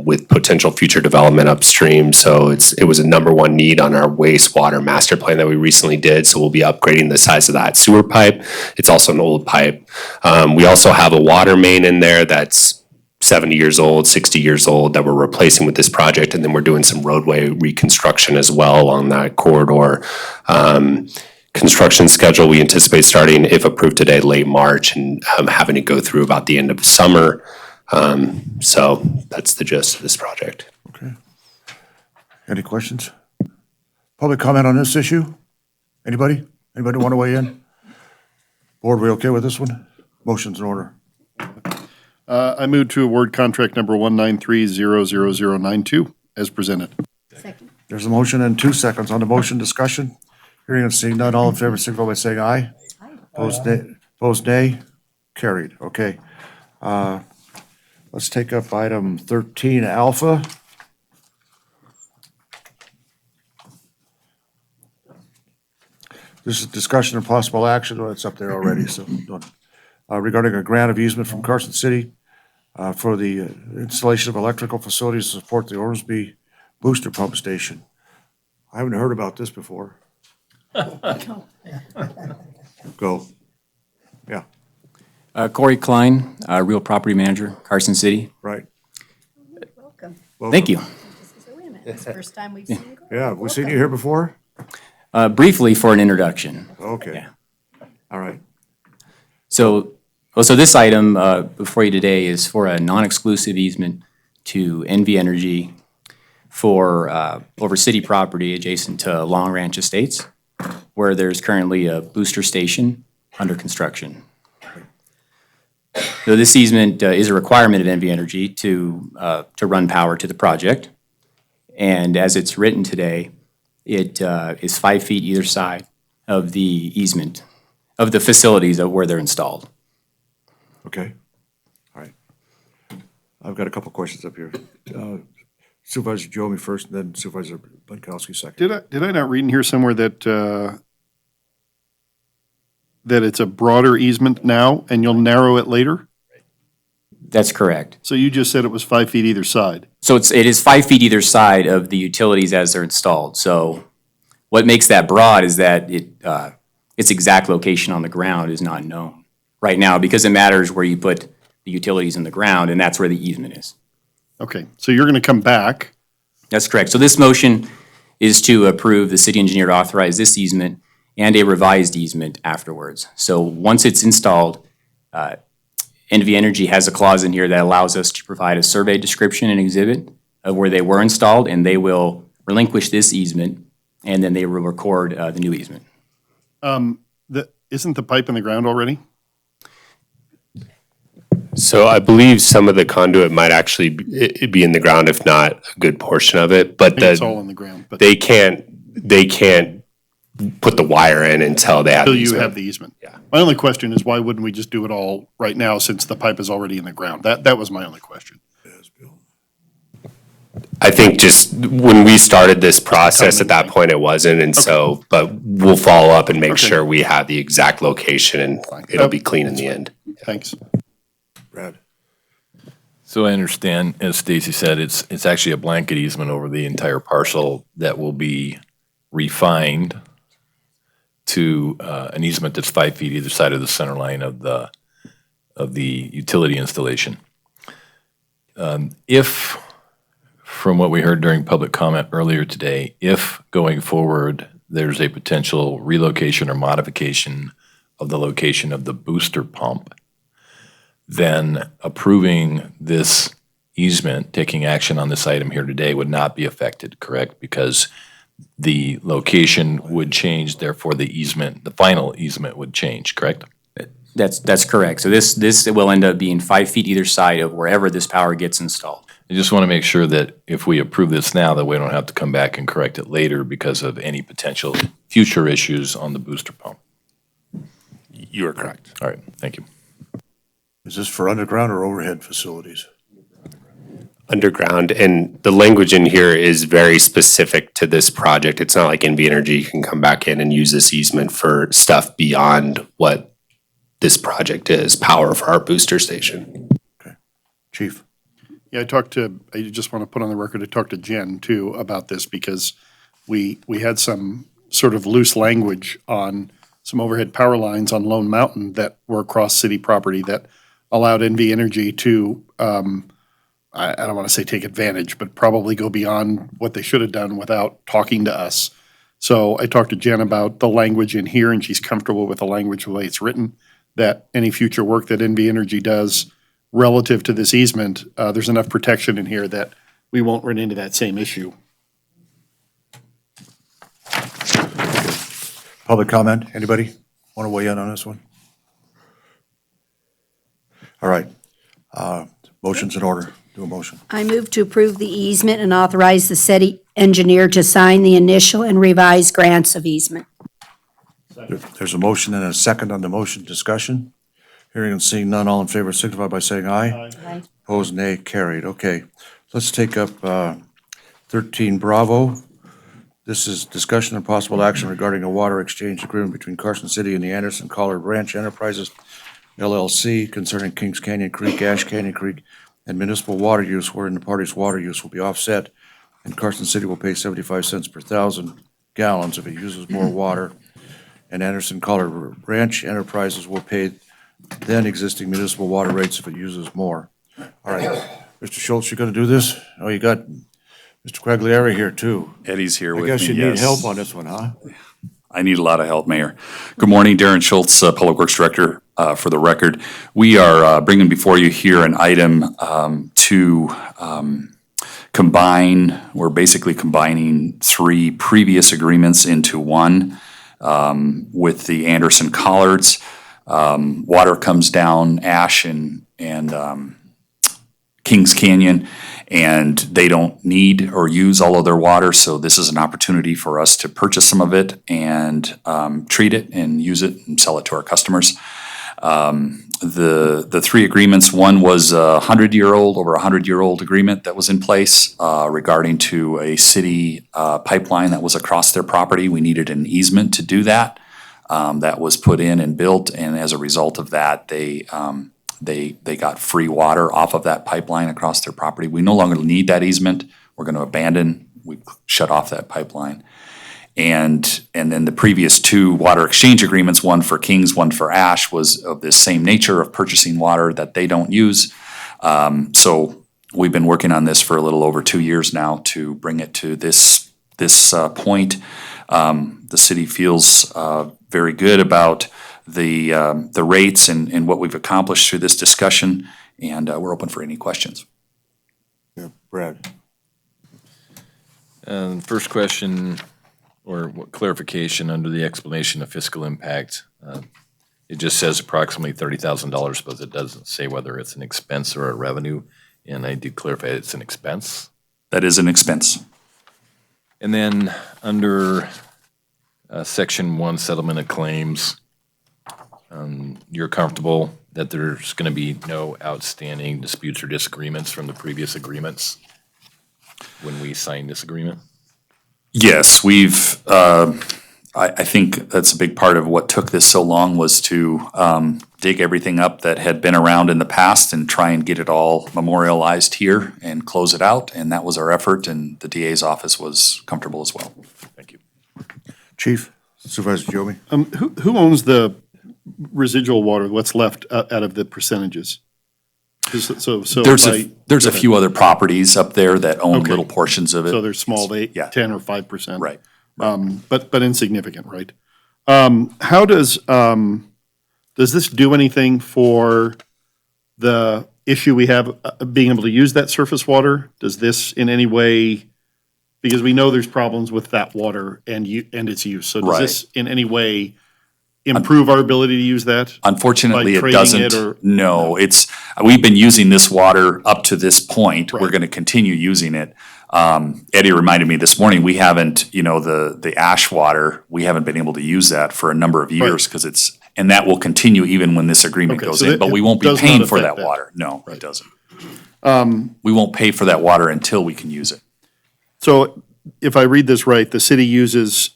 with potential future development upstream. So it was a #1 need on our wastewater master plan that we recently did. So we'll be upgrading the size of that sewer pipe. It's also an old pipe. We also have a water main in there that's 70 years old, 60 years old that we're replacing with this project. And then we're doing some roadway reconstruction as well along that corridor. Construction schedule, we anticipate starting, if approved today, late March and having it go through about the end of the summer. So that's the gist of this project. Okay. Any questions? Public comment on this issue? Anybody? Anybody want to weigh in? Board, we okay with this one? Motion's in order. I move to award contract number 193-00092 as presented. Second. There's a motion and 2 seconds on the motion. Discussion. Hearing and seeing none, all in favor, signify by saying aye. Opposed, nay. Carried. Okay. Let's take up item 13, Alpha. This is discussion and possible action. Well, it's up there already, so regarding a grant of easement from Carson City for the installation of electrical facilities to support the Ormsby Booster Pump Station. I haven't heard about this before. Go. Yeah, Corey Klein, Real Property Manager, Carson City. right. Welcome. Thank you. Wait a minute, it's the first time we've seen you. Yeah, have we seen you here before? Briefly for an introduction. Okay. All right. So this item before you today is for a non-exclusive easement to NV Energy for over city property adjacent to Long Ranch Estates, where there's currently a booster station under construction. So this easement is a requirement of NV Energy to run power to the project. And as it's written today, it is 5 feet either side of the easement, of the facilities where they're installed. Okay. All right. I've got a couple questions up here. Supervisor Jomi first, and then Supervisor Bunkowski second. Did I not read in here somewhere that that it's a broader easement now and you'll narrow it later? That's correct. So you just said it was 5 feet either side. So it is 5 feet either side of the utilities as they're installed. So what makes that broad is that its exact location on the ground is not known right now because it matters where you put the utilities in the ground, and that's where the easement is. Okay, so you're going to come back. That's correct. So this motion is to approve the city engineer to authorize this easement and a revised easement afterwards. So once it's installed, NV Energy has a clause in here that allows us to provide a survey description and exhibit of where they were installed, and they will relinquish this easement, and then they will record the new easement. Isn't the pipe in the ground already? So I believe some of the conduit might actually be in the ground, if not a good portion of it, but It's all in the ground. But they can't put the wire in until they have until the you easement. have the easement. Yeah. My only question is why wouldn't we just do it all right now since the pipe is already in the ground? That was my only question. I think just when we started this process, at that point it wasn't, and so, but we'll follow up and make sure we have the exact location and it'll be clean in the end. Thanks. Brad? So I understand, as Stacy said, it's actually a blanket easement over the entire parcel that will be refined to an easement that's 5 feet either side of the center line of the utility installation. If, from what we heard during public comment earlier today, if going forward there's a potential relocation or modification of the location of the booster pump, then approving this easement, taking action on this item here today would not be affected, correct? Because the location would change, therefore the easement, the final easement would change, correct? That's correct. So this will end up being 5 feet either side of wherever this power gets installed. I just want to make sure that if we approve this now, that we don't have to come back and correct it later because of any potential future issues on the booster pump. You are correct. All right, thank you. Is this for underground or overhead facilities? Underground, and the language in here is very specific to this project. It's not like NV Energy can come back in and use this easement for stuff beyond what this project is, power for our booster station. Okay. Chief? Yeah, I just want to put on the record, I talked to Jen too about this because we had some sort of loose language on some overhead power lines on Lone Mountain that were across city property that allowed NV Energy to, I don't want to say take advantage, but probably go beyond what they should have done without talking to us. So I talked to Jen about the language in here, and she's comfortable with the language the way it's written, that any future work that NV Energy does relative to this easement, there's enough protection in here that we won't run into that same issue. Public comment, anybody want to weigh in on this one? All right, motion's in order, do a motion. I move to approve the easement and authorize the city engineer to sign the initial and revised grants of easement. There's a motion and a second on the motion, discussion. Hearing and seeing none, all in favor signify by saying aye. Aye. Opposed, nay, carried. Okay, let's take up 13 Bravo. This is discussion and possible action regarding a water exchange agreement between Carson City and the Anderson Collard Ranch Enterprises LLC concerning Kings Canyon Creek, Ash Canyon Creek, and municipal water use wherein the party's water use will be offset, and Carson City will pay 75 cents per 1,000 gallons if it uses more water, and Anderson Collard Ranch Enterprises will pay then existing municipal water rates if it uses more. All right, Mr. Schultz, you're gonna do this? Oh, you got Mr. Quaglieri here too. Eddie's here with me, I guess you need yes. help on this one, huh? I need a lot of help, Mayor. Good morning, Darren Schultz, Public Works Director. For the record, we are bringing before you here an item to combine, we're basically combining 3 previous agreements into one with the Anderson Collards. Water comes down Ash and Kings Canyon, and they don't need or use all of their water, so this is an opportunity for us to purchase some of it and treat it and use it and sell it to our customers. The 3 agreements, one was over 100-year-old agreement that was in place regarding to a city pipeline that was across their property. We needed an easement to do that. That was put in and built, and as a result of that, they got free water off of that pipeline across their property. We no longer need that easement. We're going to we shut off that pipeline. And then the previous two water exchange agreements, one for Kings, one for Ash, was of this same nature of purchasing water that they don't use. So we've been working on this for a little over 2 years now to bring it to this point. The city feels very good about the rates and what we've accomplished through this discussion, and we're open for any questions. Yeah, Brad. First question, or clarification under the explanation of fiscal impact. It just says approximately $30,000, but it doesn't say whether it's an expense or a revenue. And I did clarify it's an expense. That is an expense. And then under Section 1, Settlement of Claims, you're comfortable that there's going to be no outstanding disputes or disagreements from the previous agreements when we sign this agreement? Yes, we've, I think that's a big part of what took this so long was to dig everything up that had been around in the past and try and get it all memorialized here and close it out. And that was our effort, and the DA's office was comfortable as well. Thank you. Chief, Supervisor Joby. Who owns the residual water, what's left out of the percentages? So There's a few other properties up there that own little portions of it. So they're small, they, 10 or 5%. Right. But insignificant, right? How does this do anything for the issue we have being able to use that surface water? Does this in any way, because we know there's problems with that water and its use, so does this in any way improve our ability to use that? Unfortunately, by it trading doesn't. it or- No, we've been using this water up to this point. We're going to continue using it. Eddie reminded me this morning, we haven't, the ash water, we haven't been able to use that for a number of years because and that will continue even when this agreement goes in, but we won't be paying for that water. No, it doesn't. We won't pay for that water until we can use it. So if I read this right, the city uses,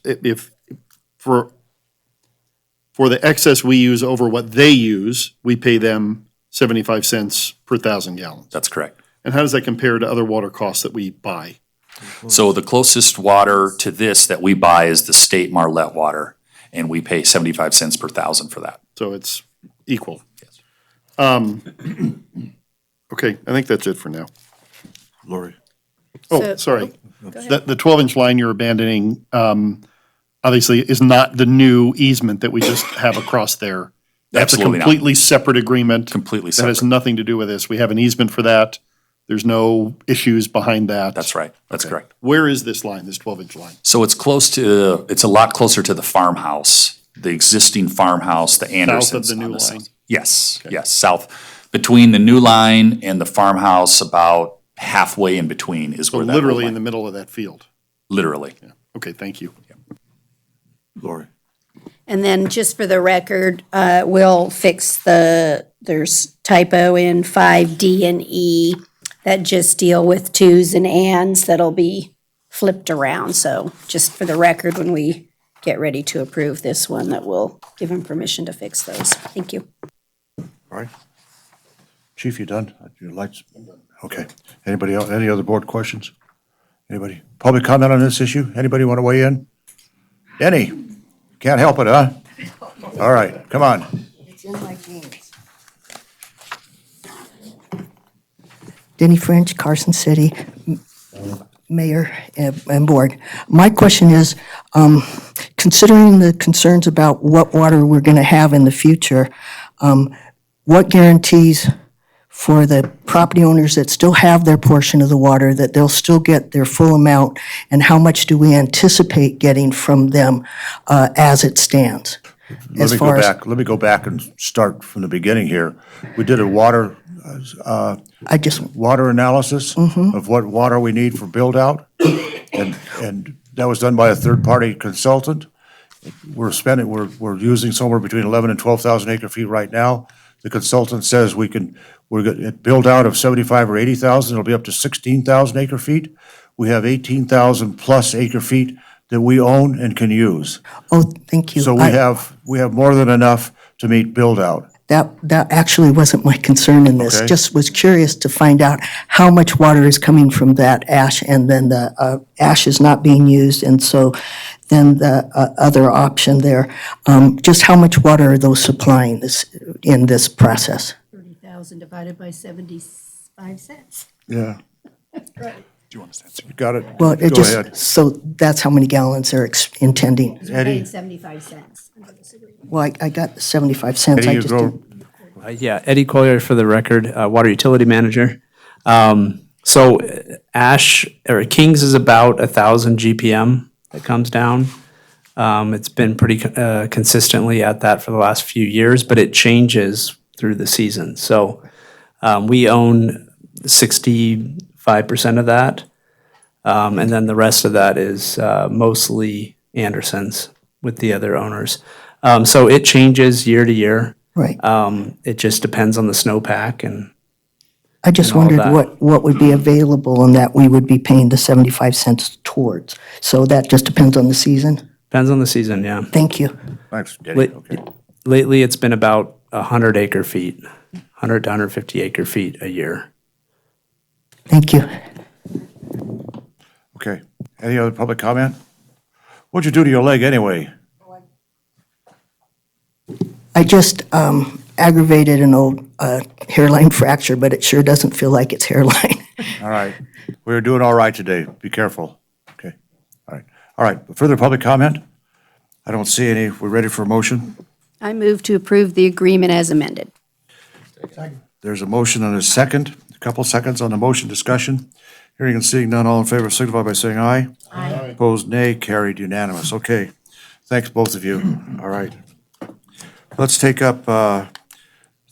for the excess we use over what they use, we pay them 75 cents per 1,000 gallons. That's correct. And how does that compare to other water costs that we buy? So the closest water to this that we buy is the state Marlette water, and we pay 75 cents per 1,000 for that. So it's equal. Yes. Okay, I think that's it for now. Lori. Oh, sorry. The 12-inch line you're abandoning, obviously is not the new easement that we just have across there. That's Absolutely a not. completely separate agreement. Completely That has separate. nothing to do with this. We have an easement for that. There's no issues behind that. That's right. That's correct. Where is this line, this 12-inch line? So it's a lot closer to the farmhouse, the existing farmhouse, the Andersons. South of the new on line? south. Yes, yes, south. Between the new line and the farmhouse, about halfway in between is So where that. literally in line- the middle of that field. Literally. Okay, thank you. Lori. And then just for the record, we'll fix there's typo in 5D and E that just deal with twos and ands that'll be flipped around. So just for the record, when we get ready to approve this one, that we'll give him permission to fix those. Thank you. All right. Chief, you done? Your lights? Okay. Anybody else, any other board questions? Anybody? Public comment on this issue? Anybody want to weigh in? Denny? Can't help it, huh? All right, come on. It's in my jeans. Denny French, Carson City, Mayor and Board. My question is, considering the concerns about what water we're going to have in the future, what guarantees for the property owners that still have their portion of the water, that they'll still get their full amount, and how much do we anticipate getting from them as it stands? Let me go back and start from the beginning here. We did a water analysis of what water we need for build-out, and that was done by a third-party consultant. We're using somewhere between 11 and 12,000 acre feet right now. The consultant says we're at build-out of 75 or 80,000, it'll be up to 16,000 acre feet. We have 18,000 plus acre feet that we own and can use. Oh, thank you. So we have more than enough to meet build-out. That actually wasn't my concern in this. Okay. Just was curious to find out how much water is coming from that ash, and then the ash is not being used, and so than the other option there. Just how much water are those supplying in this process? 30,000 divided by 75 cents. Yeah. Right. Do you want to answer? Got it. Well, it Go just, ahead. so that's how many gallons they're intending. We're paying 75 cents under this agreement. Well, I got the 75 cents. Eddie, I you just go. didn't- Yeah, Eddie Collier for the record, Water Utility Manager. So Ash, or Kings is about 1,000 GPM that comes down. It's been pretty consistently at that for the last few years, but it changes through the season. So we own 65% of that, and then the rest of that is mostly Anderson's with the other owners. So it changes year to year. Right. It just depends on the snowpack and. I just and all wondered that. what would be available and that we would be paying the 75 cents towards. So that just depends on the season? Depends on the season, yeah. Thank you. Thanks, Eddie. Okay. Lately, it's been about 100 acre feet, 100 to 150 acre feet a year. Thank you. Okay. Any other public comment? What'd you do to your leg anyway? I just aggravated an old hairline fracture, but it sure doesn't feel like it's hairline. All right. We're doing all right today. Be careful. Okay. All right. All right. Further public comment? I don't see any. We're ready for a motion? I move to approve the agreement as amended. There's a motion and a second. A couple seconds on the motion discussion. Hearing and seeing none, all in favor signify by saying aye. Aye. Opposed, nay. Carried unanimous. Okay. Thanks, both of you. All right. Let's take up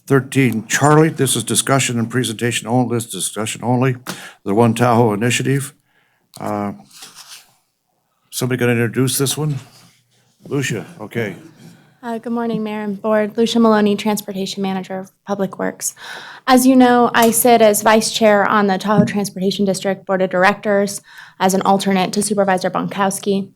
13 Charlie. This is discussion and presentation only. This is discussion only. The One Tahoe Initiative. Somebody going to introduce this one? Lucia, okay. Good morning, Mayor and Board. Lucia Maloney, Transportation Manager of Public Works. As you know, I sit as Vice Chair on the Tahoe Transportation District Board of Directors as an alternate to Supervisor Bonkowski.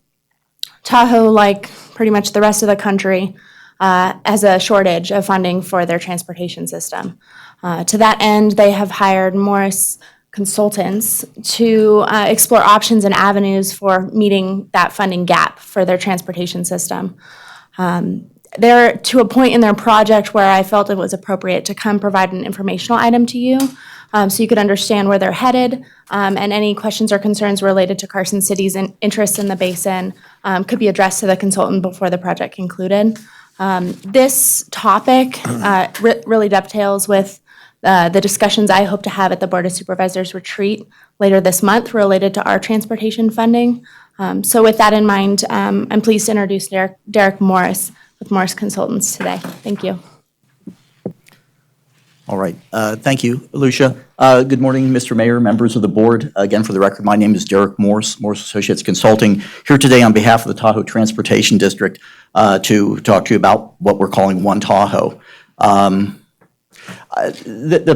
Tahoe, like pretty much the rest of the country, has a shortage of funding for their transportation system. To that end, they have hired Morris Consultants to explore options and avenues for meeting that funding gap for their transportation system. They're to a point in their project where I felt it was appropriate to come provide an informational item to you so you could understand where they're headed, and any questions or concerns related to Carson City's interest in the basin could be addressed to the consultant before the project concluded. This topic really dovetails with the discussions I hope to have at the Board of Supervisors retreat later this month related to our transportation funding. So with that in mind, I'm pleased to introduce Derek Morris with Morris Consultants today. Thank you. All right. Thank you, Lucia. Good morning, Mr. Mayor, members of the board. Again, for the record, my name is Derek Morse, Morse Associates Consulting, here today on behalf of the Tahoe Transportation District to talk to you about what we're calling One Tahoe. The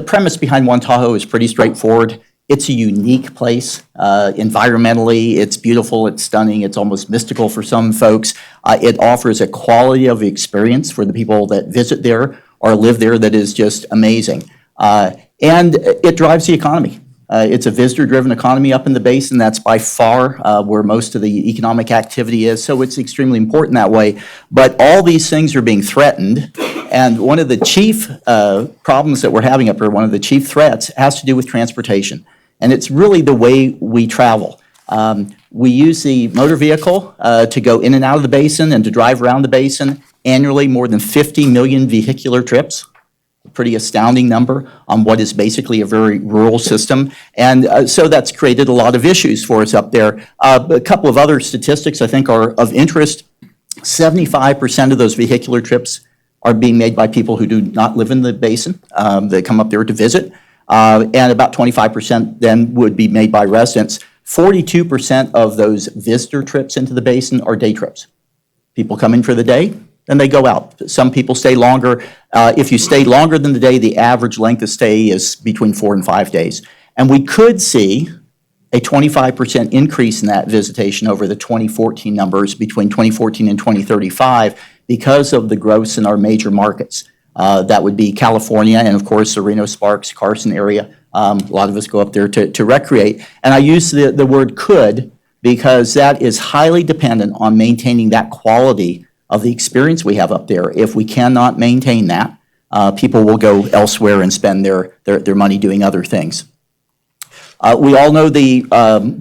premise behind One Tahoe is pretty straightforward. It's a unique place. Environmentally, it's beautiful, it's stunning, it's almost mystical for some folks. It offers a quality of experience for the people that visit there or live there that is just amazing. And it drives the economy. It's a visitor-driven economy up in the basin. That's by far where most of the economic activity is, so it's extremely important that way. But all these things are being threatened, and one of the chief problems that we're having up here, one of the chief threats, has to do with transportation. And it's really the way we travel. We use the motor vehicle to go in and out of the basin and to drive around the basin. Annually, more than 50 million vehicular trips. A pretty astounding number on what is basically a very rural system. And so that's created a lot of issues for us up there. A couple of other statistics I think are of interest. 75% of those vehicular trips are being made by people who do not live in the basin. They come up there to visit. And about 25% then would be made by residents. 42% of those visitor trips into the basin are day trips. People come in for the day, then they go out. Some people stay longer. If you stay longer than the day, the average length of stay is between 4 and 5 days. And we could see a 25% increase in that visitation over the 2014 numbers between 2014 and 2035 because of the growth in our major markets. That would be California and, of course, the Reno, Sparks, Carson area. A lot of us go up there to recreate. And I use the word could because that is highly dependent on maintaining that quality of the experience we have up there. If we cannot maintain that, people will go elsewhere and spend their money doing other things. We all know the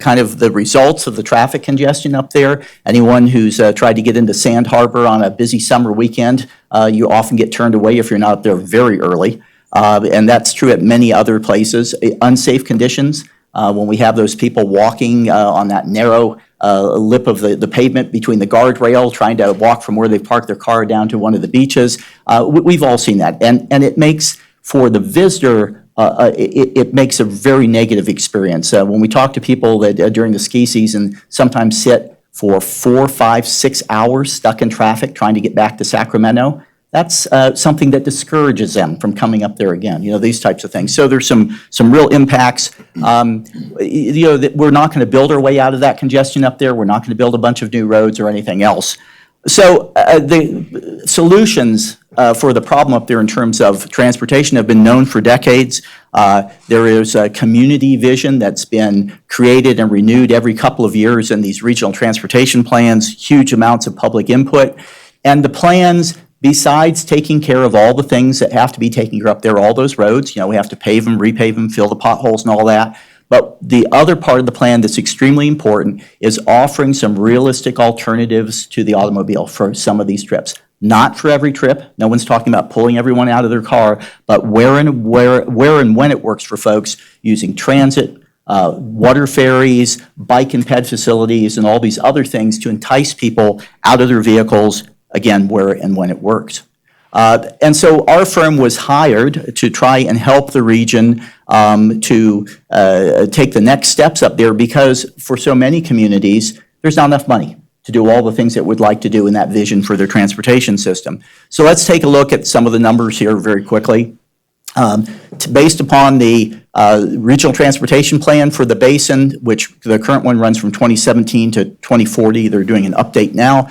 kind of the results of the traffic congestion up there. Anyone who's tried to get into Sand Harbor on a busy summer weekend, you often get turned away if you're not up there very early. And that's true at many other places. Unsafe conditions, when we have those people walking on that narrow lip of the pavement between the guardrail, trying to walk from where they parked their car down to one of the beaches. We've all seen that. And it makes, for the visitor, it makes a very negative experience. When we talk to people that during the ski season sometimes sit for 4, 5, 6 hours stuck in traffic trying to get back to Sacramento, that's something that discourages them from coming up there again, these types of things. So there's some real impacts. That we're not going to build our way out of that congestion up there. We're not going to build a bunch of new roads or anything else. So the solutions for the problem up there in terms of transportation have been known for decades. There is a community vision that's been created and renewed every couple of years in these regional transportation plans, huge amounts of public input. And the plans, besides taking care of all the things that have to be taken care of up there, all those roads, we have to pave them, repave them, fill the potholes and all that. But the other part of the plan that's extremely important is offering some realistic alternatives to the automobile for some of these trips. Not for every trip. No one's talking about pulling everyone out of their car, but where and when it works for folks, using transit, water ferries, bike and ped facilities, and all these other things to entice people out of their vehicles, again, where and when it works. And so our firm was hired to try and help the region to take the next steps up there, because for so many communities, there's not enough money to do all the things that we'd like to do in that vision for their transportation system. So let's take a look at some of the numbers here very quickly. Based upon the regional transportation plan for the basin, which the current one runs from 2017 to 2040, they're doing an update now.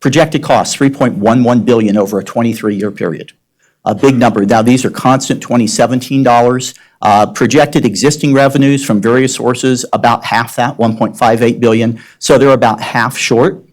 Projected costs, $3.11 billion over a 23-year period. A big number. Now, these are constant 2017 dollars. Projected existing revenues from various sources, about half that, $1.58 billion. So they're about half short.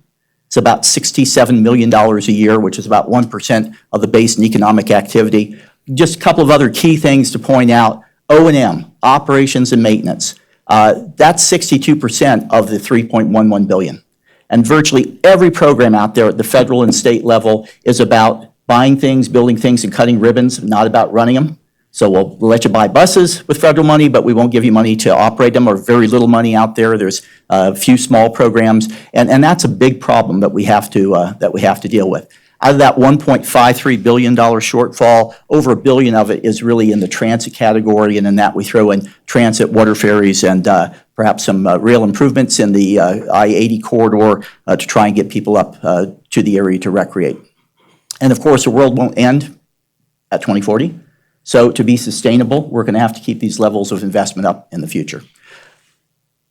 It's about $67 million a year, which is about 1% of the basin economic activity. Just a couple of other key things to point out. O&M, operations and maintenance. That's 62% of the $3.11 billion. And virtually every program out there at the federal and state level is about buying things, building things, and cutting ribbons, not about running them. So we'll let you buy buses with federal money, but we won't give you money to operate them, or very little money out there. There's a few small programs, and that's a big problem that we have to deal with. Out of that $1.53 billion shortfall, over $1 billion of it is really in the transit category, and in that we throw in transit, water ferries, and perhaps some rail improvements in the I-80 corridor to try and get people up to the area to recreate. And of course, the world won't end at 2040. So to be sustainable, we're going to have to keep these levels of investment up in the future.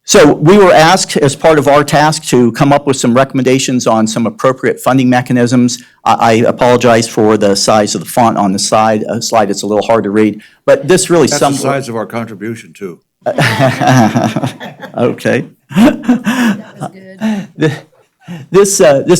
So we were asked as part of our task to come up with some recommendations on some appropriate funding mechanisms. I apologize for the size of the font on the slide. It's a little hard to read, but this really That's the size of our contribution too. Okay. This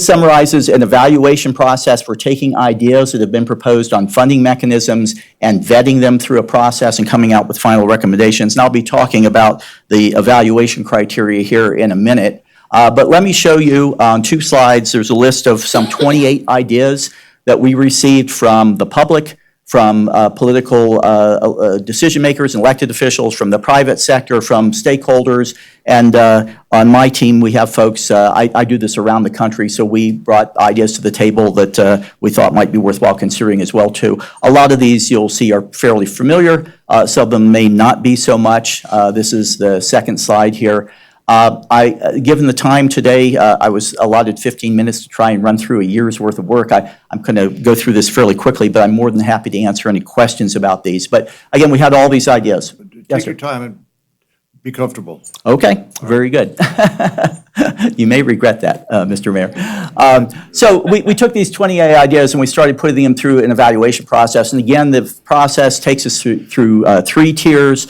summarizes an evaluation process for taking ideas that have been proposed on funding mechanisms and vetting them through a process and coming out with final recommendations. And I'll be talking about the evaluation criteria here in a minute. But let me show you on 2 slides, there's a list of some 28 ideas that we received from the public, from political decision makers and elected officials, from the private sector, from stakeholders. And on my team, we have folks, I do this around the country, so we brought ideas to the table that we thought might be worthwhile considering as well too. A lot of these you'll see are fairly familiar. Some of them may not be so much. This is the second slide here. Given the time today, I was allotted 15 minutes to try and run through a year's worth of work. I'm going to go through this fairly quickly, but I'm more than happy to answer any questions about these. But again, we had all these ideas. Take your time and be comfortable. Okay, very good. You may regret that, Mr. Mayor. So we took these 28 ideas and we started putting them through an evaluation process. And again, the process takes us through 3 tiers.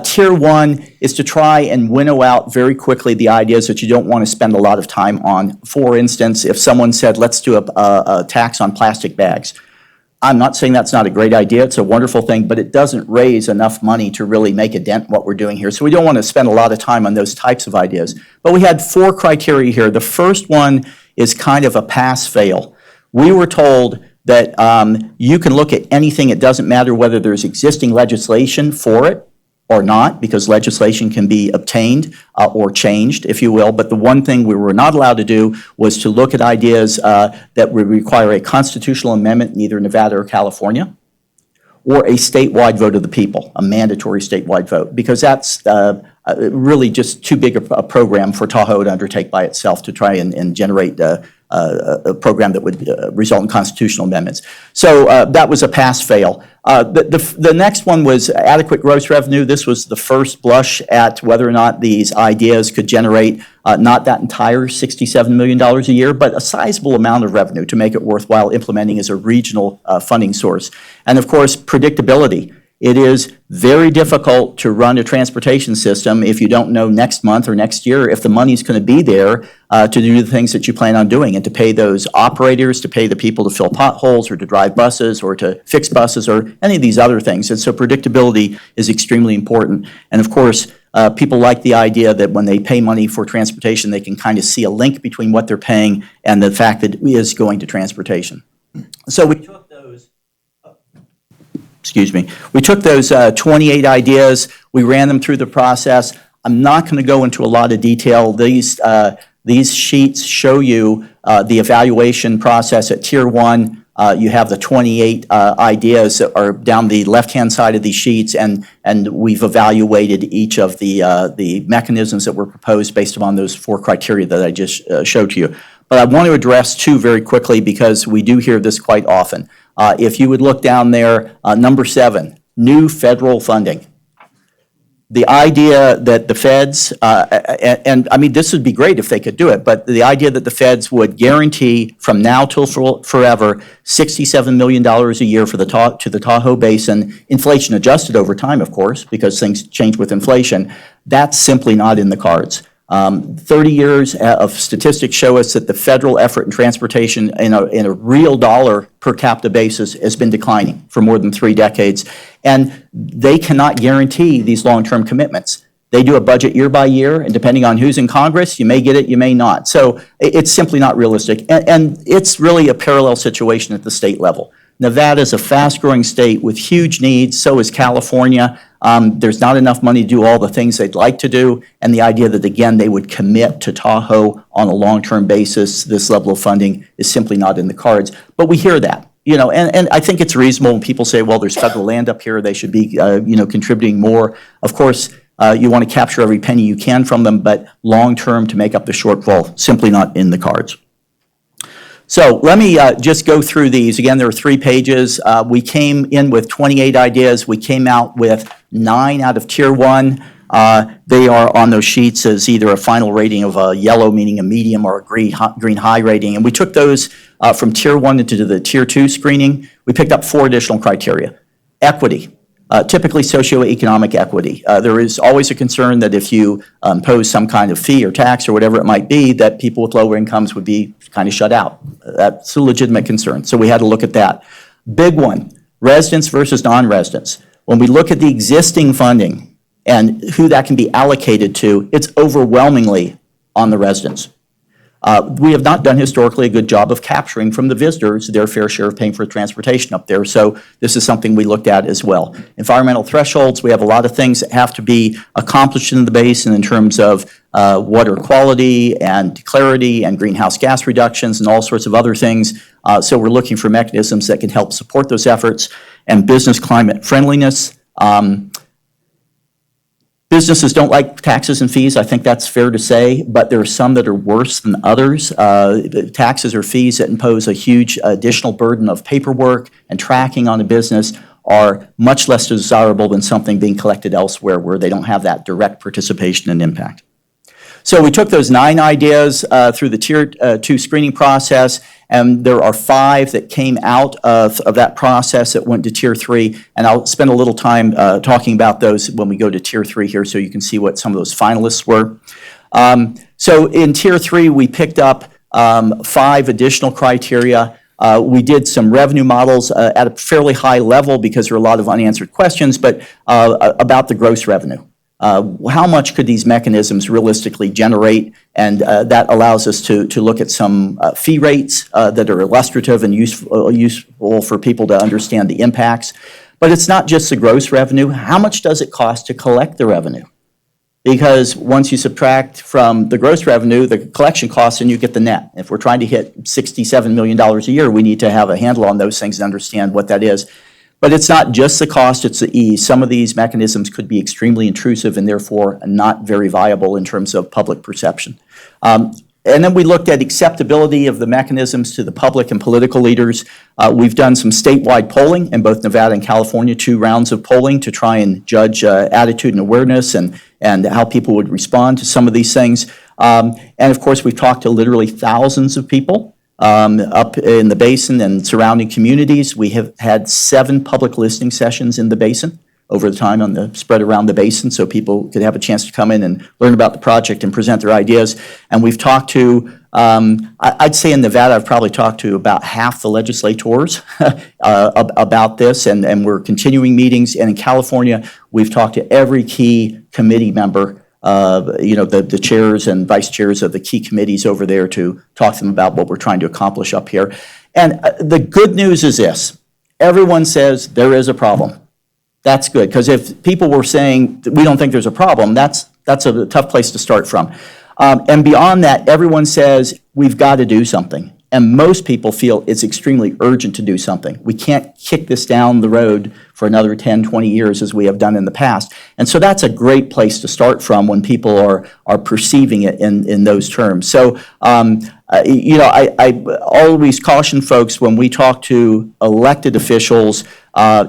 Tier 1 is to try and winnow out very quickly the ideas that you don't want to spend a lot of time on. For instance, if someone said, let's do a tax on plastic bags. I'm not saying that's not a great idea. It's a wonderful thing, but it doesn't raise enough money to really make a dent in what we're doing here. So we don't want to spend a lot of time on those types of ideas. But we had 4 criteria here. The first one is kind of a pass-fail. We were told that you can look at anything. It doesn't matter whether there's existing legislation for it or not, because legislation can be obtained or changed, if you will. But the one thing we were not allowed to do was to look at ideas that would require a constitutional amendment in either Nevada or California, or a statewide vote of the people, a mandatory statewide vote, because that's really just too big a program for Tahoe to undertake by itself to try and generate a program that would result in constitutional amendments. So that was a pass-fail. The next one was adequate gross revenue. This was the first blush at whether or not these ideas could generate not that entire $67 million a year, but a sizable amount of revenue to make it worthwhile implementing as a regional funding source. And of course, predictability. It is very difficult to run a transportation system if you don't know next month or next year if the money's going to be there to do the things that you plan on doing, and to pay those operators, to pay the people to fill potholes or to drive buses or to fix buses or any of these other things. And so predictability is extremely important. And of course, people like the idea that when they pay money for transportation, they can kind of see a link between what they're paying and the fact that it is going to transportation. So we took those. We took those 28 ideas, we ran them through the process. I'm not going to go into a lot of detail. These sheets show you the evaluation process at Tier 1. You have the 28 ideas that are down the left-hand side of these sheets, and we've evaluated each of the mechanisms that were proposed based upon those 4 criteria that I just showed to you. But I want to address 2 very quickly because we do hear this quite often. If you would look down there, number 7, new federal funding. The idea that the feds, and I mean, this would be great if they could do it, but the idea that the feds would guarantee from now till forever $67 million a year for to the Tahoe Basin, inflation adjusted over time, of course, because things change with inflation, that's simply not in the cards. 30 years of statistics show us that the federal effort in transportation in a real dollar per capita basis has been declining for more than 3 decades. And they cannot guarantee these long-term commitments. They do a budget year by year, and depending on who's in Congress, you may get it, you may not. So it's simply not realistic. And it's really a parallel situation at the state level. Nevada is a fast-growing state with huge needs, so is California. There's not enough money to do all the things they'd like to do, and the idea that, again, they would commit to Tahoe on a long-term basis, this level of funding is simply not in the cards. But we hear that, and I think it's reasonable when people say, well, there's federal land up here, they should be, contributing more. Of course, you want to capture every penny you can from them, but long-term to make up the shortfall, simply not in the cards. So let me just go through these. Again, there are 3 pages. We came in with 28 ideas. We came out with 9 out of Tier 1. They are on those sheets as either a final rating of a yellow, meaning a medium, or a green high rating. And we took those from Tier 1 into the Tier 2 screening. We picked up 4 additional criteria. Equity. Typically socioeconomic equity. There is always a concern that if you impose some kind of fee or tax or whatever it might be, that people with lower incomes would be kind of shut out. That's a legitimate concern. So we had to look at that. Big one, residents versus non-residents. When we look at the existing funding and who that can be allocated to, it's overwhelmingly on the residents. We have not done historically a good job of capturing from the visitors their fair share of paying for transportation up there. So this is something we looked at as well. Environmental thresholds, we have a lot of things that have to be accomplished in the basin in terms of water quality and clarity and greenhouse gas reductions and all sorts of other things. So we're looking for mechanisms that can help support those efforts. And business climate friendliness. Businesses don't like taxes and fees. I think that's fair to say, but there are some that are worse than others. Taxes or fees that impose a huge additional burden of paperwork and tracking on a business are much less desirable than something being collected elsewhere where they don't have that direct participation and impact. So we took those 9 ideas through the Tier 2 screening process, And there are 5 that came out of that process that went to Tier 3. And I'll spend a little time talking about those when we go to Tier 3 here so you can see what some of those finalists were. So in Tier 3, we picked up 5 additional criteria. We did some revenue models at a fairly high level because there are a lot of unanswered questions, but about the gross revenue. How much could these mechanisms realistically generate? And that allows us to look at some fee rates that are illustrative and useful for people to understand the impacts. But it's not just the gross revenue. How much does it cost to collect the revenue? Because once you subtract from the gross revenue, the collection costs, and you get the net. If we're trying to hit $67 million a year, we need to have a handle on those things and understand what that is. But it's not just the cost, it's the ease. Some of these mechanisms could be extremely intrusive and therefore not very viable in terms of public perception. And then we looked at acceptability of the mechanisms to the public and political leaders. We've done some statewide polling in both Nevada and California, 2 rounds of polling to try and judge attitude and awareness and how people would respond to some of these things. And of course, we've talked to literally thousands of people up in the basin and surrounding communities. We have had 7 public listening sessions in the basin over the time on the spread around the basin, so people could have a chance to come in and learn about the project and present their ideas. And we've talked to, I'd say in Nevada, I've probably talked to about half the legislators about this, and we're continuing meetings. And in California, we've talked to every key committee member, the chairs and vice chairs of the key committees over there to talk to them about what we're trying to accomplish up here. And the good news is this: everyone says there is a problem. That's good, because if people were saying that we don't think there's a problem, that's a tough place to start from. And beyond that, everyone says we've got to do something. And most people feel it's extremely urgent to do something. We can't kick this down the road for another 10, 20 years as we have done in the past. And so that's a great place to start from when people are perceiving it in those terms. So, I always caution folks when we talk to elected officials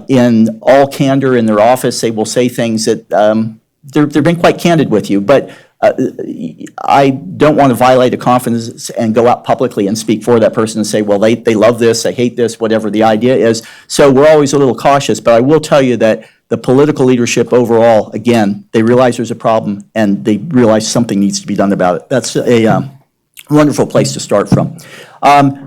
in all candor in their office, they will say things that they've been quite candid with you. But I don't want to violate a confidence and go out publicly and speak for that person and say, well, they love this, they hate this, whatever the idea is. So we're always a little cautious, but I will tell you that the political leadership overall, again, they realize there's a problem and they realize something needs to be done about it. That's a wonderful place to start from.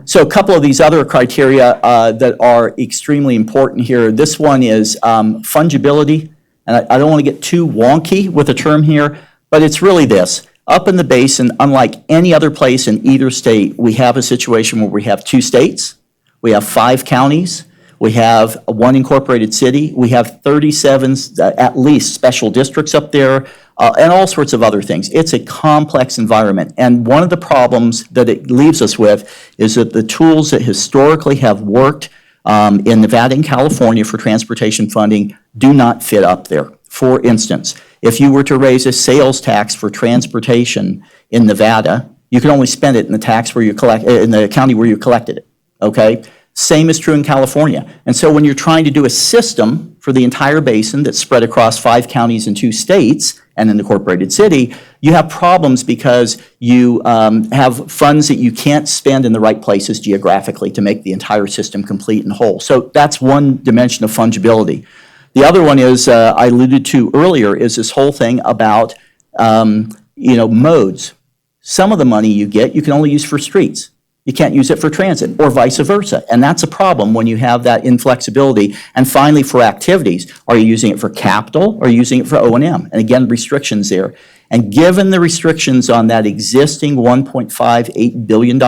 So a couple of these other criteria that are extremely important here. This one is fungibility, and I don't want to get too wonky with the term here, but it's really this. Up in the basin, unlike any other place in either state, we have a situation where we have 2 states, we have 5 counties, we have 1 incorporated city, we have 37 at least special districts up there, and all sorts of other things. It's a complex environment. And one of the problems that it leaves us with is that the tools that historically have worked in Nevada and California for transportation funding do not fit up there. For instance, if you were to raise a sales tax for transportation in Nevada, you can only spend it in the tax where you collect in the county where you collected it. Okay? Same is true in California. And so when you're trying to do a system for the entire basin that's spread across 5 counties and 2 states and an incorporated city, you have problems because you have funds that you can't spend in the right places geographically to make the entire system complete and whole. So that's one dimension of fungibility. The other one is, I alluded to earlier, is this whole thing about, modes. Some of the money you get, you can only use for streets. You can't use it for transit, or vice versa. And that's a problem when you have that inflexibility. And finally, for activities, are you using it for capital or are you using it for O&M? And again, restrictions there. And given the restrictions on that existing $1.58 billion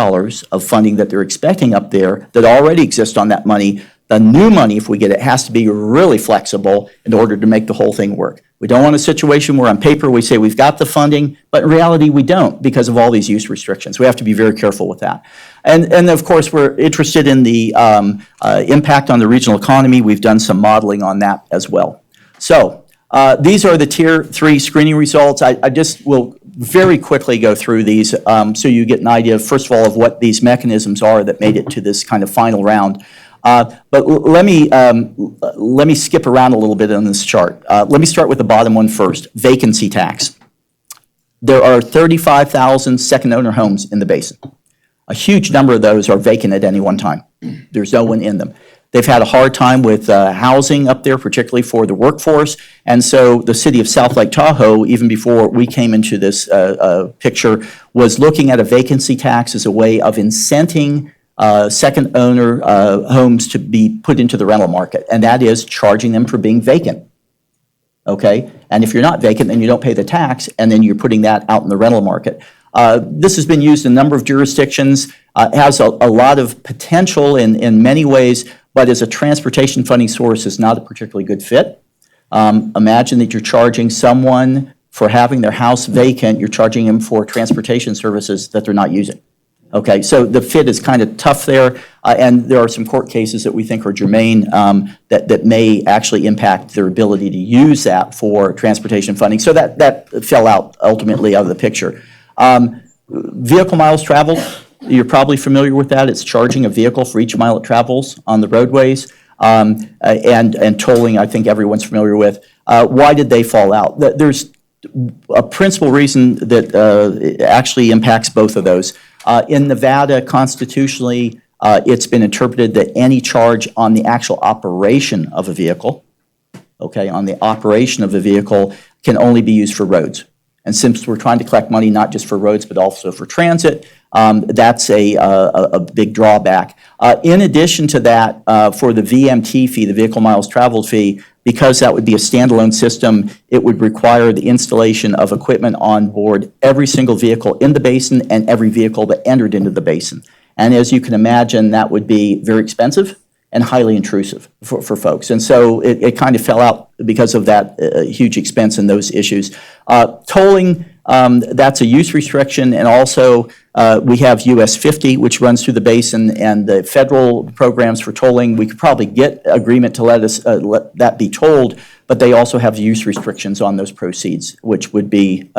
of funding that they're expecting up there that already exist on that money, the new money, if we get it, has to be really flexible in order to make the whole thing work. We don't want a situation where on paper we say we've got the funding, but in reality we don't because of all these use restrictions. We have to be very careful with that. And of course, we're interested in the impact on the regional economy. We've done some modeling on that as well. So these are the Tier 3 screening results. I just will very quickly go through these so you get an idea, first of all, of what these mechanisms are that made it to this kind of final round. But let me skip around a little bit on this chart. Let me start with the bottom one first, vacancy tax. There are 35,000 second owner homes in the basin. A huge number of those are vacant at any one time. There's no one in them. They've had a hard time with housing up there, particularly for the workforce. And so the city of South Lake Tahoe, even before we came into this picture, was looking at a vacancy tax as a way of incenting second owner homes to be put into the rental market. And that is charging them for being vacant. Okay? And if you're not vacant, then you don't pay the tax, and then you're putting that out in the rental market. This has been used in a number of jurisdictions. It has a lot of potential in many ways, but as a transportation funding source is not a particularly good fit. Imagine that you're charging someone for having their house vacant, you're charging them for transportation services that they're not using. Okay, so the fit is kind of tough there, and there are some court cases that we think are germane that may actually impact their ability to use that for transportation funding. So that fell out ultimately out of the picture. Vehicle miles traveled, you're probably familiar with that. It's charging a vehicle for each mile it travels on the roadways, and tolling, I think everyone's familiar with. Why did they fall out? There's a principal reason that actually impacts both of those. In Nevada, constitutionally, it's been interpreted that any charge on the actual operation of a vehicle, okay, on the operation of a vehicle can only be used for roads. And since we're trying to collect money not just for roads but also for transit, that's a big drawback. In addition to that, for the VMT fee, the vehicle miles traveled fee, because that would be a standalone system, it would require the installation of equipment on board every single vehicle in the basin and every vehicle that entered into the basin. And as you can imagine, that would be very expensive and highly intrusive for folks. And so it kind of fell out because of that huge expense and those issues. Tolling, that's a use restriction, and also we have US 50, which runs through the basin, and the federal programs for tolling, we could probably get agreement to let that be tolled, but they also have use restrictions on those proceeds, which would be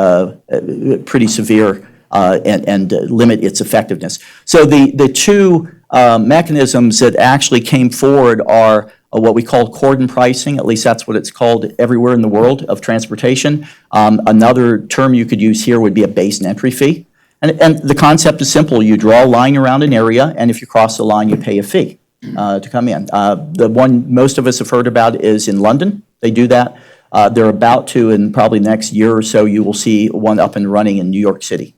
pretty severe and limit its effectiveness. So the two mechanisms that actually came forward are what we call cordon pricing, at least that's what it's called everywhere in the world of transportation. Another term you could use here would be a basin entry fee. And the concept is simple. You draw a line around an area, and if you cross the line, you pay a fee to come in. The one most of us have heard about is in London. They do that. They're about to, in probably the next year or so, you will see one up and running in New York City.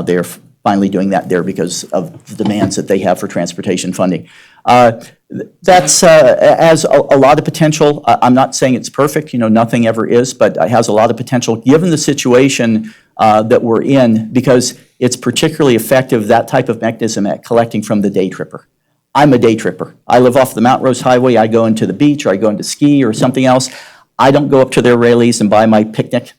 They're finally doing that there because of the demands that they have for transportation funding. That's has a lot of potential. I'm not saying it's perfect, nothing ever is, but it has a lot of potential given the situation that we're in, because it's particularly effective, that type of mechanism, at collecting from the day tripper. I'm a day tripper. I live off the Mount Rose Highway. I go into the beach, or I go into ski or something else. I don't go up to their Rayleighs and buy my picnic.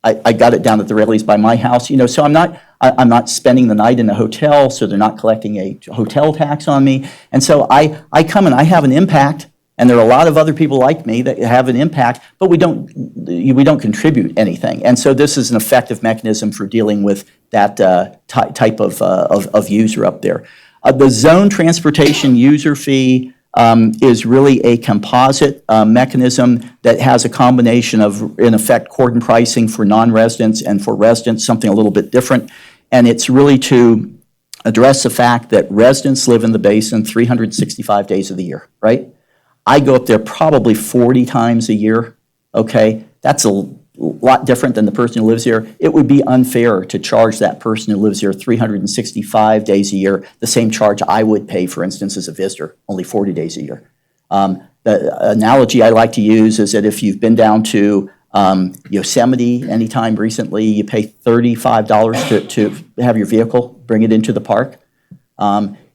I got it down at the Rayleighs by my house, so I'm not spending the night in a hotel, so they're not collecting a hotel tax on me. And so I come and I have an impact, and there are a lot of other people like me that have an impact, but we don't contribute anything. And so this is an effective mechanism for dealing with that type of user up there. The zone transportation user fee is really a composite mechanism that has a combination of, in effect, cordon pricing for non-residents and for residents, something a little bit different. And it's really to address the fact that residents live in the basin 365 days of the year, right? I go up there probably 40 times a year, okay? That's a lot different than the person who lives here. It would be unfair to charge that person who lives here 365 days a year the same charge I would pay, for instance, as a visitor, only 40 days a year. The analogy I like to use is that if you've been down to Yosemite anytime recently, you pay $35 to have your vehicle, bring it into the park.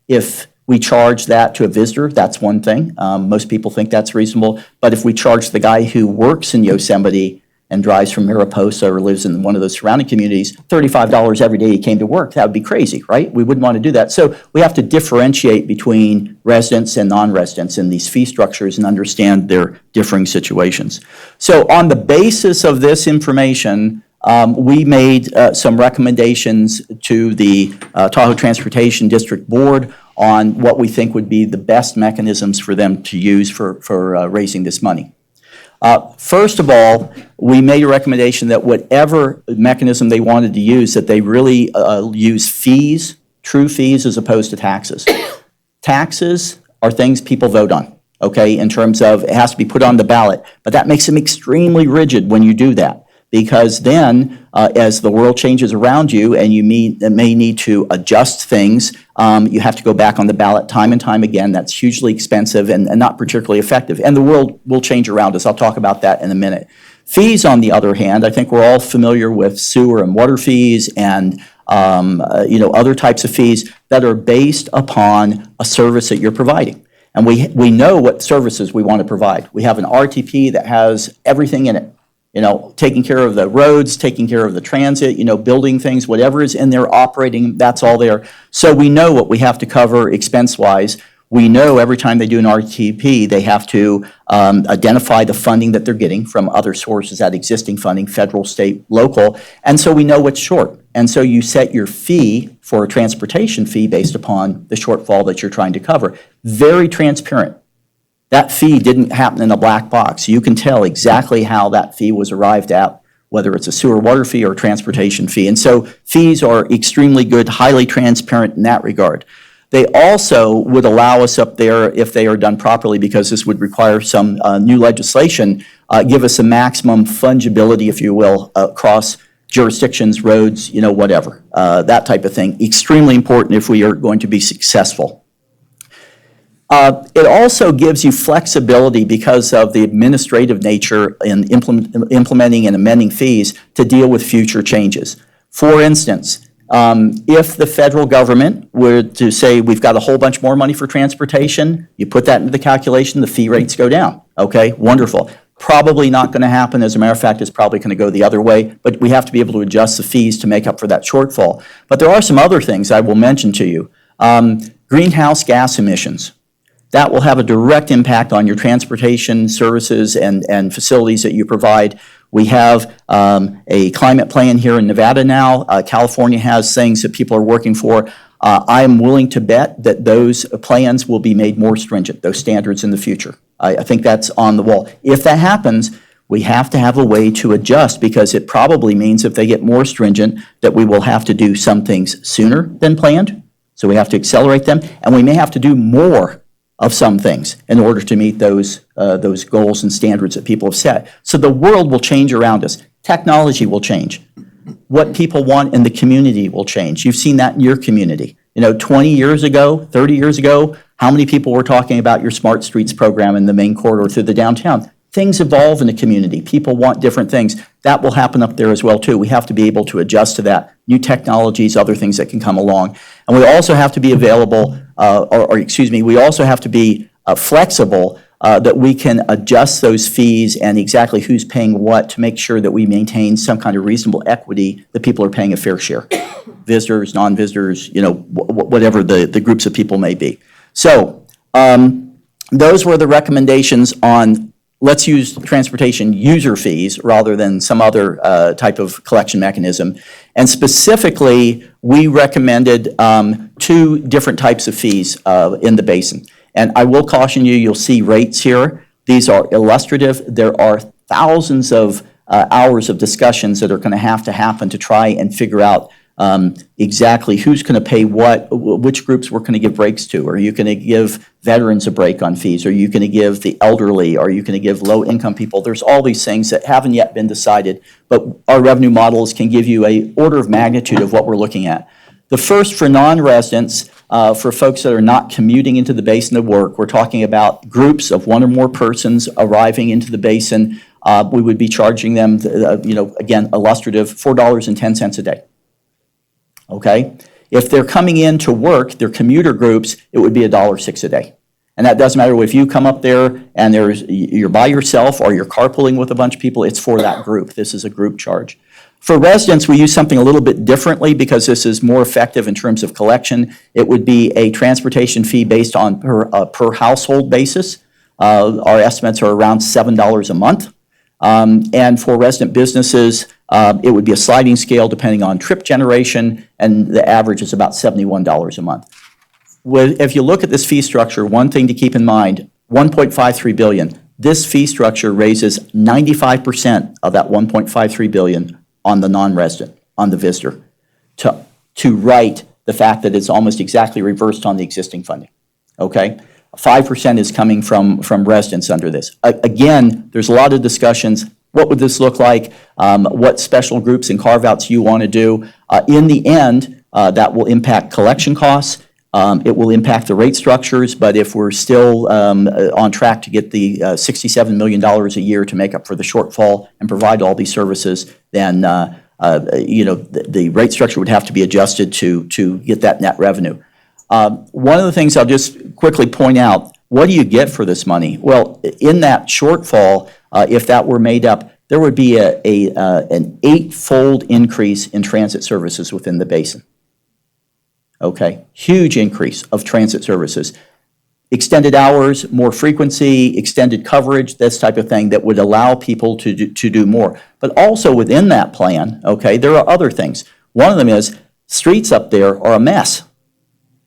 If we charge that to a visitor, that's one thing. Most people think that's reasonable. But if we charge the guy who works in Yosemite and drives from Mariposa or lives in one of those surrounding communities, $35 every day he came to work, that would be crazy, right? We wouldn't want to do that. So we have to differentiate between residents and non-residents in these fee structures and understand their differing situations. So on the basis of this information, we made some recommendations to the Tahoe Transportation District Board on what we think would be the best mechanisms for them to use for raising this money. First of all, we made a recommendation that whatever mechanism they wanted to use, that they really use fees true fees as opposed to taxes. Taxes are things people vote on, okay, in terms of it has to be put on the ballot, but that makes them extremely rigid when you do that. Because then, as the world changes around you and you may need to adjust things, you have to go back on the ballot time and time again. That's hugely expensive and not particularly effective. And the world will change around us. I'll talk about that in a minute. Fees, on the other hand, I think we're all familiar with sewer and water fees and other types of fees that are based upon a service that you're providing. And we know what services we want to provide. We have an RTP that has everything in it. Taking care of the roads, taking care of the transit, building things, whatever is in there operating, that's all there. So we know what we have to cover expense-wise. We know every time they do an RTP, they have to identify the funding that they're getting from other sources, that existing funding, federal, state, local. And so we know what's short. And so you set your fee for a transportation fee based upon the shortfall that you're trying to cover. Very transparent. That fee didn't happen in a black box. You can tell exactly how that fee was arrived at, whether it's a sewer water fee or a transportation fee. And so fees are extremely good, highly transparent in that regard. They also would allow us up there, if they are done properly, because this would require some new legislation, give us a maximum fungibility, if you will, across jurisdictions, roads, whatever, that type of thing. Extremely important if we are going to be successful. It also gives you flexibility because of the administrative nature in implementing and amending fees to deal with future changes. For instance, if the federal government were to say, we've got a whole bunch more money for transportation, you put that into the calculation, the fee rates go down. Okay, wonderful. Probably not going to happen. As a matter of fact, it's probably going to go the other way, but we have to be able to adjust the fees to make up for that shortfall. But there are some other things I will mention to you. Greenhouse gas emissions. That will have a direct impact on your transportation services and facilities that you provide. We have a climate plan here in Nevada now. California has things that people are working for. I am willing to bet that those plans will be made more stringent, those standards in the future. I think that's on the wall. If that happens, we have to have a way to adjust, because it probably means if they get more stringent that we will have to do some things sooner than planned. So we have to accelerate them, and we may have to do more of some things in order to meet those goals and standards that people have set. So the world will change around us. Technology will change. What people want in the community will change. You've seen that in your community. 20 years ago, 30 years ago, how many people were talking about your Smart Streets program in the main corridor through the downtown? Things evolve in the community. People want different things. That will happen up there as well, too. We have to be able to adjust to that. New technologies, other things that can come along. And we also have to be available, we also have to be flexible that we can adjust those fees and exactly who's paying what to make sure that we maintain some kind of reasonable equity, that people are paying a fair share. Visitors, non-visitors, whatever the groups of people may be. So those were the recommendations on let's use transportation user fees rather than some other type of collection mechanism. And specifically, we recommended 2 different types of fees in the basin. And I will caution you, you'll see rates here. These are illustrative. There are thousands of hours of discussions that are going to happen to try and figure out exactly who's going to pay what, which groups we're going to give breaks to. Are you going to give veterans a break on fees? Are you going to give the elderly? Are you going to give low-income people? There's all these things that haven't yet been decided, but our revenue models can give you an order of magnitude of what we're looking at. The first, for non-residents, for folks that are not commuting into the basin to work, we're talking about groups of 1 or more persons arriving into the basin. We would be charging them, again, illustrative, $4.10 a day. Okay? If they're coming in to work, they're commuter groups, it would be $1.06 a day. And that doesn't matter if you come up there and you're by yourself or you're carpooling with a bunch of people, it's for that group. This is a group charge. For residents, we use something a little bit differently because this is more effective in terms of collection. It would be a transportation fee based on per household basis. Our estimates are around $7 a month. And for resident businesses, it would be a sliding scale depending on trip generation, and the average is about $71 a month. If you look at this fee structure, one thing to keep in mind, $1.53 billion. This fee structure raises 95% of that $1.53 billion on the non-resident, on the visitor, to write the fact that it's almost exactly reversed on the existing funding, okay? 5% is coming from residents under this. Again, there's a lot of discussions. What would this look like? What special groups and carve-outs you want to do? In the end, that will impact collection costs. It will impact the rate structures, but if we're still on track to get the $67 million a year to make up for the shortfall and provide all these services, then the rate structure would have to be adjusted to get that net revenue. One of the things I'll just quickly point out, what do you get for this money? Well, in that shortfall, if that were made up, there would be an 8-fold increase in transit services within the basin. Okay, huge increase of transit services. Extended hours, more frequency, extended coverage, this type of thing that would allow people to do more. But also within that plan, okay, there are other things. One of them is streets up there are a mess.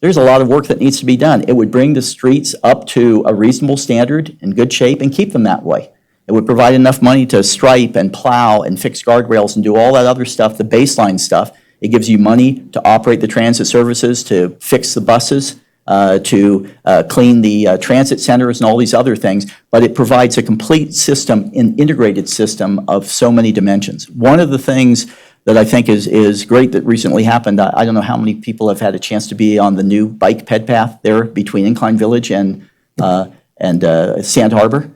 There's a lot of work that needs to be done. It would bring the streets up to a reasonable standard, in good shape, and keep them that way. It would provide enough money to stripe and plow and fix guardrails and do all that other stuff, the baseline stuff. It gives you money to operate the transit services, to fix the buses, to clean the transit centers and all these other things, but it provides a complete system, an integrated system of so many dimensions. One of the things that I think is great that recently happened, I don't know how many people have had a chance to be on the new bike ped path there between Incline Village and Sand Harbor.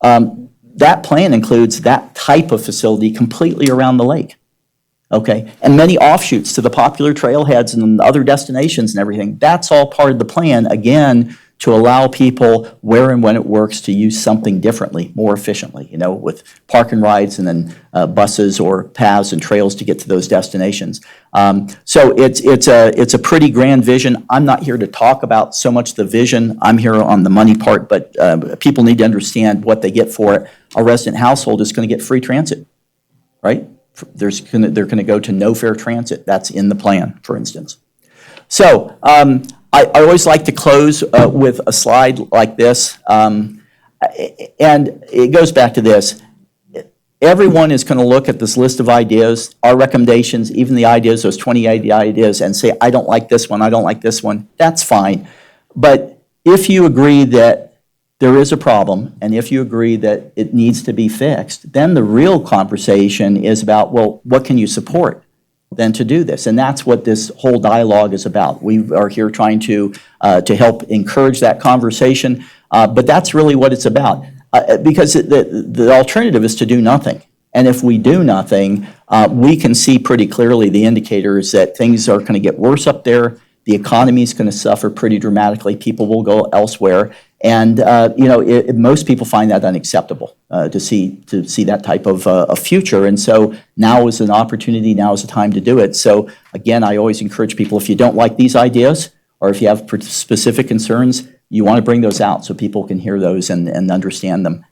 That plan includes that type of facility completely around the lake. Okay, and many offshoots to the popular trailheads and other destinations and everything. That's all part of the plan, again, to allow people where and when it works to use something differently, more efficiently, with park and rides and then buses or paths and trails to get to those destinations. So it's a pretty grand vision. I'm not here to talk about so much the vision. I'm here on the money part, but people need to understand what they get for it. A resident household is going to get free transit, right? They're going to go to no fare transit. That's in the plan, for instance. So I always like to close with a slide like this. And it goes back to this. Everyone is going to look at this list of ideas, our recommendations, even the ideas, those 20 ideas, and say, I don't like this one, I don't like this one. That's fine. But if you agree that there is a problem, and if you agree that it needs to be fixed, then the real conversation is about, well, what can you support then to do this? And that's what this whole dialogue is about. We are here trying to help encourage that conversation, but that's really what it's about. Because the alternative is to do nothing. And if we do nothing, we can see pretty clearly the indicators that things are going to get worse up there. The economy is going to suffer pretty dramatically. People will go elsewhere. And most people find that unacceptable to see that type of a future. And so now is an opportunity. Now is the time to do it. So again, I always encourage people, if you don't like these ideas, or if you have specific concerns, you want to bring those out so people can hear those and understand them.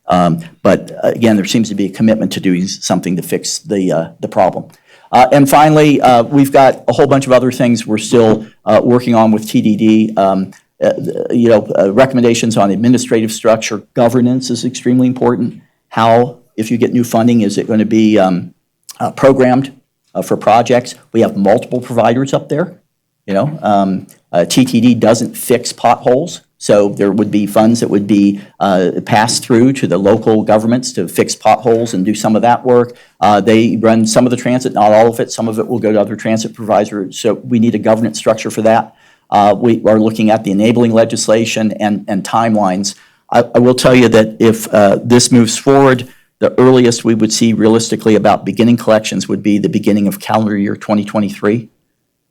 But again, there seems to be a commitment to doing something to fix the problem. And finally, we've got a whole bunch of other things we're still working on with TDD. Recommendations on administrative structure. Governance is extremely important. How, if you get new funding, is it going to be programmed for projects? We have multiple providers up there. TTD doesn't fix potholes, so there would be funds that would be passed through to the local governments to fix potholes and do some of that work. They run some of the transit, not all of it. Some of it will go to other transit providers, so we need a governance structure for that. We are looking at the enabling legislation and timelines. I will tell you that if this moves forward, the earliest we would see realistically about beginning collections would be the beginning of calendar year 2023.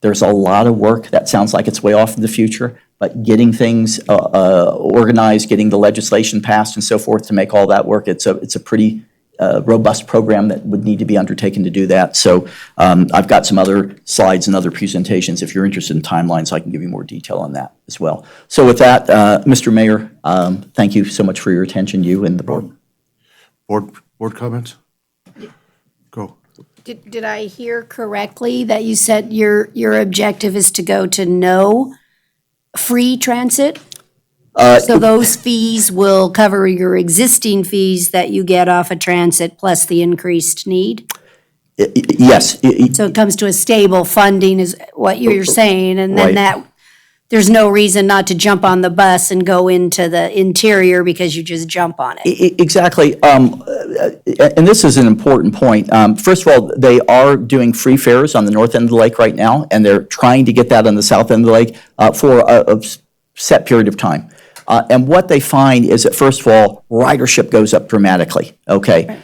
There's a lot of work. That sounds like it's way off in the future, but getting things organized, getting the legislation passed and so forth to make all that work, it's a pretty robust program that would need to be undertaken to do that. So I've got some other slides and other presentations. If you're interested in timelines, I can give you more detail on that as well. So with that, Mr. Mayor, thank you so much for your attention, you and the board. Board comments? Go. Did I hear correctly that you said your objective is to go to no free transit? So those fees will cover your existing fees that you get off of transit plus the increased need? Yes. So it comes to a stable funding is what you're saying, and then Right. that, there's no reason not to jump on the bus and go into the interior because you just jump on it. Exactly. And this is an important point. First of all, they are doing free fares on the north end of the lake right now, and they're trying to get that on the south end of the lake for a set period of time. And what they find is that, first of all, ridership goes up dramatically, okay?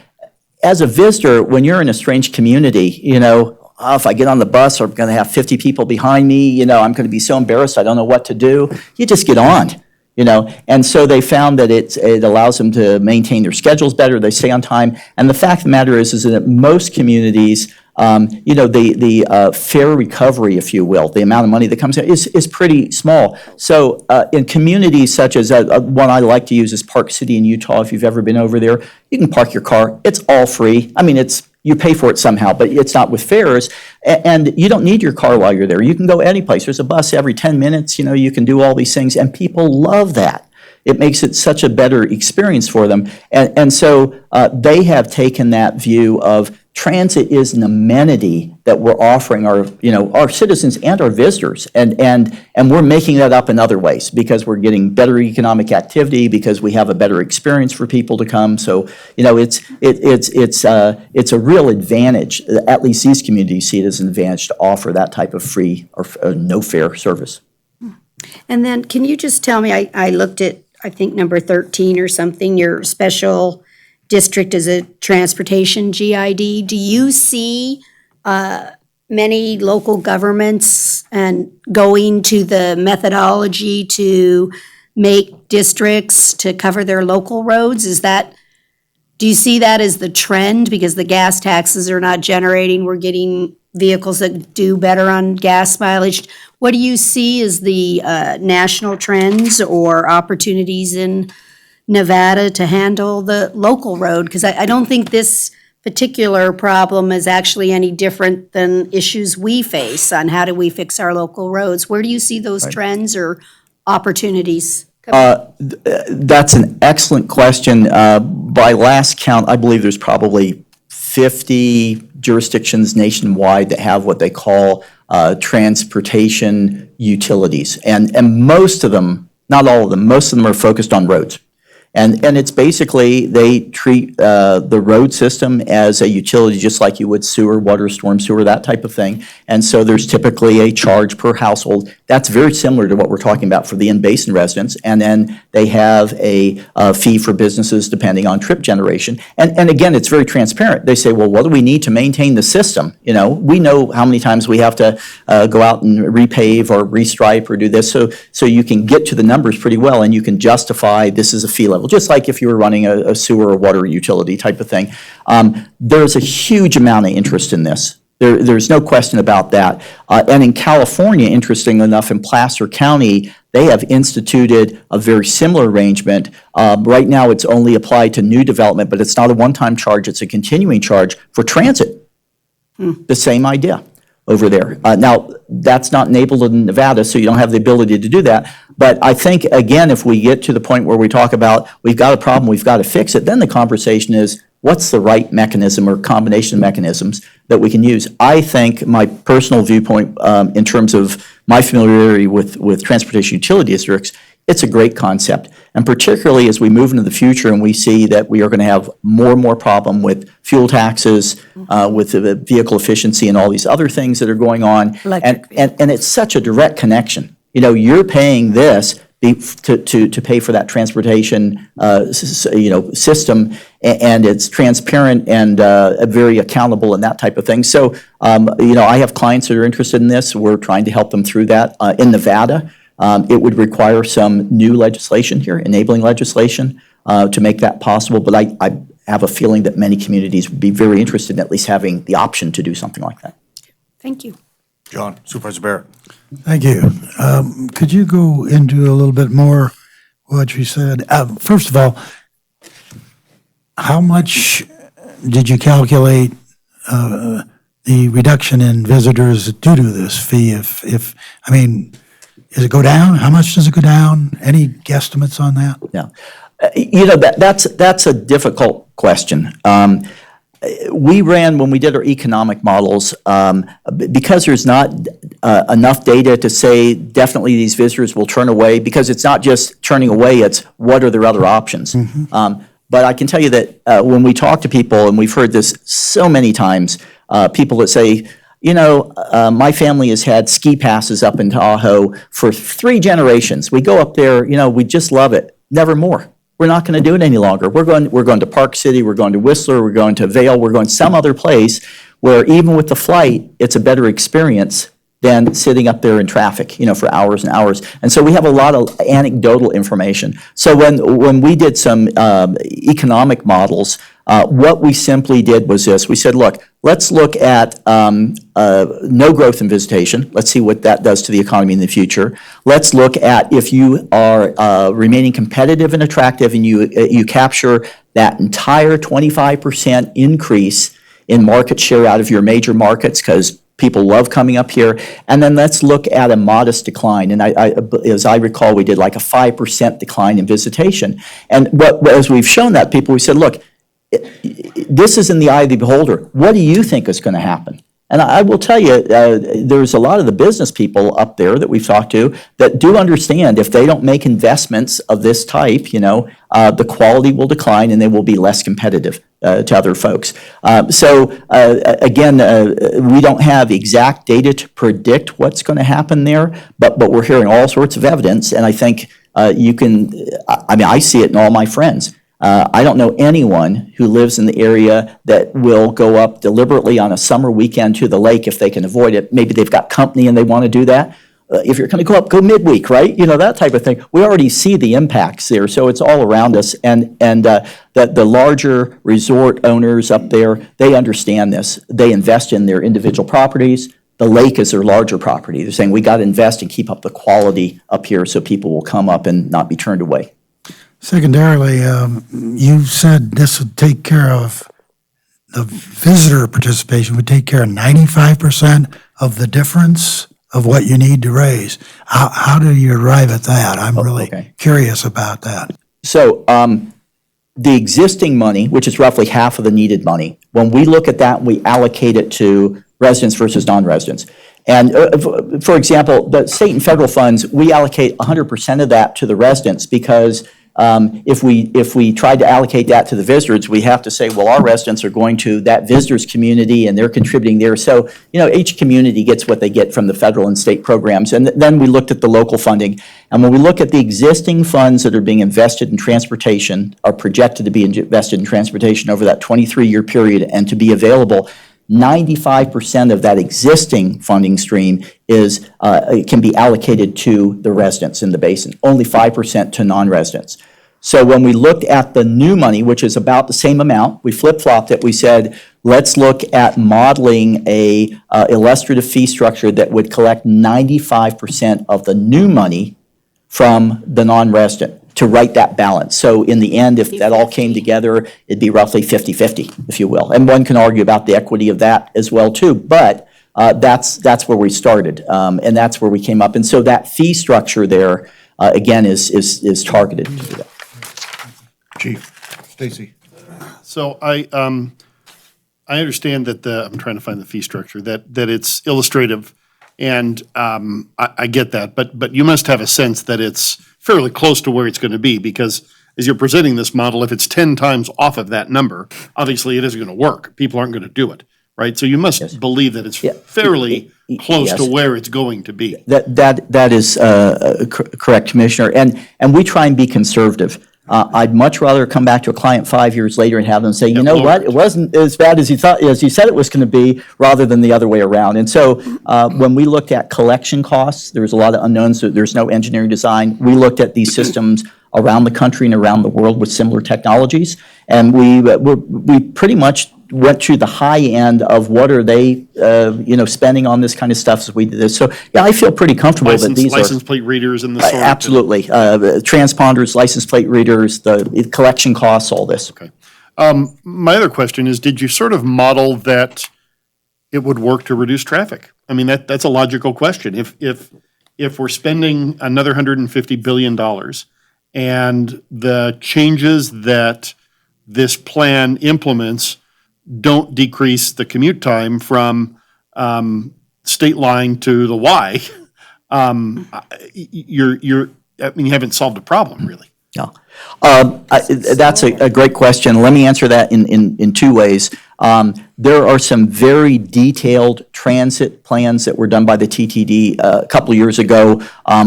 As a visitor, when you're in a strange community, you know, if I get on the bus, I'm going to have 50 people behind me, you know, I'm going to be so embarrassed, I don't know what to do. You just get on, you know. And so they found that it allows them to maintain their schedules better, they stay on time. And the fact of the matter is that most communities, you know, the fare recovery, if you will, the amount of money that comes in is pretty small. So in communities such as one I like to use is Park City in Utah, if you've ever been over there, you can park your car. It's all free. I mean, you pay for it somehow, but it's not with fares. And you don't need your car while you're there. You can go any place. There's a bus every 10 minutes. You know, you can do all these things, and people love that. It makes it such a better experience for them. And so they have taken that view of transit is an amenity that we're offering our citizens and our visitors. And we're making that up in other ways because we're getting better economic activity, because we have a better experience for people to come. So, you know, it's a real advantage. At least these communities see it as an advantage to offer that type of free or no fare service. And then can you just tell me, I looked at, I think number 13 or something, your special district is a transportation GID. Do you see many local governments and going to the methodology to make districts to cover their local roads? Do you see that as the trend? Because the gas taxes are not generating, we're getting vehicles that do better on gas mileage. What do you see as the national trends or opportunities in Nevada to handle the local road? Because I don't think this particular problem is actually any different than issues we face on how do we fix our local roads. Where do you see those trends or opportunities? That's an excellent question. By last count, I believe there's probably 50 jurisdictions nationwide that have what they call transportation utilities. And most of them, not all of them, most of them are focused on roads. And it's basically, they treat the road system as a utility just like you would sewer, water, storm sewer, that type of thing. And so there's typically a charge per household. That's very similar to what we're talking about for the in-basin residents. And then they have a fee for businesses depending on trip generation. And again, it's very transparent. They say, well, what do we need to maintain the system? You know, we know how many times we have to go out and repave or restripe or do this. So you can get to the numbers pretty well, and you can justify this is a fee level, just like if you were running a sewer or water utility type of thing. There's a huge amount of interest in this. There's no question about that. And in California, interesting enough, in Placer County, they have instituted a very similar arrangement. Right now, it's only applied to new development, but it's not a one-time charge, it's a continuing charge for transit. The same idea over there. Now, that's not enabled in Nevada, so you don't have the ability to do that. But I think, again, if we get to the point where we talk about we've got a problem, we've got to fix it, then the conversation is, what's the right mechanism or combination of mechanisms that we can use? I think my personal viewpoint in terms of my familiarity with transportation utility districts, it's a great concept. And particularly as we move into the future and we see that we are going to have more and more problem with fuel taxes, with the vehicle efficiency and all these other things that are going on. And it's such a direct connection. You know, you're paying this to pay for that transportation, system, and it's transparent and very accountable and that type of thing. So, I have clients that are interested in this. We're trying to help them through that. In Nevada, it would require some new legislation here, enabling legislation, to make that possible. But I have a feeling that many communities would be very interested in at least having the option to do something like that. Thank you. John, Supervisor Barrett. Thank you. Could you go into a little bit more what you said? First of all, how much did you calculate the reduction in visitors due to this fee? Does it go down? How much does it go down? Any guesstimates on that? Yeah. That's a difficult question. we ran, when we did our economic models, because there's not enough data to say definitely these visitors will turn away, because it's not just turning away, it's what are their other options. But I can tell you that when we talk to people, and we've heard this so many times, people that say, my family has had ski passes up in Tahoe for 3 generations. We go up there, we just love it. Never more. We're not going to do it any longer. We're going to Park City, we're going to Whistler, we're going to Vail, we're going some other place where even with the flight, it's a better experience than sitting up there in traffic, for hours and hours. And so we have a lot of anecdotal information. So when we did some economic models, what we simply did was this. We said, look, let's look at no growth in visitation. Let's see what that does to the economy in the future. Let's look at if you are remaining competitive and attractive and you capture that entire 25% increase in market share out of your major markets, because people love coming up here. And then let's look at a modest decline. And as I recall, we did like a 5% decline in visitation. And as we've shown that people, we said, look, this is in the eye of the beholder. What do you think is going to happen? And I will tell you, there's a lot of the business people up there that we've talked to that do understand if they don't make investments of this type, the quality will decline and they will be less competitive to other folks. Again, we don't have exact data to predict what's going to happen there, but we're hearing all sorts of evidence. And I think I see it in all my friends. I don't know anyone who lives in the area that will go up deliberately on a summer weekend to the lake if they can avoid it. Maybe they've got company and they want to do that. If you're going to go up, go midweek, right? That type of thing. We already see the impacts there, so it's all around us. And the larger resort owners up there, they understand this. They invest in their individual properties. The lake is their larger property. They're saying we got to invest and keep up the quality up here so people will come up and not be turned away. Secondarily, you said this would take care of, the visitor participation would take care of 95% of the difference of what you need to raise. How do you arrive at that? I'm really curious about that. So the existing money, which is roughly half of the needed money, when we look at that, we allocate it to residents versus non-residents. And for example, the state and federal funds, we allocate 100% of that to the residents because if we tried to allocate that to the visitors, we have to say, well, our residents are going to that visitors community and they're contributing there. So, each community gets what they get from the federal and state programs. And then we looked at the local funding. And when we look at the existing funds that are being invested in transportation, are projected to be invested in transportation over that 23-year period and to be available, 95% of that existing funding stream can be allocated to the residents in the basin, only 5% to non-residents. So when we looked at the new money, which is about the same amount, we flip-flopped it. We said, let's look at modeling a illustrative fee structure that would collect 95% of the new money from the non-resident to right that balance. So in the end, if that all came together, it'd be roughly 50-50, if you will. And one can argue about the equity of that as well too, but that's where we started, and that's where we came up. And so that fee structure there, again, is targeted to do that. Chief, Stacy. So I understand that I'm trying to find the fee structure, that it's illustrative, and I get that, but you must have a sense that it's fairly close to where it's going to be, because as you're presenting this model, if it's 10 times off of that number, obviously it isn't going to work. People aren't going to do it, right? So you must believe that it's fairly close to where it's going to be. That is correct, Commissioner. And we try and be conservative. I'd much rather come back to a client 5 years later and have them say, you know what, it wasn't as bad as you said it was going to be, rather than the other way around. And so when we looked at collection costs, there was a lot of unknowns. There's no engineering design. We looked at these systems around the country and around the world with similar technologies, and we pretty much went to the high end of what are they, spending on this kind of stuff as we did this. So yeah, I feel pretty comfortable that these license plate readers and the sort. Absolutely, transponders, license plate readers, the collection costs, all this. Okay. My other question is, did you sort of model that it would work to reduce traffic? I mean, that's a logical question. If we're spending another $150 billion and the changes that this plan implements don't decrease the commute time from state line to the Y, you haven't solved a problem, really. Yeah. That's a great question. Let me answer that in two ways. There are some very detailed transit plans that were done by the TTD a couple of years ago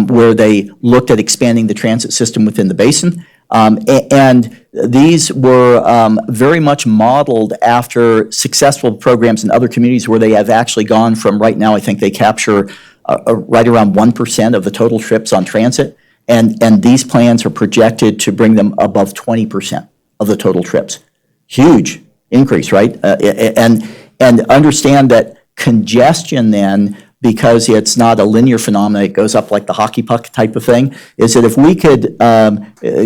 where they looked at expanding the transit system within the basin. And these were very much modeled after successful programs in other communities where they have actually gone from, right now, I think they capture right around 1% of the total trips on transit. And these plans are projected to bring them above 20% of the total trips. Huge increase, right? And understand that congestion then, because it's not a linear phenomenon, it goes up like the hockey puck type of thing, is that if we could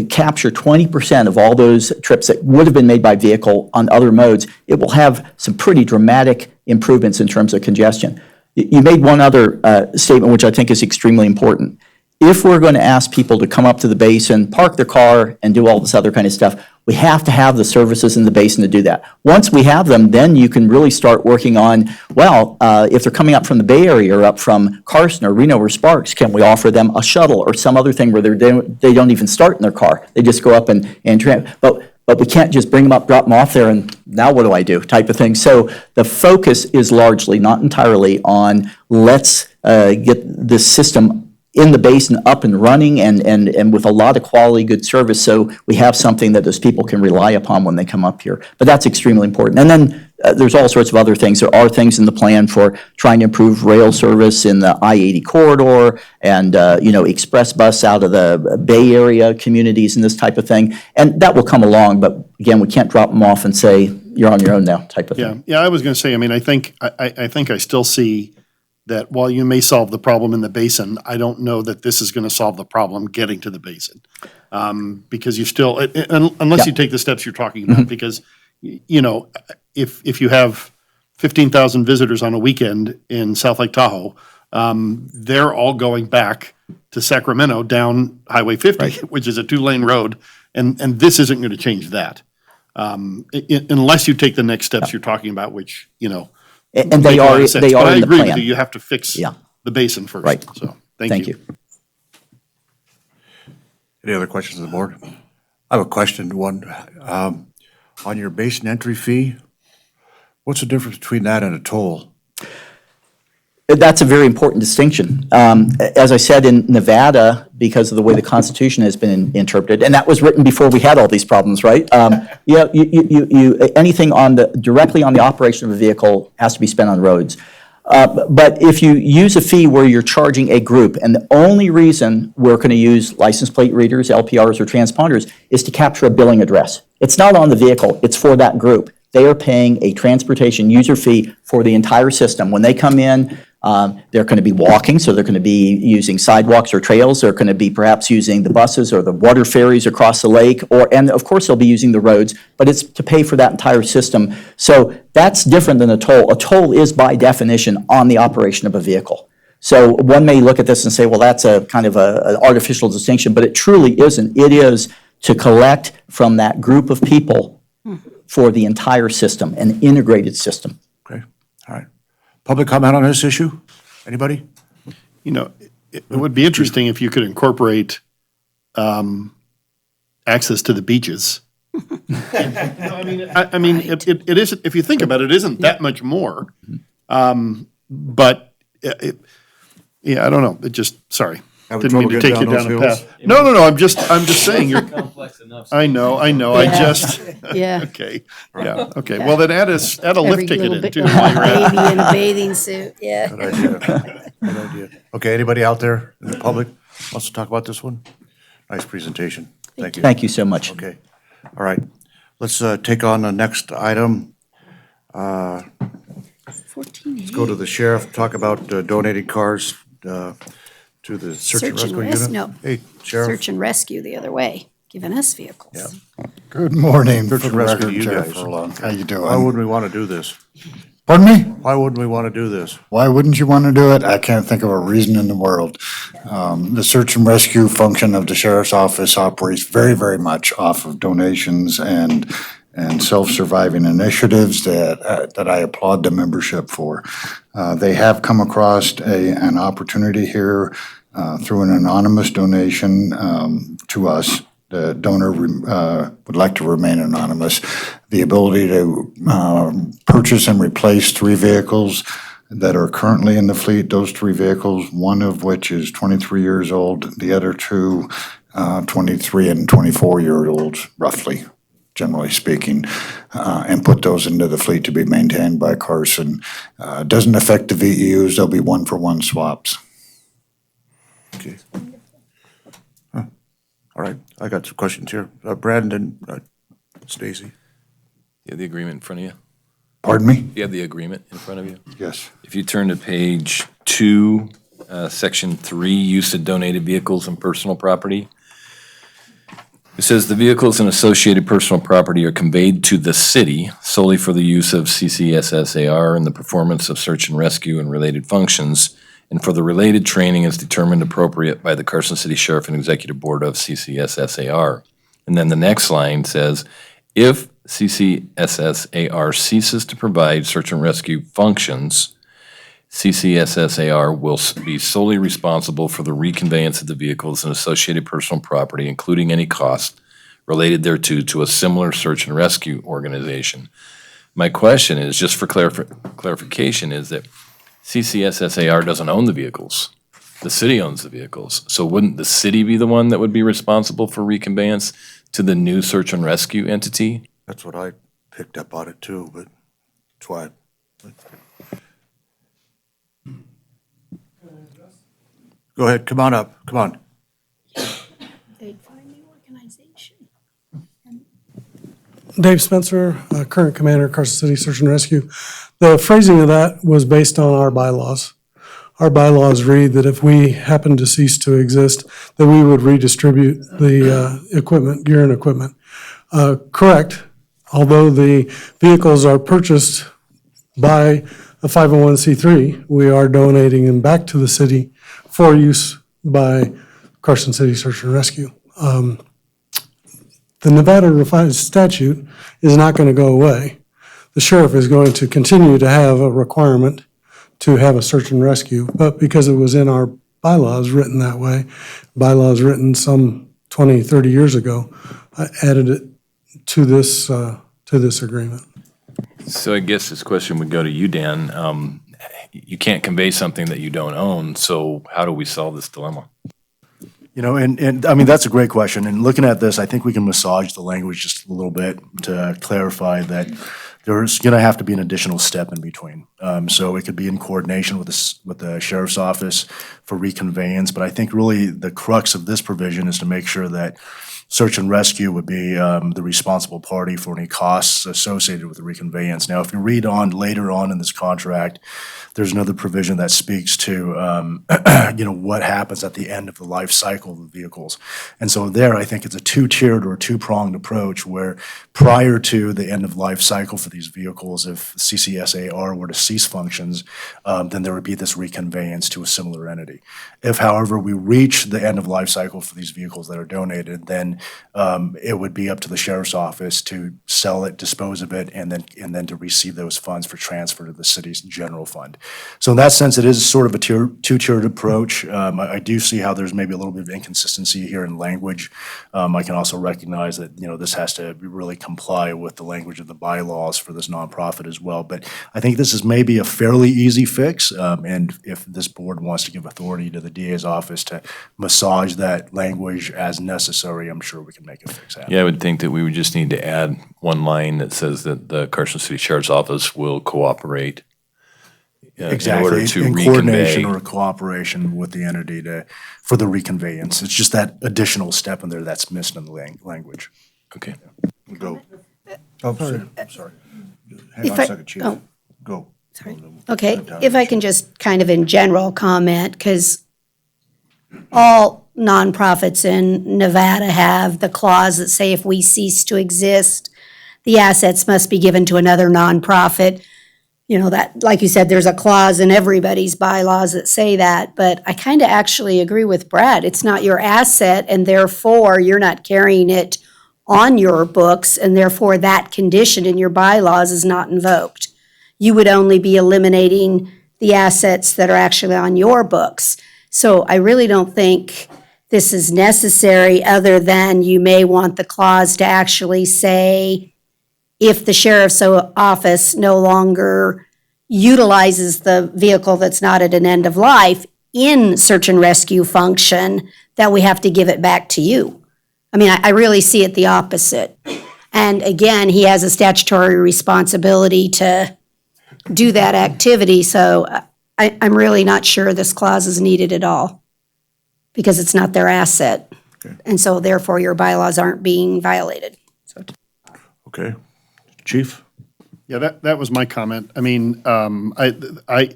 capture 20% of all those trips that would have been made by vehicle on other modes, it will have some pretty dramatic improvements in terms of congestion. You made one other statement, which I think is extremely important. If we're going to ask people to come up to the basin, park their car, and do all this other kind of stuff, we have to have the services in the basin to do that. Once we have them, then you can really start working on, well, if they're coming up from the Bay Area or up from Carson or Reno or Sparks, can we offer them a shuttle or some other thing where they don't even start in their car? They just go up and but we can't just bring them up, drop them off there, and now what do I do type of thing. So the focus is largely, not entirely, on let's get this system in the basin up and running and with a lot of quality, good service, so we have something that those people can rely upon when they come up here. But that's extremely important. And then there's all sorts of other things. There are things in the plan for trying to improve rail service in the I-80 corridor and, express bus out of the Bay Area communities and this type of thing. And that will come along, but again, we can't drop them off and say, you're on your own now type of thing. Yeah, I was going to say, I think I still see that while you may solve the problem in the basin, I don't know that this is going to solve the problem getting to the basin. Because you still, unless you take the steps you're talking about, because, if you have 15,000 visitors on a weekend in South Lake Tahoe, they're all going back to Sacramento down Highway 50, which is a 2-lane road, and this isn't going to change that. Unless you take the next steps you're talking about, which, And they are in the plan. But I agree with you, you have to fix the basin first. Right. So, thank you. Any other questions on the board? I have a question, one. On your basin entry fee, what's the difference between that and a toll? That's a very important distinction. As I said, in Nevada, because of the way the Constitution has been interpreted, and that was written before we had all these problems, right? Anything directly on the operation of a vehicle has to be spent on roads. But if you use a fee where you're charging a group, and the only reason we're going to use license plate readers, LPRs, or transponders is to capture a billing address. It's not on the vehicle, it's for that group. They are paying a transportation user fee for the entire system. When they come in, they're going to be walking, so they're going to be using sidewalks or trails. They're going to be perhaps using the buses or the water ferries across the lake, and of course they'll be using the roads, but it's to pay for that entire system. So that's different than a toll. A toll is by definition on the operation of a vehicle. So one may look at this and say, well, that's a kind of an artificial distinction, but it truly isn't. It is to collect from that group of people for the entire system, an integrated system. Okay, all right. Public comment on this issue? Anybody? It would be interesting if you could incorporate access to the beaches. It isn't, if you think about it, isn't that much more. But I don't know. It just, sorry. Didn't mean to take you down a path. No, I'm just saying you're. Complex enough. I know, I just. Yeah. Okay, yeah, okay. Well, then add a lift ticket in too. Baby in a bathing suit, yeah. Good idea. Good idea. Okay, anybody out there in the public wants to talk about this one? Nice presentation. Thank you. Thank you so much. Okay, all right. Let's take on the next item. Let's go to the sheriff, talk about donating cars to the search and rescue unit. No. Hey, Sheriff. Search and rescue the other way, giving us vehicles. Yeah. Good morning. Search and rescue to you Sheriff guys. Furlong. How you doing? Why wouldn't we want to do this? Pardon me? Why wouldn't we want to do this? Why wouldn't you want to do it? I can't think of a reason in the world. The search and rescue function of the sheriff's office operates very, very much off of donations and and self-surviving initiatives that I applaud the membership for. They have come across an opportunity here through an anonymous donation to us. The donor would like to remain anonymous. The ability to purchase and replace 3 vehicles that are currently in the fleet, those 3 vehicles, one of which is 23 years old, the other 2, 23 and 24-year-olds, roughly, generally speaking, and put those into the fleet to be maintained by Carson. Doesn't affect the VEUs, there'll be 1-for-1 swaps. Okay. All right, I got some questions here. Brandon, Stacy. You have the agreement in front of you? Pardon me? You have the agreement in front of you? Yes. If you turn to page 2, section 3, use of donated vehicles and personal property. It says the vehicles and associated personal property are conveyed to the city solely for the use of CCSSAR and the performance of search and rescue and related functions, and for the related training as determined appropriate by the Carson City Sheriff and Executive Board of CCSSAR. And then the next line says, if CCSSAR ceases to provide search and rescue functions, CCSSAR will be solely responsible for the reconveyance of the vehicles and associated personal property, including any cost related thereto, to a similar search and rescue organization. My question is, just for clarification, is that CCSSAR doesn't own the vehicles. The city owns the vehicles. So wouldn't the city be the one that would be responsible for reconveyance to the new search and rescue entity? That's what I picked up on it too, but that's why. Go ahead, come on up, come on. Dave Spencer, current commander, Carson City Search and Rescue. The phrasing of that was based on our bylaws. Our bylaws read that if we happen to cease to exist, that we would redistribute the equipment, gear and equipment. Correct, although the vehicles are purchased by a 501c3, we are donating them back to the city for use by Carson City Search and Rescue. The Nevada revised statute is not going to go away. The sheriff is going to continue to have a requirement to have a search and rescue, but because it was in our bylaws written that way, bylaws written some 20, 30 years ago, I added it to this agreement. So I guess this question would go to you, Dan. You can't convey something that you don't own, so how do we solve this dilemma? You know, and I mean, that's a great question. And looking at this, I think we can massage the language just a little bit to clarify that there's going to have to be an additional step in between. So it could be in coordination with the sheriff's office for reconveyance. But I think really the crux of this provision is to make sure that search and rescue would be the responsible party for any costs associated with the reconveyance. Now, if you read on later on in this contract, there's another provision that speaks to, what happens at the end of the life cycle of the vehicles. And so there, I think it's a two-tiered or two-pronged approach where prior to the end of life cycle for these vehicles, if CCSAR were to cease functions, then there would be this reconveyance to a similar entity. If, however, we reach the end of life cycle for these vehicles that are donated, then it would be up to the sheriff's office to sell it, dispose of it, and then to receive those funds for transfer to the city's general fund. So in that sense, it is sort of a two-tiered approach. I do see how there's maybe a little bit of inconsistency here in language. I can also recognize that, this has to really comply with the language of the bylaws for this nonprofit as well. But I think this is maybe a fairly easy fix. And if this board wants to give authority to the DA's office to massage that language as necessary, I'm sure we can make a fix happen. Yeah, I would think that we would just need to add one line that says that the Carson City Sheriff's Office will cooperate Exactly, in order to in reconvey. coordination or cooperation with the entity for the reconveyance. It's just that additional step in there that's missed in the language. Okay. Go. Oh, sorry. I'm sorry. Hang If on a I- second, Chief. oh. Go. Okay, if I can just kind of in general comment, because all nonprofits in Nevada have the clause that say if we cease to exist, the assets must be given to another nonprofit. That, like you said, there's a clause in everybody's bylaws that say that, but I kind of actually agree with Brad. It's not your asset, and therefore you're not carrying it on your books, and therefore that condition in your bylaws is not invoked. You would only be eliminating the assets that are actually on your books. So I really don't think this is necessary, other than you may want the clause to actually say, if the sheriff's office no longer utilizes the vehicle that's not at an end of life in search and rescue function, that we have to give it back to you. I mean, I really see it the opposite. And again, he has a statutory responsibility to do that activity, so I'm really not sure this clause is needed at all, because it's not their asset. And so therefore, your bylaws aren't being violated. Okay. Chief? Yeah, that was my comment. I mean, that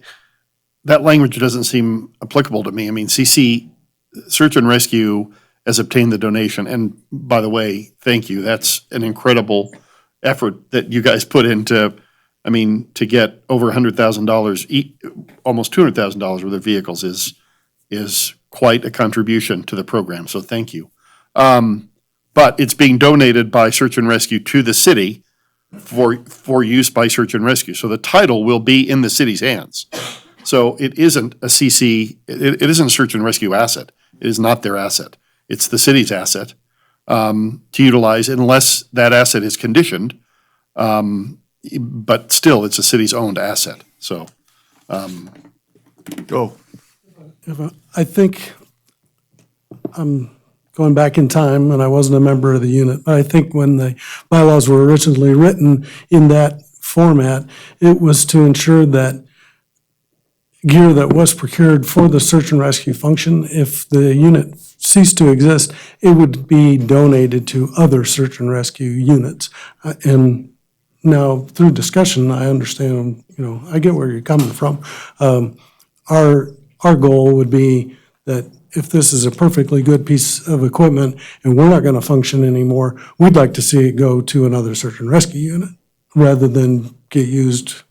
language doesn't seem applicable to me. I mean, CC, search and rescue, has obtained the donation. And by the way, thank you. That's an incredible effort that you guys put into, I mean, to get over $100,000, almost $200,000 worth of vehicles is quite a contribution to the program. So thank you. But it's being donated by search and rescue to the city for use by search and rescue. So the title will be in the city's hands. So it isn't a CC, it isn't a search and rescue asset. It is not their asset. It's the city's asset to utilize unless that asset is conditioned. But still, it's a city's owned asset. So, Go. I think I'm going back in time, and I wasn't a member of the unit, but I think when the bylaws were originally written in that format, it was to ensure that gear that was procured for the search and rescue function, if the unit ceased to exist, it would be donated to other search and rescue units. And now, through discussion, I understand, I get where you're coming from. Our goal would be that if this is a perfectly good piece of equipment and we're not going to function anymore, we'd like to see it go to another search and rescue unit rather than get used,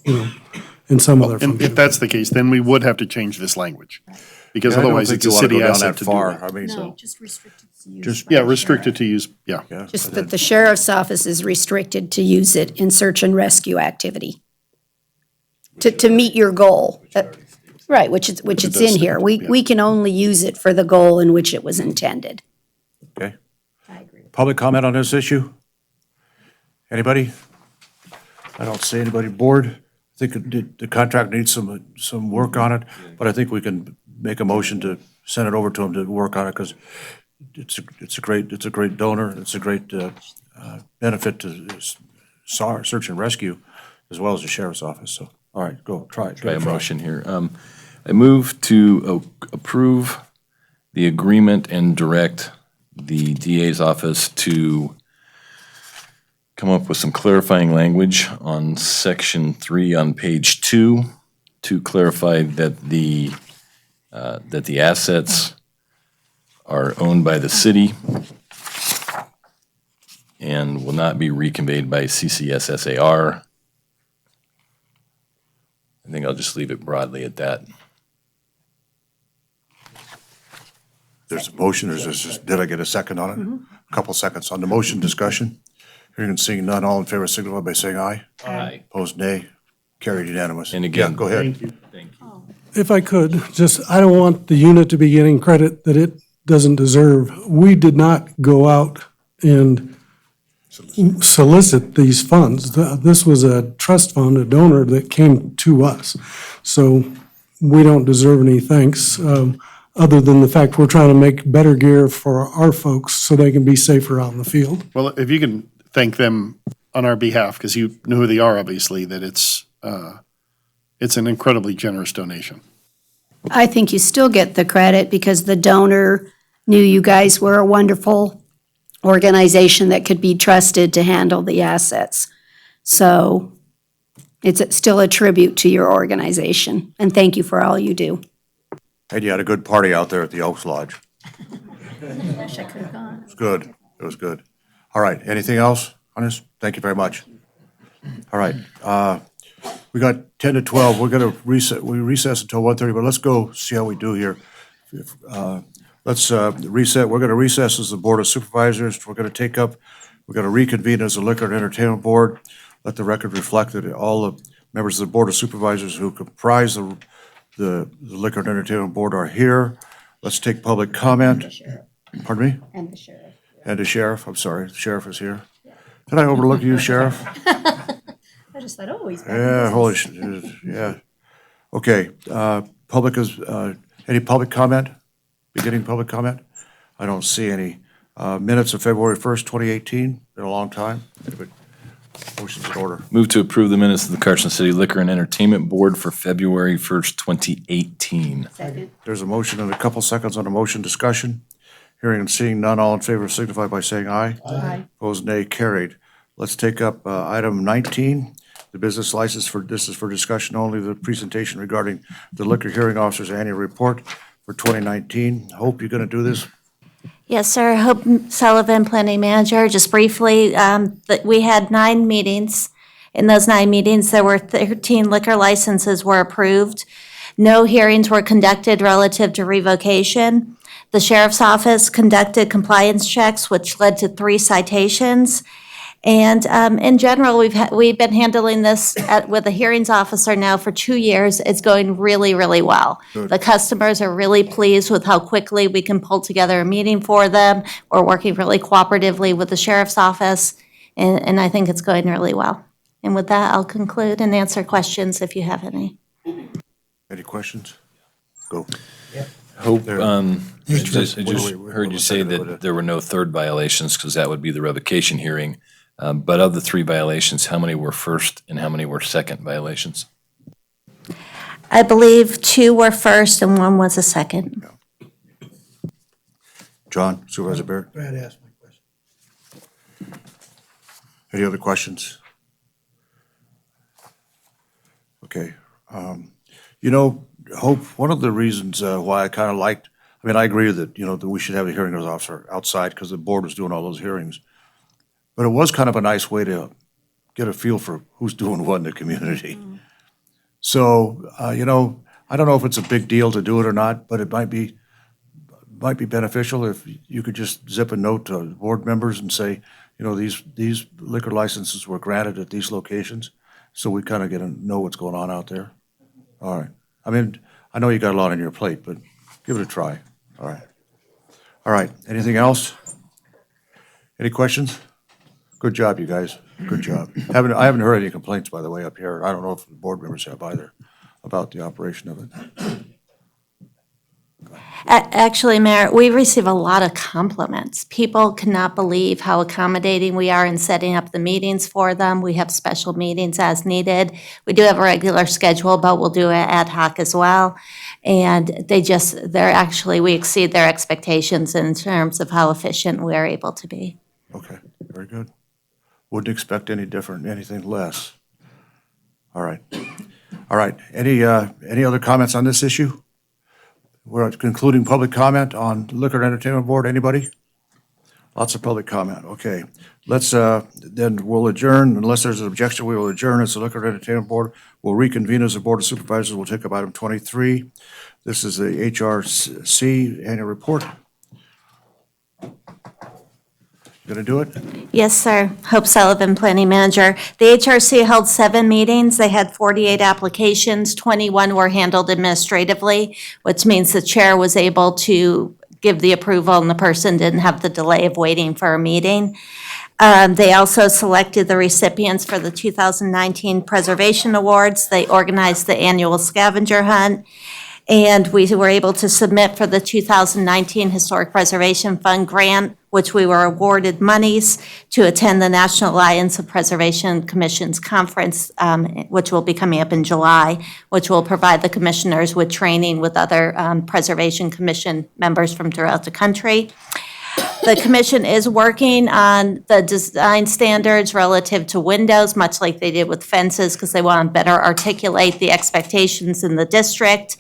in some other function. and if that's the case, then we would have to change this language. Because otherwise, it's a city asset to do far. it. I mean, No, just restricted to use. just, Yeah, restricted to use, yeah. Just that the sheriff's office is restricted to use it in search and rescue activity. To meet your goal. Right, which it's in here. We can only use it for the goal in which it was intended. okay. Public comment on this issue? Anybody? I don't see anybody. Board? I think the contract needs some work on it, but I think we can make a motion to send it over to them to work on it, because it's a great donor. It's a great benefit to search and rescue as well as the sheriff's office. So, all right, go try it. Try a motion here. I move to approve the agreement and direct the DA's office to come up with some clarifying language on section 3 on page 2 to clarify that the assets are owned by the city and will not be reconveyed by CCSSAR. I think I'll just leave it broadly at that. There's a motion, did I get a second on it? A couple seconds on the motion discussion. Hearing and seeing none, all in favor signify by saying aye. Aye. Opposed, nay. Carried unanimous. And again, Yeah, go ahead. Thank you. If I could, I don't want the unit to be getting credit that it doesn't deserve. We did not go out and solicit these funds. This was a trust fund, a donor that came to us. So we don't deserve any thanks, other than the fact we're trying to make better gear for our folks so they can be safer out in the field. Well, if you can thank them on our behalf, because you know who they are, obviously, that it's an incredibly generous donation. I think you still get the credit because the donor knew you guys were a wonderful organization that could be trusted to handle the assets. So it's still a tribute to your organization, and thank you for all you do. And you had a good party out there at the Elks Lodge. Wish I could have gone. It was good. It was good. All right, anything else on this? Thank you very much. All right, we got 10 to 12. We're gonna recess until 1:30, but let's go see how we do here. Let's Let's reset, we're going to recess as the Board of Supervisors. We're going to reconvene as the Liquor and Entertainment Board. Let the record reflect that all the members of the Board of Supervisors who comprise the Liquor and Entertainment Board are here. Let's take public comment. Pardon me? And the sheriff. And the sheriff, I'm sorry, the sheriff is here. Did I overlook you, Sheriff? I just thought, oh, he's back in Yeah, holy business. shit, yeah. Okay, public is, any public comment? Beginning public comment? I don't see any. Minutes of February 1st, 2018, been a long time. Anybody? Motion's in order. Move to approve the minutes of the Carson City Liquor and Entertainment Board for February 1st, 2018. Second. There's a motion and a couple seconds on the motion discussion. Hearing and seeing none, all in favor signify by saying aye. Aye. Opposed, nay, carried. Let's take up item 19, the business license this is for discussion only, the presentation regarding the liquor hearing officer's annual report for 2019. Hope you're going to do this. Yes, sir. Hope Sullivan, Planning Manager. Just briefly, we had 9 meetings. In those 9 meetings, there were 13 liquor licenses were approved. No hearings were conducted relative to revocation. The Sheriff's Office conducted compliance checks, which led to 3 citations. And in general, we've been handling this with a hearings officer now for 2 years. It's going really, really well. Good. The customers are really pleased with how quickly we can pull together a meeting for them. We're working really cooperatively with the Sheriff's Office, and I think it's going really well. And with that, I'll conclude and answer questions if you have any. Any questions? Go. Hope, I Just- just wait, heard you say that there were no third violations, because that would be the revocation hearing. But of the 3 violations, how many were first and how many were second violations? I believe 2 were first and 1 was a second. John, Supervisor Barrett, Brad asked my question. any other questions? Okay. Hope, one of the reasons why I kind of liked, I agree that, that we should have a hearing officer outside because the board was doing all those hearings. But it was kind of a nice way to get a feel for who's doing what in the community. So, I don't know if it's a big deal to do it or not, but it might be beneficial if you could just zip a note to board members and say, these liquor licenses were granted at these locations, so we kind of get to know what's going on out there. All right. I know you got a lot on your plate, but give it a try. All right. All right. Anything else? Any questions? Good job, you guys. Good job. I haven't heard any complaints, by the way, up here. I don't know if the board members have either about the operation of it. Actually, Mayor, we receive a lot of compliments. People cannot believe how accommodating we are in setting up the meetings for them. We have special meetings as needed. We do have a regular schedule, but we'll do it ad hoc as well. And we exceed their expectations in terms of how efficient we are able to be. Okay, very good. Wouldn't expect anything less. All right. All right. Any other comments on this issue? We're concluding public comment on Liquor and Entertainment Board. Anybody? Lots of public comment. Okay. Let's, then we'll adjourn. Unless there's an objection, we will adjourn as the Liquor and Entertainment Board. We'll reconvene as the Board of Supervisors. We'll take up item 23. This is the HRC annual report. Gonna do it? Yes, sir. Hope Sullivan, Planning Manager. The HRC held 7 meetings. They had 48 applications. 21 were handled administratively, which means the chair was able to give the approval and the person didn't have the delay of waiting for a meeting. They also selected the recipients for the 2019 Preservation Awards. They organized the annual scavenger hunt. And we were able to submit for the 2019 Historic Preservation Fund grant, which we were awarded monies to attend the National Alliance of Preservation Commissions Conference, which will be coming up in July, which will provide the commissioners with training with other Preservation Commission members from throughout the country. The commission is working on the design standards relative to windows, much like they did with fences, because they want to better articulate the expectations in the district.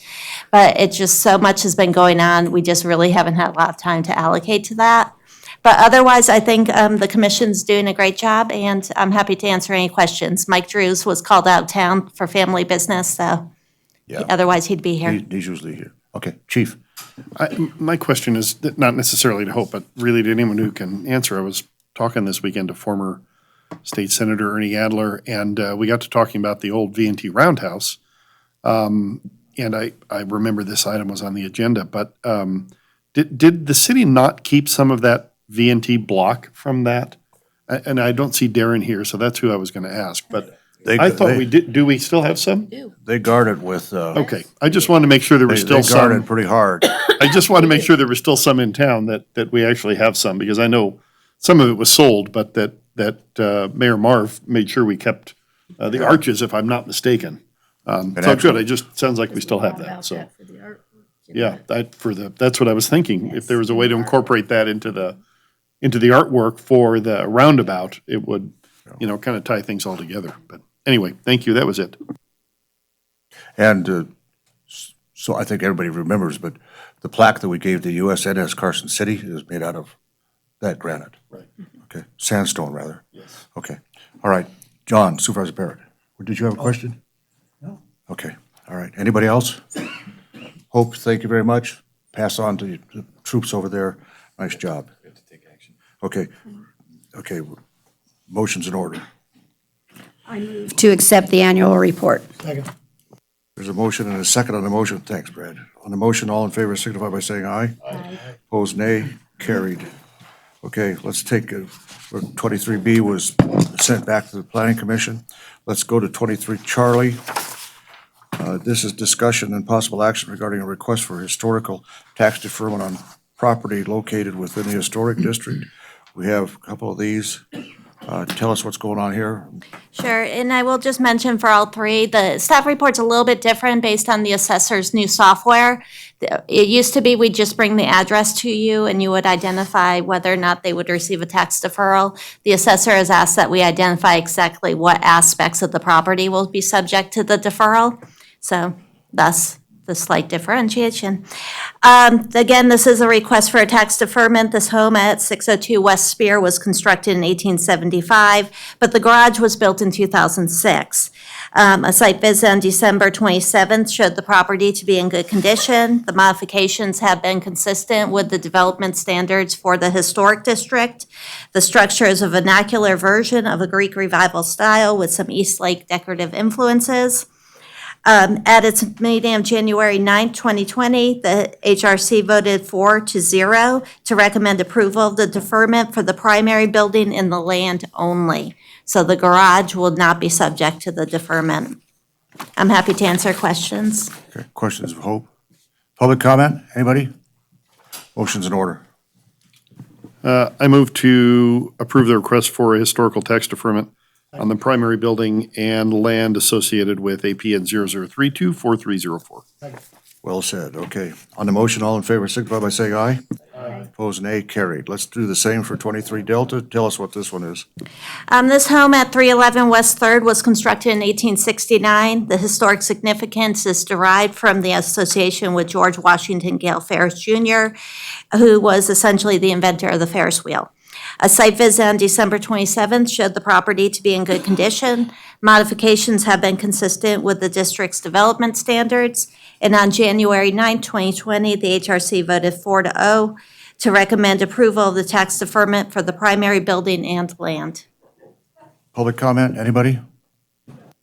But it's just so much has been going on, we just really haven't had a lot of time to allocate to that. But otherwise, I think the commission's doing a great job, and I'm happy to answer any questions. Mike Drews was called out of town for family business, so Yeah. otherwise he'd be here. He's usually here. Okay, Chief. My question is not necessarily to Hope, but really to anyone who can answer. I was talking this weekend to former State Senator Ernie Adler, and we got to talking about the old V&T Roundhouse. And I remember this item was on the agenda, but did the city not keep some of that V&T block from that? And I don't see Darren here, so that's who I was going to ask, but I thought we did. Do we still have some? They guard it with, Okay, I just wanted to make sure there was still they guard some. it pretty hard. I just wanted to make sure there was still some in town that we actually have some, because I know some of it was sold, but that Mayor Marv made sure we kept the arches, if I'm not mistaken. So good, it just sounds like we still have that, so. Yeah, that's what I was thinking. If there was a way to incorporate that into the artwork for the roundabout, it would, kind of tie things all together. But anyway, thank you, that was it. And so I think everybody remembers, but the plaque that we gave the USNS Carson City is made out of that granite. Right. Okay, sandstone rather. Yes. Okay, all right. John, Supervisor Barrett, did you have a question? No. Okay, all right. Anybody else? Hope, thank you very much. Pass on to the troops over there. Nice job. We have to take action. Okay, motion's in order. To accept the annual report. There's a motion and a second on the motion. Thanks, Brad. On the motion, all in favor signify by saying aye. Aye. Opposed, nay. Carried. Okay, let's take, 23B was sent back to the Planning Commission. Let's go to 23 Charlie. This is discussion and possible action regarding a request for historical tax deferment on property located within the historic district. We have a couple of these. Tell us what's going on here. Sure, and I will just mention for all three, the staff report's a little bit different based on the assessor's new software. It used to be we'd just bring the address to you and you would identify whether or not they would receive a tax deferral. The assessor has asked that we identify exactly what aspects of the property will be subject to the deferral. So thus the slight differentiation. Again, this is a request for a tax deferment. This home at 602 West Spear was constructed in 1875, but the garage was built in 2006. A site visit on December 27th showed the property to be in good condition. The modifications have been consistent with the development standards for the historic district. The structure is a vernacular version of a Greek Revival style with some East Lake decorative influences. At its meeting of January 9, 2020, the HRC voted 4-0 to recommend approval of the deferment for the primary building in the land only. So the garage will not be subject to the deferment. I'm happy to answer questions. Okay, questions of Hope? Public comment, anybody? Motion's in order. I move to approve the request for a historical tax deferment on the primary building and land associated with APN 00324304. Well said, okay. On the motion, all in favor signify by saying aye. Aye. Opposed, nay, carried. Let's do the same for 23 Delta. Tell us what this one is. This home at 311 West 3rd was constructed in 1869. The historic significance is derived from the association with George Washington Gale Ferris Jr., who was essentially the inventor of the Ferris wheel. A site visit on December 27th showed the property to be in good condition. Modifications have been consistent with the district's development standards. And on January 9, 2020, the HRC voted 4-0 to recommend approval of the tax deferment for the primary building and land. Public comment, anybody?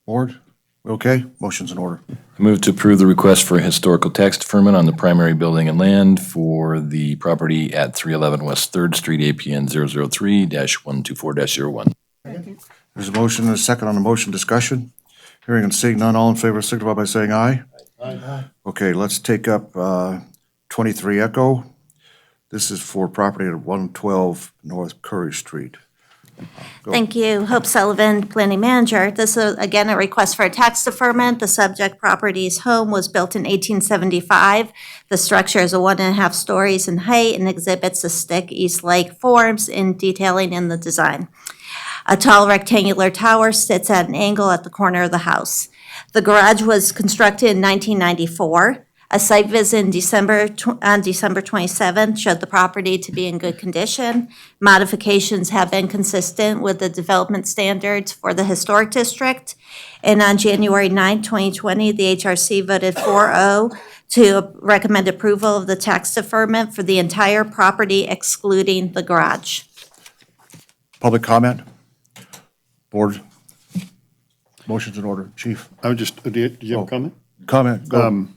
Board, we okay? Motion's in order. I move to approve the request for a historical tax deferment on the primary building and land for the property at 311 West 3rd Street, APN 003-124-01. There's a motion and a second on the motion. Discussion. Hearing and seeing none, all in favor signify by saying aye. Aye. Okay, let's take up 23 Echo. This is for property at 112 North Curry Street. Go. Thank you. Hope Sullivan, Planning Manager. This is, again, a request for a tax deferment. The subject property's home was built in 1875. The structure is 1.5 stories in height and exhibits the stick East Lake forms in detailing in the design. A tall rectangular tower sits at an angle at the corner of the house. The garage was constructed in 1994. A site visit on December 27th showed the property to be in good condition. Modifications have been consistent with the development standards for the historic district. And on January 9, 2020, the HRC voted 4-0 to recommend approval of the tax deferment for the entire property excluding the garage. Public comment? Board? Motion's in order. Chief? I would just, do you have a comment? Comment, go.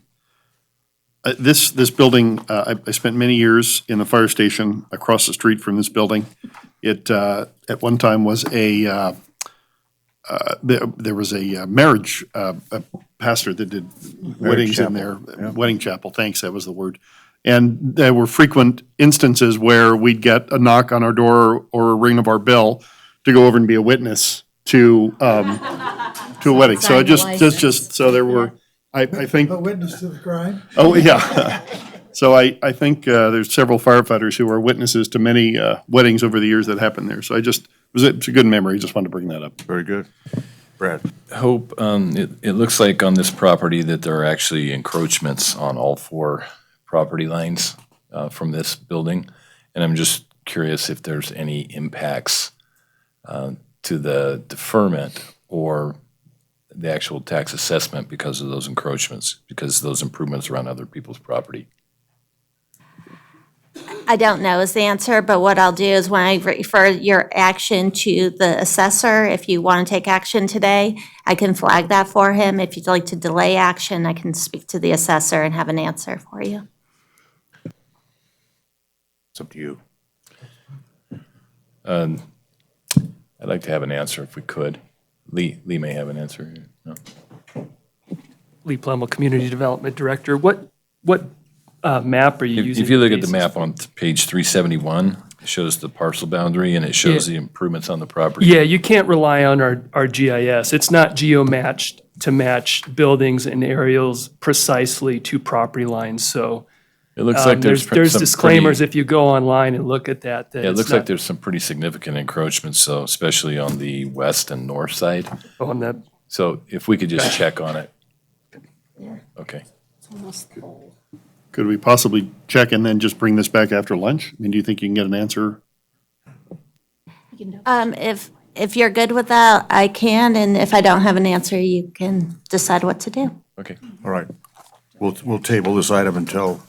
This building, I spent many years in the fire station across the street from this building. It, at one time was there was a marriage, a pastor that did weddings in there. yeah. Wedding chapel, thanks, that was the word. And there were frequent instances where we'd get a knock on our door or a ring of our bell to go over and be a witness to a wedding. So so there were, I think. A witness to the crime? Oh, yeah. So I think there's several firefighters who are witnesses to many weddings over the years that happened there. So it's a good memory. Just wanted to bring that up. Very good. Brad? Hope, it looks like on this property that there are actually encroachments on all four property lines from this building. And I'm just curious if there's any impacts to the deferment or the actual tax assessment because of those encroachments, because those improvements are on other people's property. I don't know is the answer, but what I'll do is when I refer your action to the assessor, if you want to take action today, I can flag that for him. If you'd like to delay action, I can speak to the assessor and have an answer for you. It's up to you. I'd like to have an answer if we could. Lee may have an answer here. No? Lee Plumel, Community Development Director. What map are you using? If you look at the map on page 371, it shows the parcel boundary and it shows the improvements on the property. Yeah, you can't rely on our GIS. It's not geo-matched to match buildings and aerials precisely to property lines, so It looks like there's some disclaimers pretty- if you go online and look at that. Yeah, it looks like there's some pretty significant encroachments, so especially on the west and north side. On that. So if we could just check on it. Okay. Could we possibly check and then just bring this back after lunch? I mean, do you think you can get an answer? If you're good with that, I can, and if I don't have an answer, you can decide what to do. Okay. All right. We'll table this item until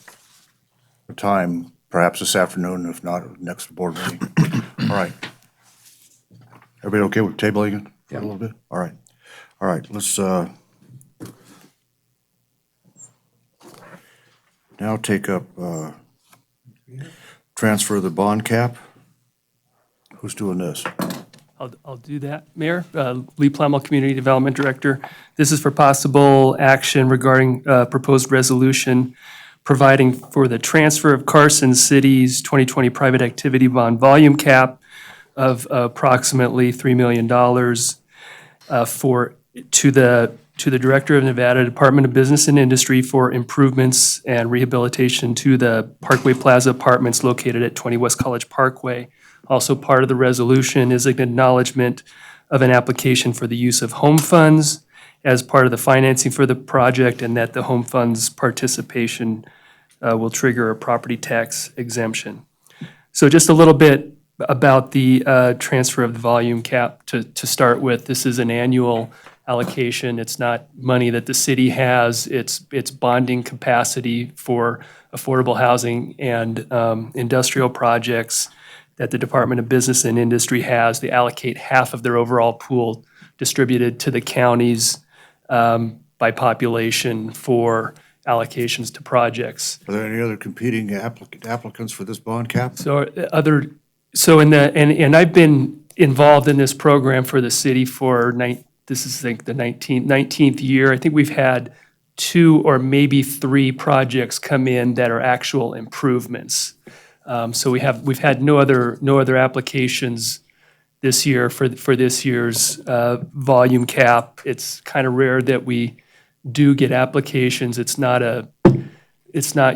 a time, perhaps this afternoon, if not, next board meeting. All right. Everybody okay with tabling it for a little bit? All right. All right, let's now take up transfer the bond cap. Who's doing this? I'll do that, Mayor. Lee Plumel, Community Development Director. This is for possible action regarding proposed resolution providing for the transfer of Carson City's 2020 private activity bond volume cap of approximately $3 million to the Director of Nevada Department of Business and Industry for improvements and rehabilitation to the Parkway Plaza apartments located at 20 West College Parkway. Also part of the resolution is an acknowledgement of an application for the use of home funds as part of the financing for the project, and that the home funds participation will trigger a property tax exemption. So just a little bit about the transfer of the volume cap to start with. This is an annual allocation. It's not money that the city has. It's bonding capacity for affordable housing and industrial projects that the Department of Business and Industry has. They allocate half of their overall pool distributed to the counties by population for allocations to projects. Are there any other competing applicants for this bond cap? And I've been involved in this program for the city for this is like the 19th year. I think we've had 2 or maybe 3 projects come in that are actual improvements. So we've had no other applications this year for this year's volume cap. It's kind of rare that we do get applications. It's not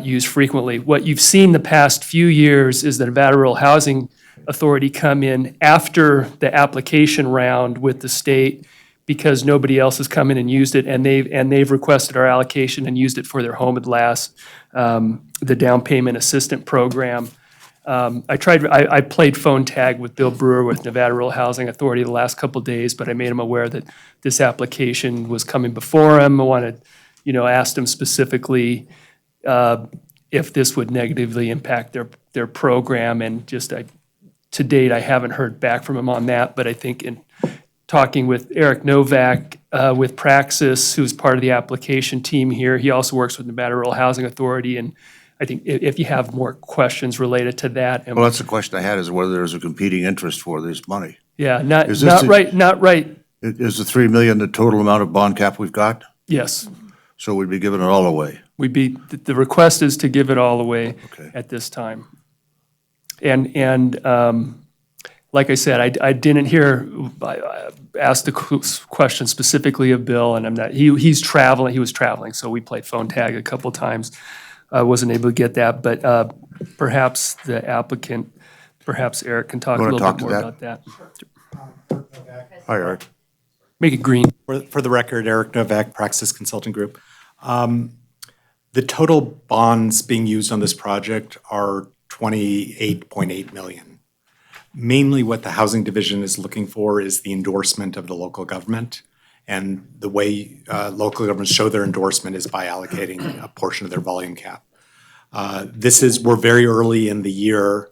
used frequently. What you've seen the past few years is the Nevada Rural Housing Authority come in after the application round with the state because nobody else has come in and used it, and they've requested our allocation and used it for their home at last, the down payment assistant program. I played phone tag with Bill Brewer with Nevada Rural Housing Authority the last couple of days, but I made him aware that this application was coming before him. I wanted, asked him specifically if this would negatively impact their program. And just to date, I haven't heard back from him on that, but I think in talking with Eric Novak with Praxis, who's part of the application team here, he also works with Nevada Rural Housing Authority, and I think if you have more questions related to that. Well, that's the question I had, is whether there's a competing interest for this money. Yeah, Is this not right. Is the 3 million the total amount of bond cap we've got? Yes. So we'd be giving it all away? The request is to give it all away at this time. And like I said, I didn't hear, I asked the question specifically of Bill, and he was traveling, so we played phone tag a couple times. I wasn't able to get that, but perhaps the applicant, perhaps Eric can talk a little bit more about that. Hi, Eric. Make it green. For the record, Eric Novak, Praxis Consulting Group. The total bonds being used on this project are $28.8 million. Mainly what the Housing Division is looking for is the endorsement of the local government. And the way local governments show their endorsement is by allocating a portion of their volume cap. We're very early in the year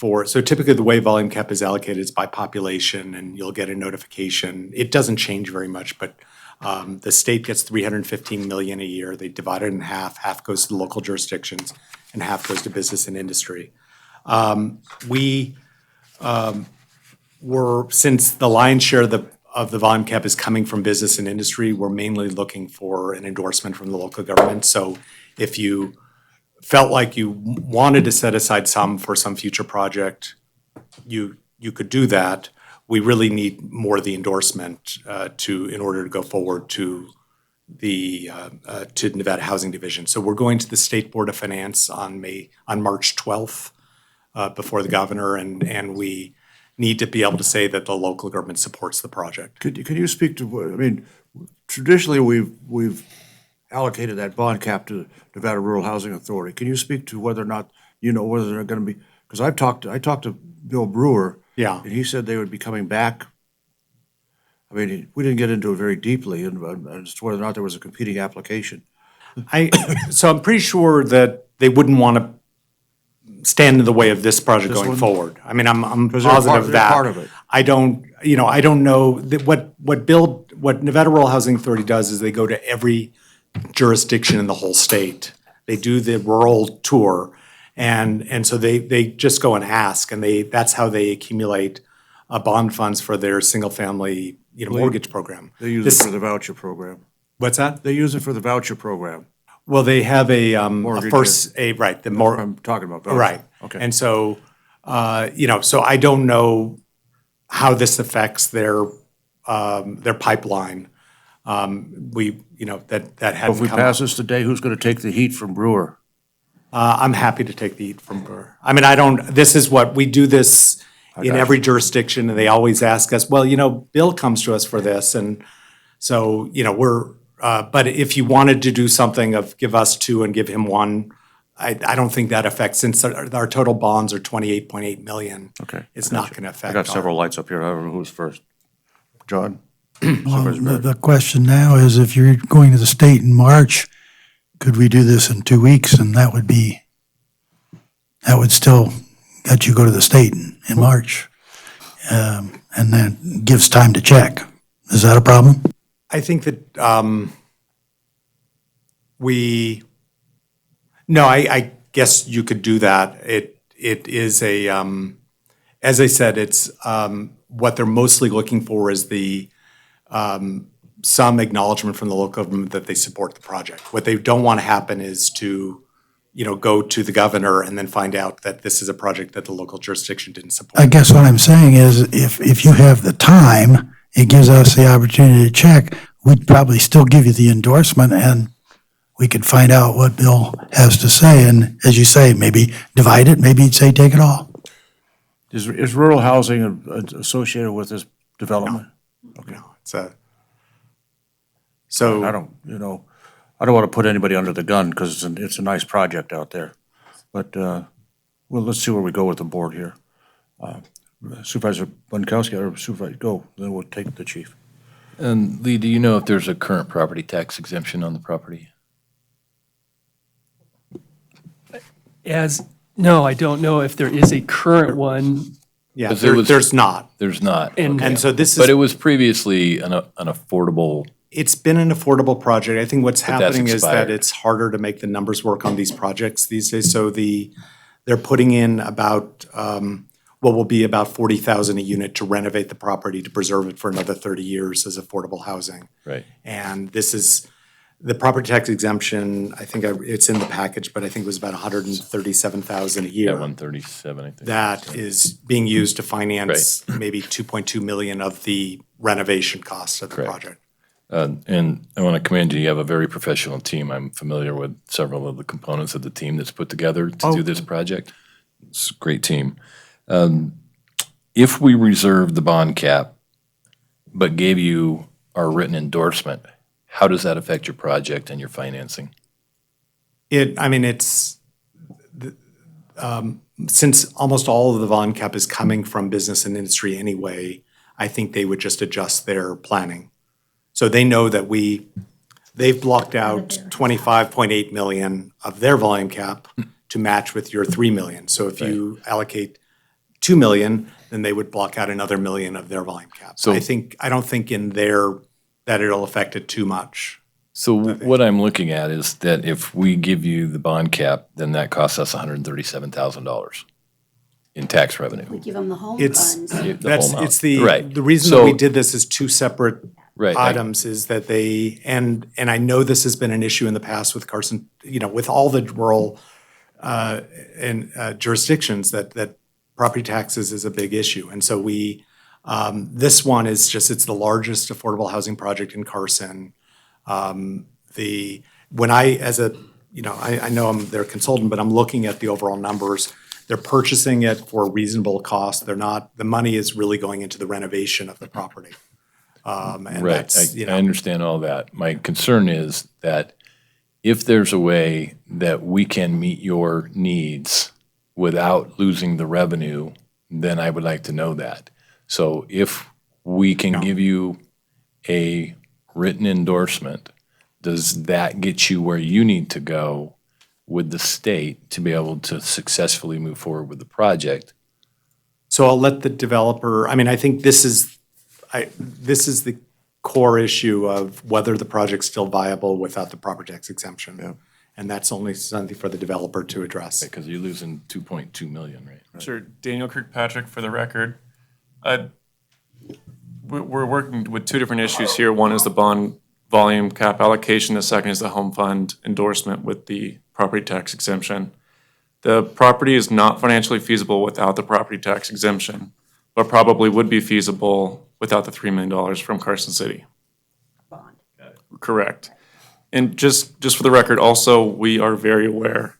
so typically the way volume cap is allocated is by population, and you'll get a notification. It doesn't change very much, but the state gets $315 million a year. They divide it in half goes to the local jurisdictions, and half goes to business and industry. Since the lion's share of the volume cap is coming from business and industry, we're mainly looking for an endorsement from the local government. So if you felt like you wanted to set aside some for some future project, you could do that. We really need more of the endorsement in order to go forward to the to Nevada Housing Division. So we're going to the State Board of Finance on March 12th before the governor, and we need to be able to say that the local government supports the project. Could you speak to, traditionally we've allocated that bond cap to Nevada Rural Housing Authority. Can you speak to whether or not, whether they're going to be, because I talked to Bill Brewer. Yeah. And he said they would be coming back. We didn't get into it very deeply as to whether or not there was a competing application. So I'm pretty sure that they wouldn't want to stand in the way of this project going forward. I'm positive of that. Part of it. I don't know that what Nevada Rural Housing Authority does is they go to every jurisdiction in the whole state. They do the rural tour, and so they just go and ask, and that's how they accumulate bond funds for their single-family mortgage program. They use it for the voucher program. What's that? They use it for the voucher program. Well, they have a Mortgage, right, the more I'm talking about voucher. right. Okay. And so so I don't know how this affects their pipeline. That hadn't If we come pass up. this today, who's going to take the heat from Brewer? I'm happy to take the heat from Brewer. This is what, we do this in every jurisdiction, and they always ask us, well, Bill comes to us for this, and so, but if you wanted to do something of give us two and give him one, I don't think that affects, since our total bonds are $28.8 million. Okay. It's not going to affect. I got several lights up here. I don't know who's first. John? Well, the question now is, if you're going to the state in March, could we do this in 2 weeks? And that would still let you go to the state in March. And then gives time to check. Is that a problem? I think that I guess you could do that. It is as I said, it's what they're mostly looking for is some acknowledgement from the local government that they support the project. What they don't want to happen is to, go to the governor and then find out that this is a project that the local jurisdiction didn't support. I guess what I'm saying is, if you have the time, it gives us the opportunity to check. We'd probably still give you the endorsement, and we could find out what Bill has to say. And as you say, maybe divide it, maybe he'd say take it all. Is rural housing associated with this development? No. Okay. So I don't want to put anybody under the gun, because it's a nice project out there. But, let's see where we go with the board here. Supervisor Bunkowski, or Supervisor, go, then we'll take the chief. And Lee, do you know if there's a current property tax exemption on the property? No, I don't know if there is a current one. Yeah, 'Cause it was- there's not. There's not. And- Okay. And so this is. But it was previously an affordable, It's been an affordable project. I think what's But that's happening is that expired. it's harder to make the numbers work on these projects these days. So they're putting in about, what will be about 40,000 a unit to renovate the property to preserve it for another 30 years as affordable housing. right? And this is, the property tax exemption, I think it's in the package, but I think it was about 137,000 a Yeah, year. 137, I think. That is being used to finance maybe 2.2 million of the renovation costs of the Correct. project. And I want to commend you. You have a very professional team. I'm familiar with several of the components of the team that's put together to do this project. It's a great team. If we reserve the bond cap, but gave you our written endorsement, how does that affect your project and your financing? Since almost all of the bond cap is coming from business and industry anyway, I think they would just adjust their planning. So they know that they've blocked out 25.8 million of their volume cap to match with your 3 million. So if you allocate 2 million, then they would block out another million of their volume cap. So- I don't think that it'll affect it too much. So what I'm looking at is that if we give you the bond cap, then that costs us $137,000 in tax revenue. Give them the home It's, funds. The that's, whole amount. it's the Right. reason that we So- did this is two separate Right. items is that and I know this has been an issue in the past with Carson, with all the rural jurisdictions that property taxes is a big issue. And so this one is just, it's the largest affordable housing project in Carson. When I know I'm their consultant, but I'm looking at the overall numbers. They're purchasing it for a reasonable cost. The money is really going into the renovation of the property. And Right, that's, I understand all that. My concern is that if there's a way that we can meet your needs without losing the revenue, then I would like to know that. So if we can give you a written endorsement, does that get you where you need to go with the state to be able to successfully move forward with the project? So I'll let the developer, I think this is the core issue of whether the project's still viable without the property tax exemption. And that's only something for the developer to address. Because you're losing 2.2 million, right? Sure. Daniel Kirkpatrick for the record. We're working with two different issues here. One is the bond volume cap allocation. The second is the home fund endorsement with the property tax exemption. The property is not financially feasible without the property tax exemption, but probably would be feasible without the $3 million from Carson City. Bond. Correct. And just for the record, also, we are very aware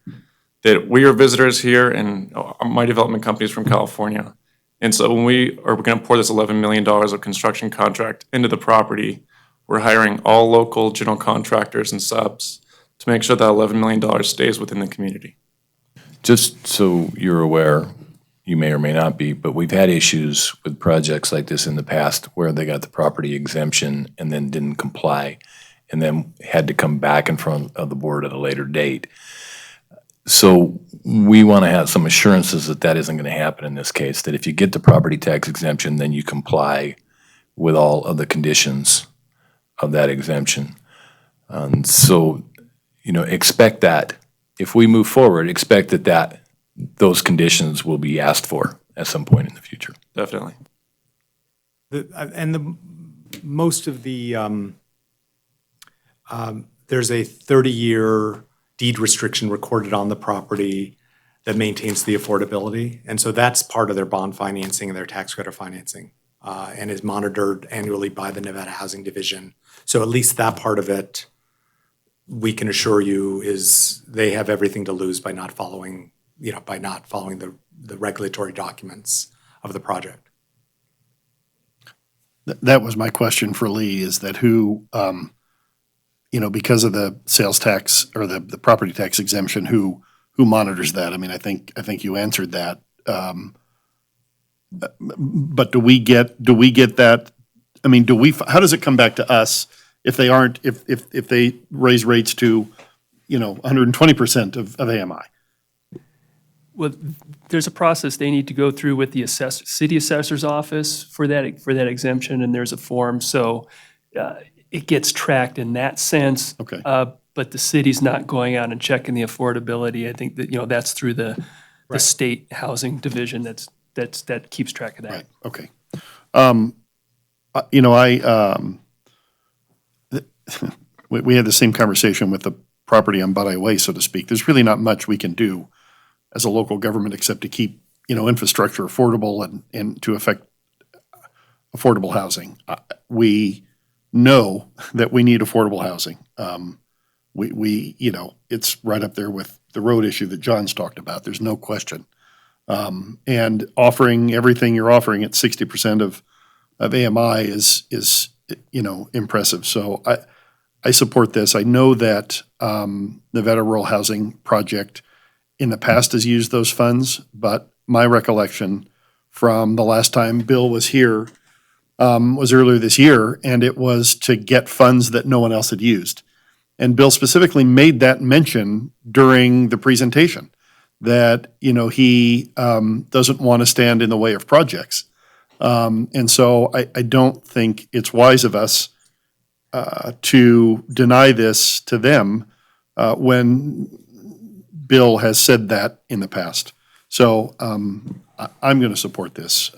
that we are visitors here and my development company is from California. And so when we are going to pour this $11 million of construction contract into the property, we're hiring all local general contractors and subs to make sure that $11 million stays within the community. Just so you're aware, you may or may not be, but we've had issues with projects like this in the past where they got the property exemption and then didn't comply and then had to come back in front of the board at a later date. So we want to have some assurances that that isn't going to happen in this case, that if you get the property tax exemption, then you comply with all of the conditions of that exemption. And so, expect that. If we move forward, expect that those conditions will be asked for at some point in the future. Definitely. Most of the, there's a 30-year deed restriction recorded on the property that maintains the affordability. And so that's part of their bond financing and their tax credit financing, and is monitored annually by the Nevada Housing Division. So at least that part of it, we can assure you, is they have everything to lose by not following the regulatory documents of the project. That was my question for Lee, is that who, because of the sales tax or the property tax exemption, who monitors that? I think you answered that. But do we get that? How does it come back to us if they raise rates to, 120% of AMI? Well, there's a process they need to go through with the city assessor's office for that exemption, and there's a form, so it gets tracked in that sense. Okay. But the city's not going out and checking the affordability. I think that, that's through the state housing division that keeps track of that. Right, okay. We had the same conversation with the property on Butteye Way, so to speak. There's really not much we can do as a local government except to keep, infrastructure affordable and to affect affordable housing. We know that we need affordable housing. It's right up there with the road issue that John's talked about. There's no question. And offering everything you're offering at 60% of AMI is impressive. So I support this. I know that Nevada Rural Housing Project in the past has used those funds, but my recollection from the last time Bill was here was earlier this year, and it was to get funds that no one else had used. And Bill specifically made that mention during the presentation, that, he doesn't want to stand in the way of projects. And so I don't think it's wise of us to deny this to them when Bill has said that in the past. So I'm going to support this.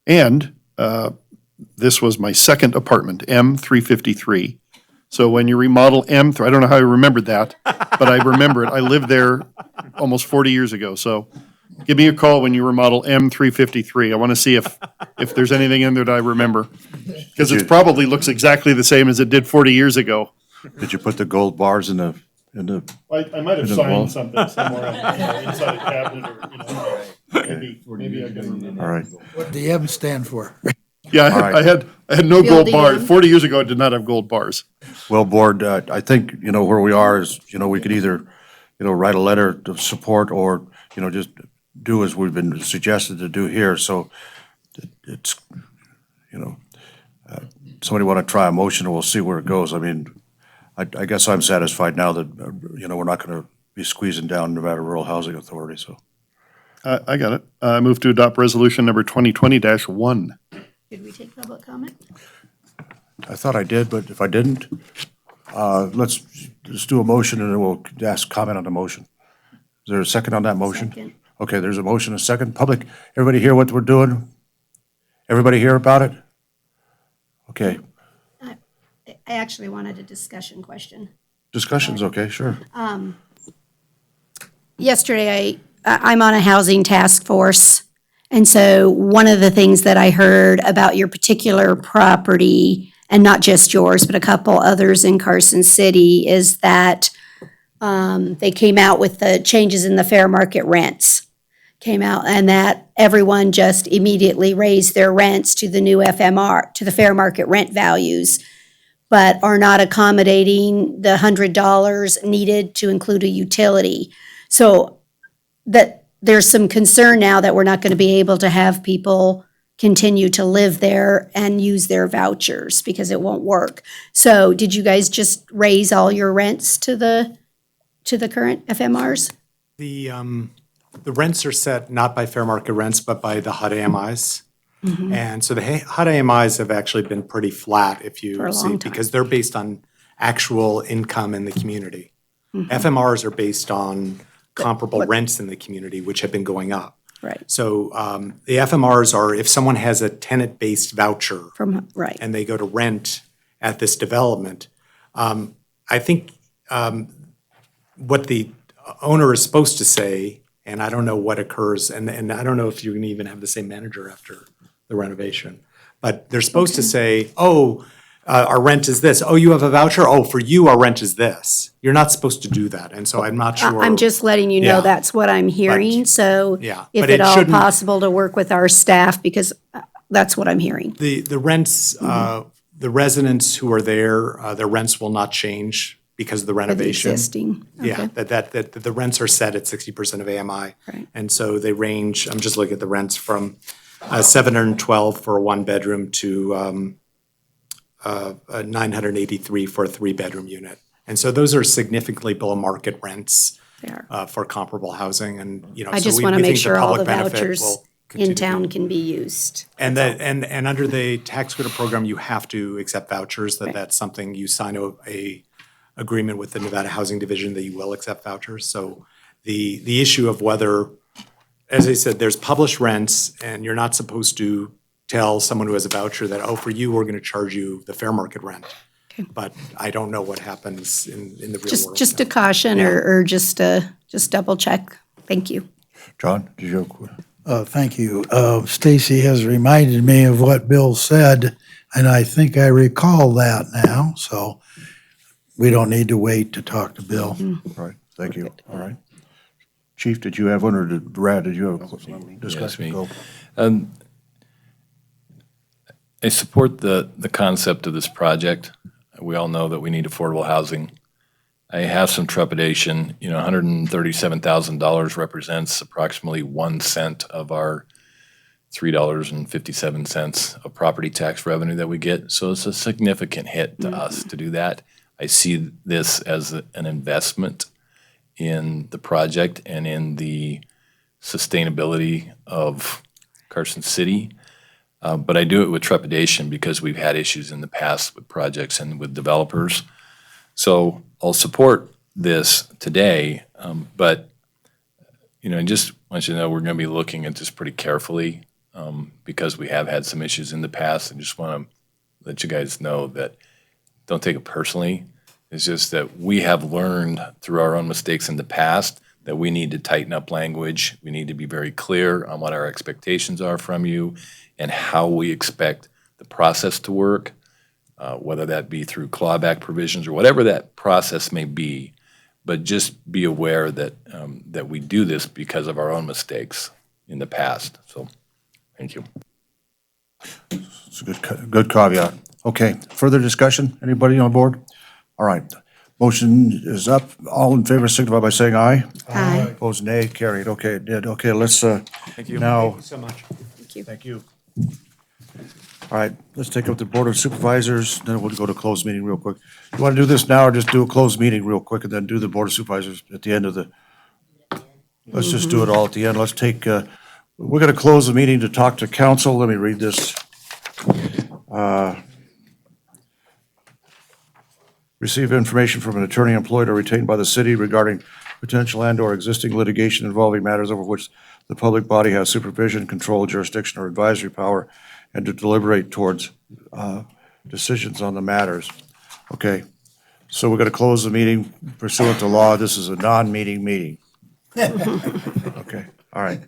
And this was my second apartment, M353. So when you remodel I don't know how I remembered that, but I remember it. I lived there almost 40 years ago. So give me a call when you remodel M353. I want to see if there's anything in there that I remember. Because it probably looks exactly the same as it did 40 years ago. Did you put the gold bars in the? I might have in the wall? signed something somewhere inside a cabinet or, maybe I can. All right. What do the M stand for? Yeah, All right. I had no gold Building bars. M. 40 years ago, I did not have gold bars. Well, Board, I think, where we are is, we could either, write a letter of support or, just do as we've been suggested to do here. So it's, somebody want to try a motion and we'll see where it goes. I mean, I guess I'm satisfied now that, we're not going to be squeezing down Nevada Rural Housing Authority, so. I got it. I move to adopt resolution number 2020-1. Did we take public comment? I thought I did, but if I didn't, let's just do a motion and then we'll ask comment on the motion. Is there a second on that motion? Second. Okay, there's a motion, a second. Public, everybody hear what we're doing? Everybody hear about it? Okay, I actually wanted a discussion question. discussion's okay, sure. Yesterday, I'm on a housing task force, and so one of the things that I heard about your particular property, and not just yours, but a couple others in Carson City, is that they came out with the changes in the fair market rents. Came out, and that everyone just immediately raised their rents to the new FMR, to the fair market rent values, but are not accommodating the $100 needed to include a utility. So that there's some concern now that we're not going to be able to have people continue to live there and use their vouchers because it won't work. So did you guys just raise all your rents to the current FMRs? The rents are set not by fair market rents, but by the HUD AMIs. And so the HUD AMIs have actually been pretty flat if For you a see, long time. because they're based on actual income in the community. FMRs are based on comparable rents in the community, which have been going up. Right. So the FMRs are, if someone has a tenant-based voucher Right. and they go to rent at this development, I think what the owner is supposed to say, and I don't know what occurs, and I don't know if you can even have the same manager after the renovation, but they're supposed to say, our rent is this. Oh, you have a voucher? Oh, for you, our rent is this. You're not supposed to do that, and so I'm not sure. I'm just letting you know Yeah. that's what I'm hearing, so Yeah, if but at it all shouldn't- possible to work with our staff, because that's what I'm hearing. The rents, the residents who are there, their rents will not change because of the For the renovation. existing, Yeah, okay. that the rents are set at 60% of AMI. Right. And so they range, I'm just looking at the rents from 712 for a one-bedroom to 983 for a three-bedroom unit. And so those are significantly below market rents. Fair. For comparable housing and, you know. I so just we- want to we make think the sure all public the benefit vouchers will in continue to be- town can be used. And and under the tax credit program, you have to accept vouchers, that's something you sign a agreement with the Nevada Housing Division that you will accept vouchers. So the issue of whether, as I said, there's published rents and you're not supposed to tell someone who has a voucher that, oh, for you, we're going to charge you the fair market rent. But I don't know what happens in the real world. Just a caution or just double check. Thank you. John, did you have? Thank you. Stacy has reminded me of what Bill said, and I think I recall that now, so we don't need to wait to talk to Bill. All right, thank you. All right. Chief, did you have one, or Brad, did you have a discussion? me. Go. I support the concept of this project. We all know that we need affordable housing. I have some trepidation, you know, $137,000 represents approximately 1 cent of our $3.57 of property tax revenue that we get. So it's a significant hit to us to do that. I see this as an investment in the project and in the sustainability of Carson City. But I do it with trepidation because we've had issues in the past with projects and with developers. So I'll support this today, but, you know, I just want you to know we're going to be looking at this pretty carefully because we have had some issues in the past. I just want to let you guys know that don't take it personally. It's just that we have learned through our own mistakes in the past that we need to tighten up language. We need to be very clear on what our expectations are from you and how we expect the process to work, whether that be through clawback provisions or whatever that process may be. But just be aware that that we do this because of our own mistakes in the past. So, thank you. It's a good caveat. Okay, further discussion? Anybody on board? All right, motion is up. All in favor signify by saying aye. Aye. Opposed, nay. Carried. Okay, it did. Okay, let's, Thank you. now. Thank you so much. Thank you. Thank you. All right, let's take up the Board of Supervisors, then we'll go to closed meeting real quick. You want to do this now or just do a closed meeting real quick and then do the Board of Supervisors at the end of the? Let's just do it all at the end. Let's take, we're going to close the meeting to talk to council. Let me read this. Receive information from an attorney employed or retained by the city regarding potential and/or existing litigation involving matters over which the public body has supervision, control, jurisdiction, or advisory power, and to deliberate towards decisions on the matters. Okay, so we're going to close the meeting pursuant to law. This is a non-meeting meeting. Okay, all right.